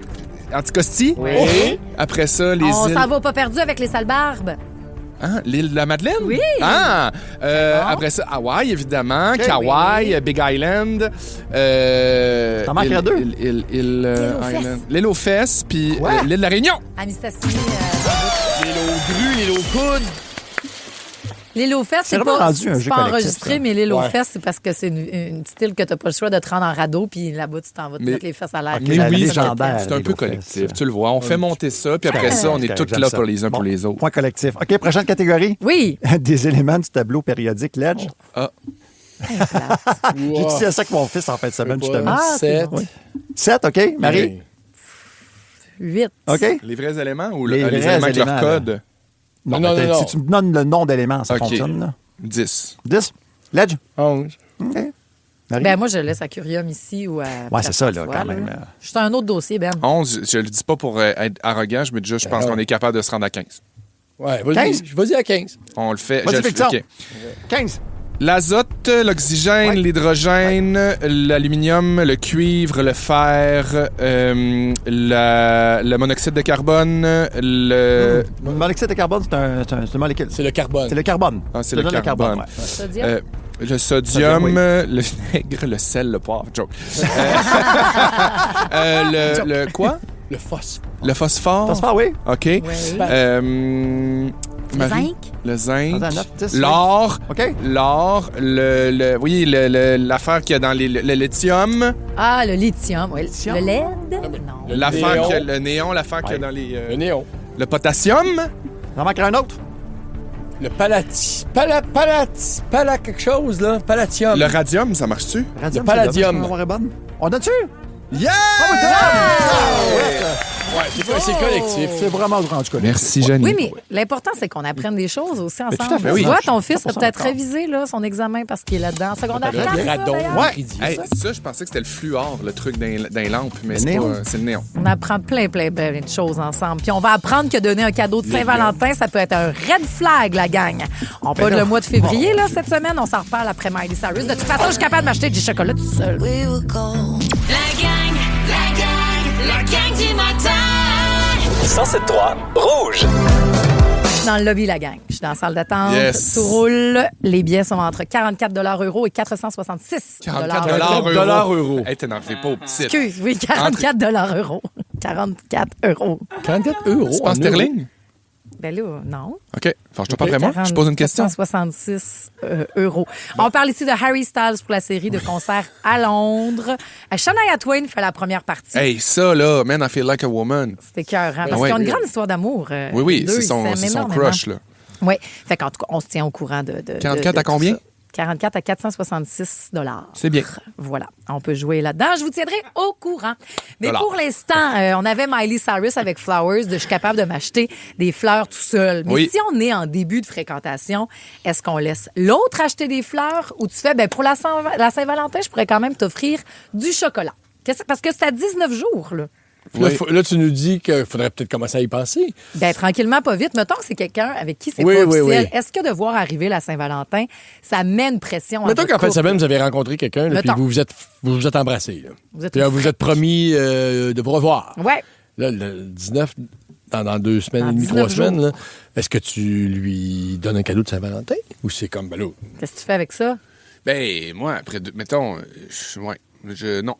Anticosti. Oui. Après ça, les On îles... s'en va pas perdu avec les sales barbes. Hein? L'île de la Madeleine? Oui. Ah! Après ça, Hawaï, évidemment. Ok, Kauai, Big Island. T'en manquerais deux. L'île aux fesses, puis Ouais. l'île de la Réunion. Anastasie. L'île aux grues, l'île aux coudes. L'île aux fesses, C'est c'est vraiment pas, rendu un c'est jeu pas collectif, enregistré, ça. mais l'île aux Ouais. fesses, c'est parce que c'est une petite île que t'as pas le choix de te rendre en radeau, puis là-bas, tu t'en vas te Mais- mettre les fesses à l'air. Ok, Mais la oui, légendaire. c'est un l'île peu aux fesses. collectif. Tu le vois. On fait monter ça, puis après ça, on est tous J'aime là ça. pour les uns Bon, pour les autres. Point collectif. OK, prochaine catégorie. Oui. Des éléments du tableau périodique Ledge. Ah. J'ai dit à ça que mon fils en fin de semaine, justement. Ah, c'est 7. bon. 7, OK? Marie? 8. OK? Les vrais éléments ou Les les vrais éléments avec leur éléments, code? Non, Non, attends, non, non. si tu me donnes le nom d'élément, ça OK. fonctionne, là. 10. 10? Ledge? 11. OK. Marie? Ben, moi, je laisse à Curium ici ou à. Ouais, c'est ça, là, Pierre-François, quand même. Je suis un autre dossier, Ben. 11, je le dis pas pour être arrogant, je me dis juste, je pense qu'on est capable de se rendre à 15. Ouais, vas-y. 15? Vas-y à 15. On le fait. Vas-y, je le fais. Victor. OK. 15. L'azote, l'oxygène, Ouais. l'hydrogène, l'aluminium, le cuivre, le fer, le monoxyde de carbone, le... Le monoxyde de carbone, c'est un molécule. C'est le carbone. C'est le carbone. Ah, c'est Je le donne carbone. ouais. Sodium. Le sodium, oui. le vinaigre, le sel, le poivre. Joke. Le quoi? Le phosphore. Le phosphore. Phosphore, oui. OK. Oui. Marie? zinc? Le zinc. Attends, 9, 10, L'or. OK. L'or. Oui, l'affaire qu'il y a dans le lithium. Ah, le lithium. Oui. Lithium? Le LED? Non. L'affaire néon. qu'il y a, le néon, l'affaire qu'il y a dans les... Le néon. le potassium. J'en manquerait un autre. Le quelque chose, là. Palladium. Le radium, ça marche-tu? Radium, palladium. c'est dommage, bonne. On a-tu? Yeah! Ouais, c'est collectif. C'est vraiment rendu collectif. Merci, Jenny. Oui, mais l'important, c'est qu'on apprenne des choses aussi ensemble. tout à fait, Tu oui. vois, ton fils a 100% peut-être d'accord. révisé là, son examen parce qu'il est là-dedans. Secondaire Le 4, ça, radon. d'ailleurs. Ouais. Hey, ça, je pensais que c'était le fluor, le truc dans les lampes, mais Le c'est néon. pas... C'est le néon. On apprend plein de choses ensemble. Puis on va apprendre que donner un cadeau de Saint-Valentin, ça peut être un red flag, la gang. On parle le mois de février, là, cette semaine. On s'en reparle après Miley Cyrus. De toute façon, je suis capable de m'acheter du chocolat tout seul. La gang du matin. 107.3 Rouge. Je suis dans le lobby, la gang. Je suis dans la salle d'attente. Yes. Tout roule. Les billets sont entre 44 € et 466 $44 euros. Hey, t'énervez pas au petit. Excuse, oui, 44 €. 44 €. 44 euros. C'est pas en sterling? Ben là, non. OK. Fâche-toi pas après moi. Je pose une question. 466 €. On parle ici de Harry Styles pour la série de concerts à Londres. Shania Twain fait la première partie. Hey, ça, là, Man, I Feel Like a Woman. C'était écœurant. Parce Ouais. qu'ils ont une grande histoire d'amour. Oui, les deux, c'est ils s'aiment son énormément. crush, là. Oui. Fait qu'en tout cas, on se tient au courant de 44 à tout combien? ça. 44 à 466 $. C'est bien. Voilà. On peut jouer là-dedans. Je vous tiendrai au courant. Mais Dollar. pour l'instant, on avait Miley Cyrus avec Flowers. Je suis capable de m'acheter des fleurs tout seul. Mais Oui. si on est en début de fréquentation, est-ce qu'on laisse l'autre acheter des fleurs ou tu fais, ben pour la Saint-Valentin, je pourrais quand même t'offrir du chocolat. Parce que c'est à 19 jours, là. Là, tu nous dis qu'il faudrait peut-être commencer à y penser. Bien, tranquillement, pas vite. Mettons que c'est quelqu'un avec qui c'est pas officiel. Est-ce que de voir arriver la Saint-Valentin, ça met une pression? Mettons qu'en fait, semaine, vous avez rencontré quelqu'un, puis vous vous êtes embrassés. Vous êtes promis de vous revoir. Ouais. Là, le 19, dans 2 semaines et demie, 3 semaines, là, est-ce que tu lui donnes un cadeau de Saint-Valentin? Ou c'est comme, ben là... Qu'est-ce que tu fais avec ça? Ben, moi, après, mettons, non.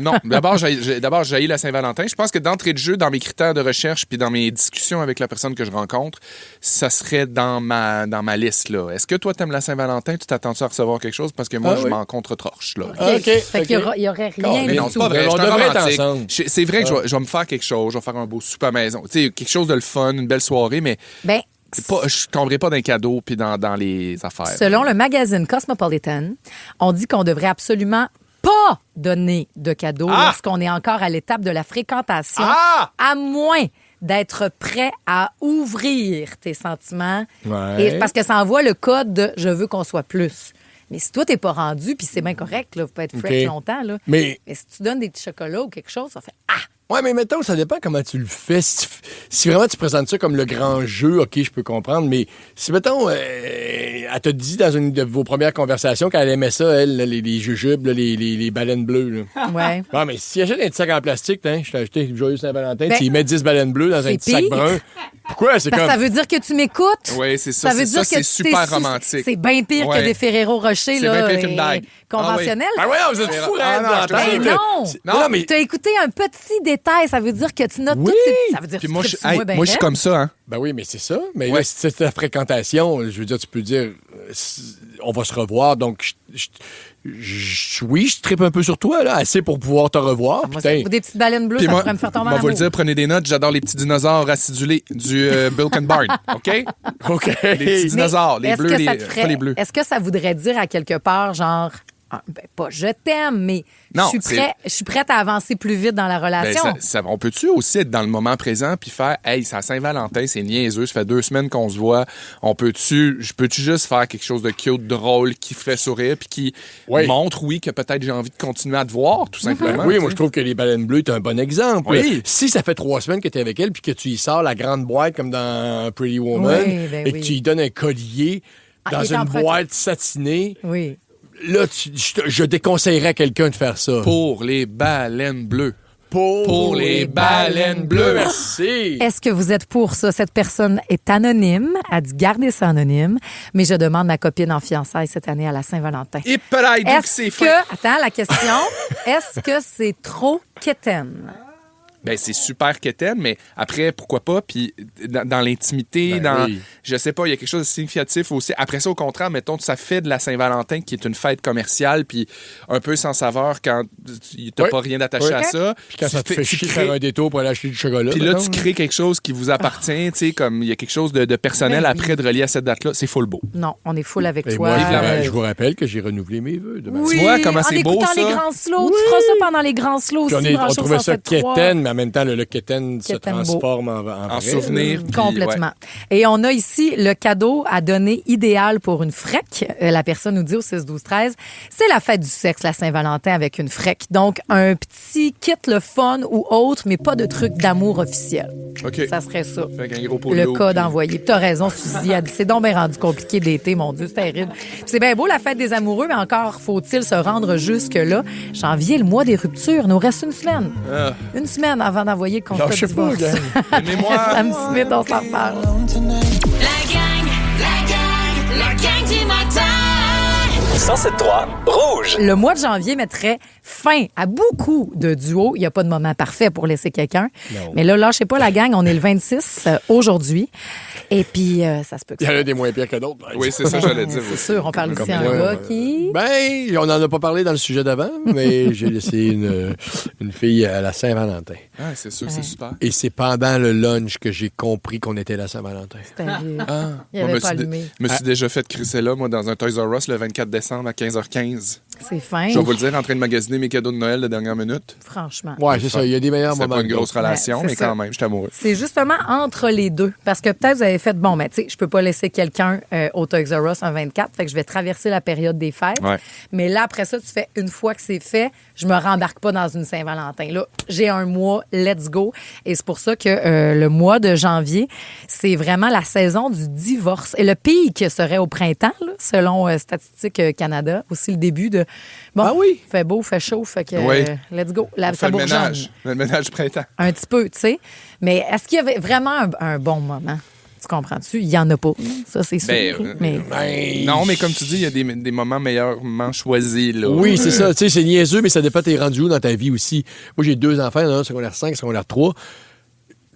Non. D'abord, j'haïs la Saint-Valentin. Je pense que d'entrée de jeu, dans mes critères de recherche puis dans mes discussions avec la personne que je rencontre, ça serait dans ma liste, là. Est-ce que toi, t'aimes la Saint-Valentin? Tu t'attends-tu à recevoir quelque chose? Parce que moi, je m'en contre-torche, là. OK. Fait qu'il y aurait rien du non, tout. c'est pas vrai. On devrait être ensemble. C'est vrai que je vais me faire quelque chose. Je vais faire un beau souper à la maison. Tu sais, quelque chose de le fun, une belle soirée, mais... Ben, je ne tomberai pas d'un cadeau puis dans les affaires. Selon le magazine Cosmopolitan, on dit qu'on devrait absolument pas donner de cadeaux lorsqu'on est encore à l'étape de la fréquentation, à moins d'être prêt à ouvrir tes sentiments. Ouais. Parce que ça envoie le code de « je veux qu'on soit plus ». Mais si toi, t'es pas rendu, puis c'est bien correct, là, vous pouvez être fresh longtemps, là. Mais si tu donnes des petits chocolats ou quelque chose, ça fait « ah ». Ouais, mais mettons, ça dépend comment tu le fais. Si vraiment tu présentes ça comme le grand jeu, OK, je peux comprendre, mais si, mettons, elle t'a dit dans une de vos premières conversations qu'elle aimait ça, elle, là, les jujubes, là, les baleines bleues. Là. Ouais. Non, mais si achètes un petit sac en plastique, je t'ai acheté une joyeuse Saint-Valentin, tu y mets 10 baleines bleues dans un petit sac brun. Pourquoi? C'est comme... Ça veut dire que tu m'écoutes. Oui, c'est ça. Ça veut dire que c'est super romantique. C'est bien pire que des Ferrero Rocher, là. C'est bien pire qu'une bague. Conventionnelle. Ah ouais, vous êtes fous, non, mais t'as écouté un petit détail. Ça veut dire que tu notes toutes ces... Ça veut dire que moi, je suis comme ça, hein. Ben oui, mais c'est ça. Mais là, si c'est ta fréquentation, je veux dire, tu peux dire, on va se revoir, donc oui, je trippe un peu sur toi, là, assez pour pouvoir te revoir. Moi, des petites baleines bleues, ça pourrait me faire tomber en amour. On va le dire, prenez des notes, j'adore les petits dinosaures acidulés du Bilk and Barn, OK? OK. Les petits dinosaures, les bleus, pas les bleus. Est-ce que ça voudrait dire à quelque part, genre... Ben, pas je t'aime, mais je suis prête à avancer plus vite dans la relation. Ben, on peut-tu aussi être dans le moment présent puis faire « Hey, c'est à Saint-Valentin, c'est niaiseux, ça fait 2 semaines qu'on se voit. Je peux-tu juste faire quelque chose de cute, drôle, qui fait sourire puis qui montre, que peut-être j'ai envie de continuer à te voir, tout simplement. Oui, moi, je trouve que les baleines bleues, c'est un bon exemple. Oui. Si ça fait 3 semaines que tu es avec elle puis que tu y sors la grande boîte comme dans Pretty Woman et que tu lui donnes un collier dans une boîte satinée... Oui. Là, je déconseillerais à quelqu'un de faire ça. Pour les baleines bleues. Pour les baleines bleues. Merci. Est-ce que vous êtes pour ça? Cette personne est anonyme. Elle dit garder ça anonyme. Mais je demande ma copine en fiançailles cette année à la Saint-Valentin. Attends, la question. Est-ce que c'est trop quétaine? Ben, c'est super quétaine, mais après, pourquoi pas? Puis dans l'intimité, je sais pas, il y a quelque chose de significatif aussi. Après ça, au contraire, mettons, ça fait de la Saint-Valentin qui est une fête commerciale, puis un peu sans saveur quand tu n'as pas rien d'attaché à ça. Puis quand ça te fait chier de faire un détour pour aller acheter du chocolat. Puis là, tu crées quelque chose qui vous appartient, tu sais, comme il y a quelque chose de personnel après de relier à cette date-là. C'est full beau. Non, on est full avec toi. Moi, je vous rappelle que j'ai renouvelé mes vœux. Oui, tu vois comment c'est beau, ça? En écoutant les grands slows. Tu feras ça pendant les grands slows aussi. On trouvait ça quétaine, mais en même temps, le quétaine se transforme en souvenir. Complètement. Et on a ici le cadeau à donner idéal pour une frec. La personne nous dit au 6-12-13, c'est la fête du sexe, la Saint-Valentin avec une frec. Donc, un petit kit le fun ou autre, mais pas de truc d'amour officiel. OK. Ça serait ça. Fait un gros pot le code envoyé. T'as raison, Suzy. Elle dit, c'est donc bien rendu compliqué d'été, mon Dieu, c'est terrible. Puis c'est bien beau, la fête des amoureux, mais encore faut-il se rendre jusque-là. Janvier, le mois des ruptures. Nous reste une semaine. Une semaine avant d'envoyer le constat de divorce. Sam Smith, on s'en parle. La gang du matin. 107.3 Rouge. Le mois de janvier mettrait fin à beaucoup de duos. Il n'y a pas de moment parfait pour laisser quelqu'un. Non. Mais là, lâchez pas la gang. On est le 26 aujourd'hui. Et puis, ça se peut que il y en a des moins pires que d'autres. Oui, c'est ça, j'allais dire. C'est sûr. On parle ici d'un gars qui... Ben, on n'en a pas parlé dans le sujet d'avant, mais j'ai laissé une fille à la Saint-Valentin. Ah, c'est sûr, c'est super. Et c'est pendant le lunch que j'ai compris qu'on était la Saint-Valentin. Il avait pas allumé. Je me suis déjà fait crisser là, moi, dans un Toys R Us le 24 décembre à 15h15. C'est fin. Je vais vous le dire, en train de magasiner mes cadeaux de Noël de dernière minute. Franchement. Ouais, c'est ça. Il y a des meilleurs moments. C'est pas une grosse relation, Ouais, mais c'est quand ça. même, je suis amoureux. C'est justement entre les deux. Parce que peut-être vous avez fait, bon, mais tu sais, je peux pas laisser quelqu'un au Toys R Us un 24, fait que je vais traverser la période des fêtes. Ouais. Mais là, après ça, tu fais une fois que c'est fait, je me rembarque pas dans une Saint-Valentin. Là, j'ai un mois, let's go. Et c'est pour ça que le mois de janvier, c'est vraiment la saison du divorce. Et le pic serait au printemps, là, selon Statistique Canada. Aussi le début de, bon, fait beau, fait chaud, fait que Oui. Let's go. On fait Ça le bourgeonne. ménage. Le ménage du printemps. Un petit peu, tu sais. Mais est-ce qu'il y avait vraiment un bon moment? Tu comprends-tu? Il n'y en a pas. Ça, c'est sûr. Non, mais comme tu dis, il y a des moments meilleurement choisis. Là. Oui, c'est ça. Tu sais, c'est niaiseux, mais ça dépend t'es rendu où dans ta vie aussi. Moi, j'ai 2 enfants, un secondaire 5, secondaire 3.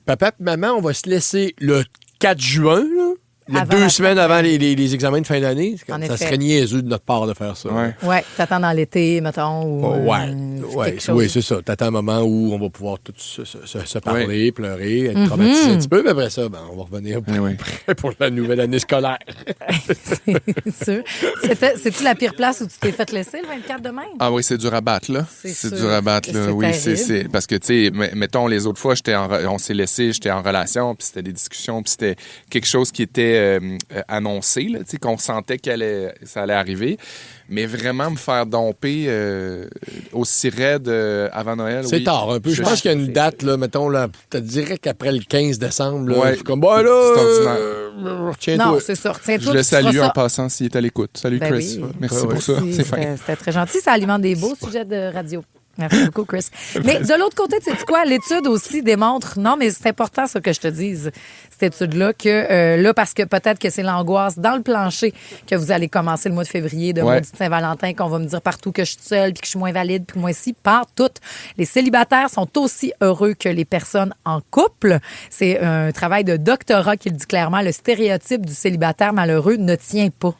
Papa et maman, on va se laisser le 4 juin, là. Avant 2 semaines avant les examens de fin d'année. En Ça effet. serait niaiseux de notre part de faire ça. Ouais, t'attends dans l'été, mettons. Ou, quelque chose. Oui, c'est ça. T'attends un moment où on va pouvoir tous se parler, pleurer, être traumatisé un petit peu, mais après ça, ben, on va revenir pour la nouvelle année scolaire. C'est sûr. C'est-tu la pire place où tu t'es fait laisser le 24 de même? Ah oui, c'est dur à battre, là. C'est sûr. dur à battre, là. C'est Oui, terrible. c'est parce que, tu sais, mettons, les autres fois, on s'est laissé, j'étais en relation, puis c'était des discussions, puis c'était quelque chose qui était annoncé, là, tu sais, qu'on sentait ça allait arriver. Mais vraiment me faire domper aussi raide avant Noël. C'est oui. tard un peu. Je pense qu'il y a une date, là, mettons, là, je te dirais qu'après le 15 décembre, là, Ouais. je suis comme, bah là, C'est ordinaire. retiens-toi. Non, c'est ça. Retiens-toi, Je le tu feras salue ça. en passant s'il est à l'écoute. Salut, Ben Chris. oui. Ouais, merci pour ça. C'est fin. C'était très gentil. Ça alimente des beaux sujets de radio. Merci beaucoup, Chris. Mais de l'autre côté, tu sais quoi? L'étude aussi démontre, non, mais c'est important ça que je te dise, cette étude-là, que là, parce que peut-être que c'est l'angoisse dans le plancher que vous allez commencer le mois de février, de maudit Saint-Valentin, qu'on va me dire partout que je suis seule, puis que je suis moins valide, puis moi aussi, par toutes. Les célibataires sont aussi heureux que les personnes en couple. C'est un travail de doctorat qui le dit clairement. Le stéréotype du célibataire malheureux ne tient pas.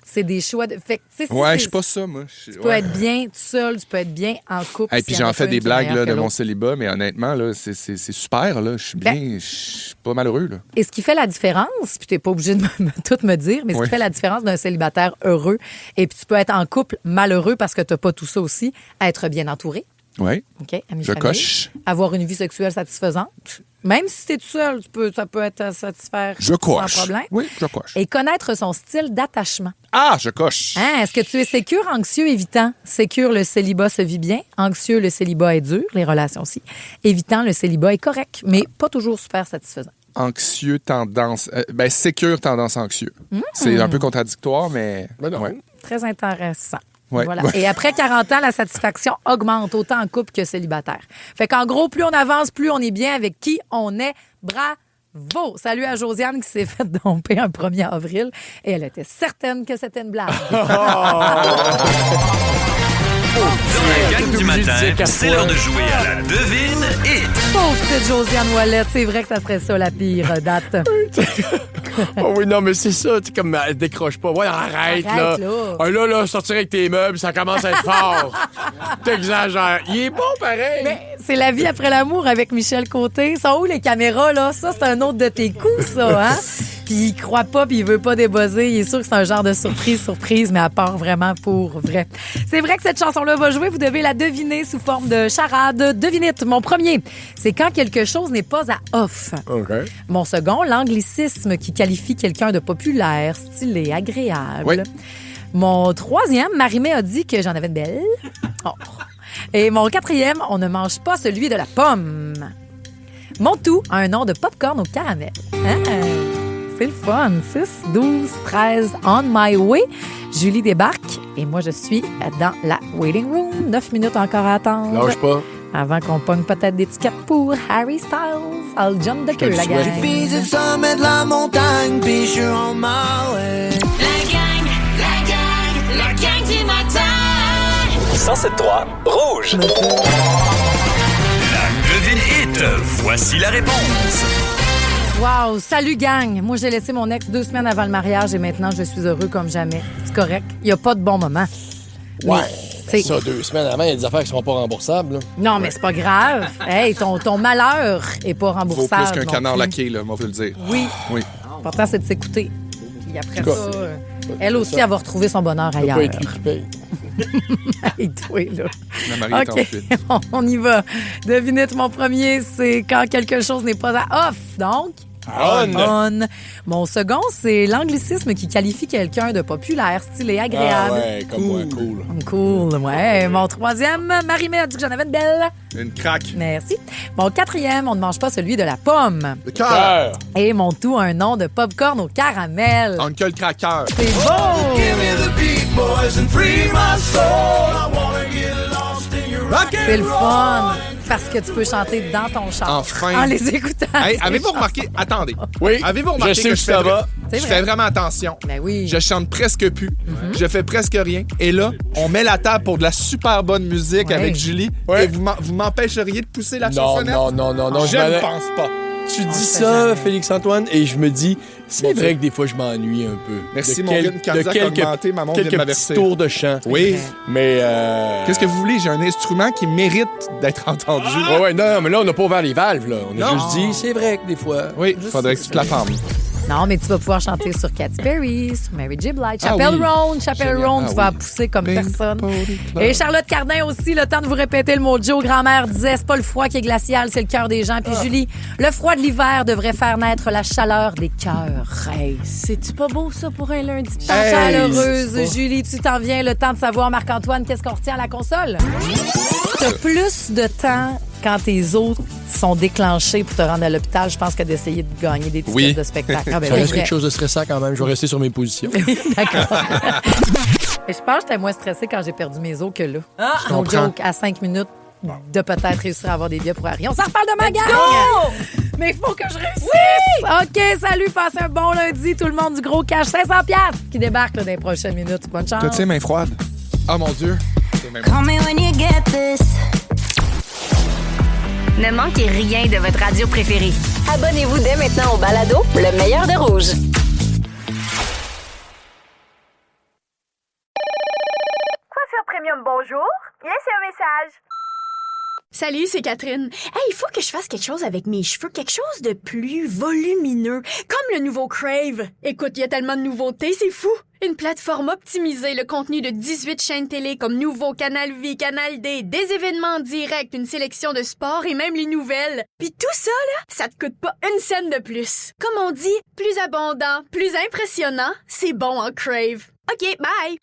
C'est des choix de. Fait que, tu sais, Ouais, je suis pas ça, moi. Tu peux être bien tout seul, tu peux être bien en couple. Et puis j'en fais des blagues là, de mon célibat, mais honnêtement, là, c'est super. Là. Je suis bien, je suis pas malheureux. Là. Et ce qui fait la différence, puis tu n'es pas obligé de tout me dire, mais ce qui fait la différence d'un célibataire heureux, et puis tu peux être en couple malheureux parce que tu n'as pas tout ça aussi, être bien entouré. Oui. OK, amis, Je famille. coche. Avoir une vie sexuelle satisfaisante. Même si tu es tout seul, ça peut être à satisfaire Je coche. sans problème. Oui, je coche. Et connaître son style d'attachement. Ah, je coche. Hein, est-ce que tu es sécure, anxieux, évitant? Sécure, le célibat se vit bien. Anxieux, le célibat est dur, les relations aussi. Évitant, le célibat est correct, mais pas toujours super satisfaisant. Anxieux, tendance. Sécure, tendance anxieux. C'est un peu contradictoire, mais. Ouais. Très intéressant. Ouais. Voilà. Et après 40 ans, la satisfaction augmente autant en couple que célibataire. Fait qu'en gros, plus on avance, plus on est bien avec qui on est. Bravo! Salut à Josiane qui s'est fait domper un 1er avril et elle était certaine que c'était une blague. Dans la gang du matin, c'est l'heure de jouer à la devine hit. Pauvre petite Josiane Ouellette, c'est vrai que ça serait ça la pire date. Oh oui, non, mais c'est ça, tu sais, comme elle décroche pas. Ouais, arrête, là. Là, sortir avec tes meubles, ça commence à être fort. T'exagères. Il est bon, pareil. Mais c'est la vie après l'amour avec Michel Côté. Sont où les caméras, là? Ça, c'est un autre de tes coups, ça, hein? Puis il croit pas, puis il veut pas débuzzer. Il est sûr que c'est un genre de surprise, mais à part vraiment pour vrai. C'est vrai que cette chanson-là va jouer. Vous devez la deviner sous forme de charade. Devinette, mon premier, c'est quand quelque chose n'est pas à off. OK. Mon second, l'anglicisme qui qualifie quelqu'un de populaire, stylé, agréable. Oui. Mon troisième, Marie-Mé a dit que j'en avais de belles. Oh. Et mon quatrième, on ne mange pas celui de la pomme. Mon tout a un nom de popcorn au caramel. Hein? C'est le fun. 6, 12, 13, on my way. Julie débarque et moi, je suis dans la waiting room. 9 minutes encore à attendre. Lâche pas. Avant qu'on pogne peut-être des tickets pour Harry Styles. I'll jump the queue, la gang. J'ai visé le sommet de la montagne, puis je suis en way. La gang du matin. 107.3 Rouge. La devine hit. Voici la réponse. Wow, salut gang! Moi, j'ai laissé mon ex 2 semaines avant le mariage et maintenant, je suis heureux comme jamais. C'est correct. Il n'y a pas de bon moment. Ouais. Mais, Ça, 2 semaines avant, il y a des affaires qui ne seront pas remboursables. Là. non, mais c'est pas grave. Hey, ton malheur est pas Vaut remboursable. plus qu'un non canard plus. laqué, là, on peut le dire. Oui. Oui. L'important, c'est de s'écouter. Puis après En tout ça, cas, elle aussi, ça. elle va retrouver son bonheur Ça peut ailleurs. pas être lui qui paye. Hey, toi, là. La Marie est en OK, fuite. on y va. Devinette, mon premier, c'est quand quelque chose n'est pas à off. Donc, on. Mon second, c'est l'anglicisme qui qualifie quelqu'un de populaire, stylé, agréable. Ah ouais, comme moi, cool. Cool, ouais. Mon troisième, Marie-Mé a dit que j'en avais une belle. Une craque. Merci. Mon quatrième, on ne mange pas celui de la pomme. Le cœur. Et mon tout a un nom de popcorn au caramel. Uncle Cracker. C'est beau! C'est le fun parce que tu peux chanter dans ton char Enfin. en les écoutant. Hey, avez-vous remarqué? Attendez. Oui. Avez-vous remarqué Je sais que où ça va. C'est je vrai. fais vraiment attention. Ben oui. Je chante presque plus. Je fais presque rien. Et là, on met la table pour de la super bonne musique Ouais. avec Julie. Ouais. Et vous m'empêcheriez de pousser la Non, chansonnette? non. Je ne pense pas. Tu dis ça, Félix-Antoine, et je me dis, c'est Mon vrai Dieu. que des fois, je m'ennuie un peu. Merci, De mon rythme cardiaque a augmenté, ma montre vient de quelques m'avertir. petits tours de chant. Oui. Mais... Qu'est-ce que vous voulez? J'ai un instrument qui mérite d'être entendu. Ouais, non, mais là, on n'a pas ouvert les valves, là. On a Non. juste dit, c'est vrai que des fois... Oui, il faudrait que tu te la fermes. Non, mais tu vas pouvoir chanter sur Katy Perry, sur Mary J. Blige, Ah Chappelle oui. Roan. Chappelle Génial. Roan, Ah tu vas oui. pousser comme Bing, personne. body, club. Et Charlotte Cardin aussi, le temps de vous répéter le mot Joe. Grand-mère disait, c'est pas le froid qui est glacial, c'est le cœur des gens. Puis Julie, le froid de l'hiver devrait faire naître la chaleur des cœurs. Hey, c'est-tu pas beau ça pour un lundi de temps chaleureuse? Julie, tu t'en viens, le temps de savoir, Marc-Antoine, qu'est-ce qu'on retient à la console? T'as plus de temps quand tes os sont déclenchés pour te rendre à l'hôpital, je pense, que d'essayer de gagner des tickets Oui. de spectacle. Ah, ben Ça oui, reste vrai. quelque chose de stressant quand même. Je vais rester sur mes positions. D'accord. Et je pense que j'étais moins stressée quand j'ai perdu mes os que là. Je No comprends. joke, à 5 minutes de peut-être réussir à avoir des billets pour Harry. On s'en reparle de ma gang! Mais il faut que je réussisse! OK, salut, passez un bon lundi, tout le monde du gros cash. 500$ qui débarque là, dans les prochaines minutes. Bonne chance. T'as-tu les mains froides? Oh mon Dieu. C'est même- Call me when you get this. Ne manquez rien de votre radio préférée. Abonnez-vous dès maintenant au balado Le meilleur de Rouge. Coiffure Premium, bonjour. Laissez un message. Salut, c'est Catherine. Hey, il faut que je fasse quelque chose avec mes cheveux, quelque chose de plus volumineux, comme le nouveau Crave. Écoute, il y a tellement de nouveautés, c'est fou. Une plateforme optimisée, le contenu de 18 chaînes télé comme Nouveau, Canal Vie, Canal D, des événements en direct, une sélection de sports et même les nouvelles. Puis tout ça, là, ça te coûte pas une scène de plus. Comme on dit, plus abondant, plus impressionnant, c'est bon en Crave. OK, bye!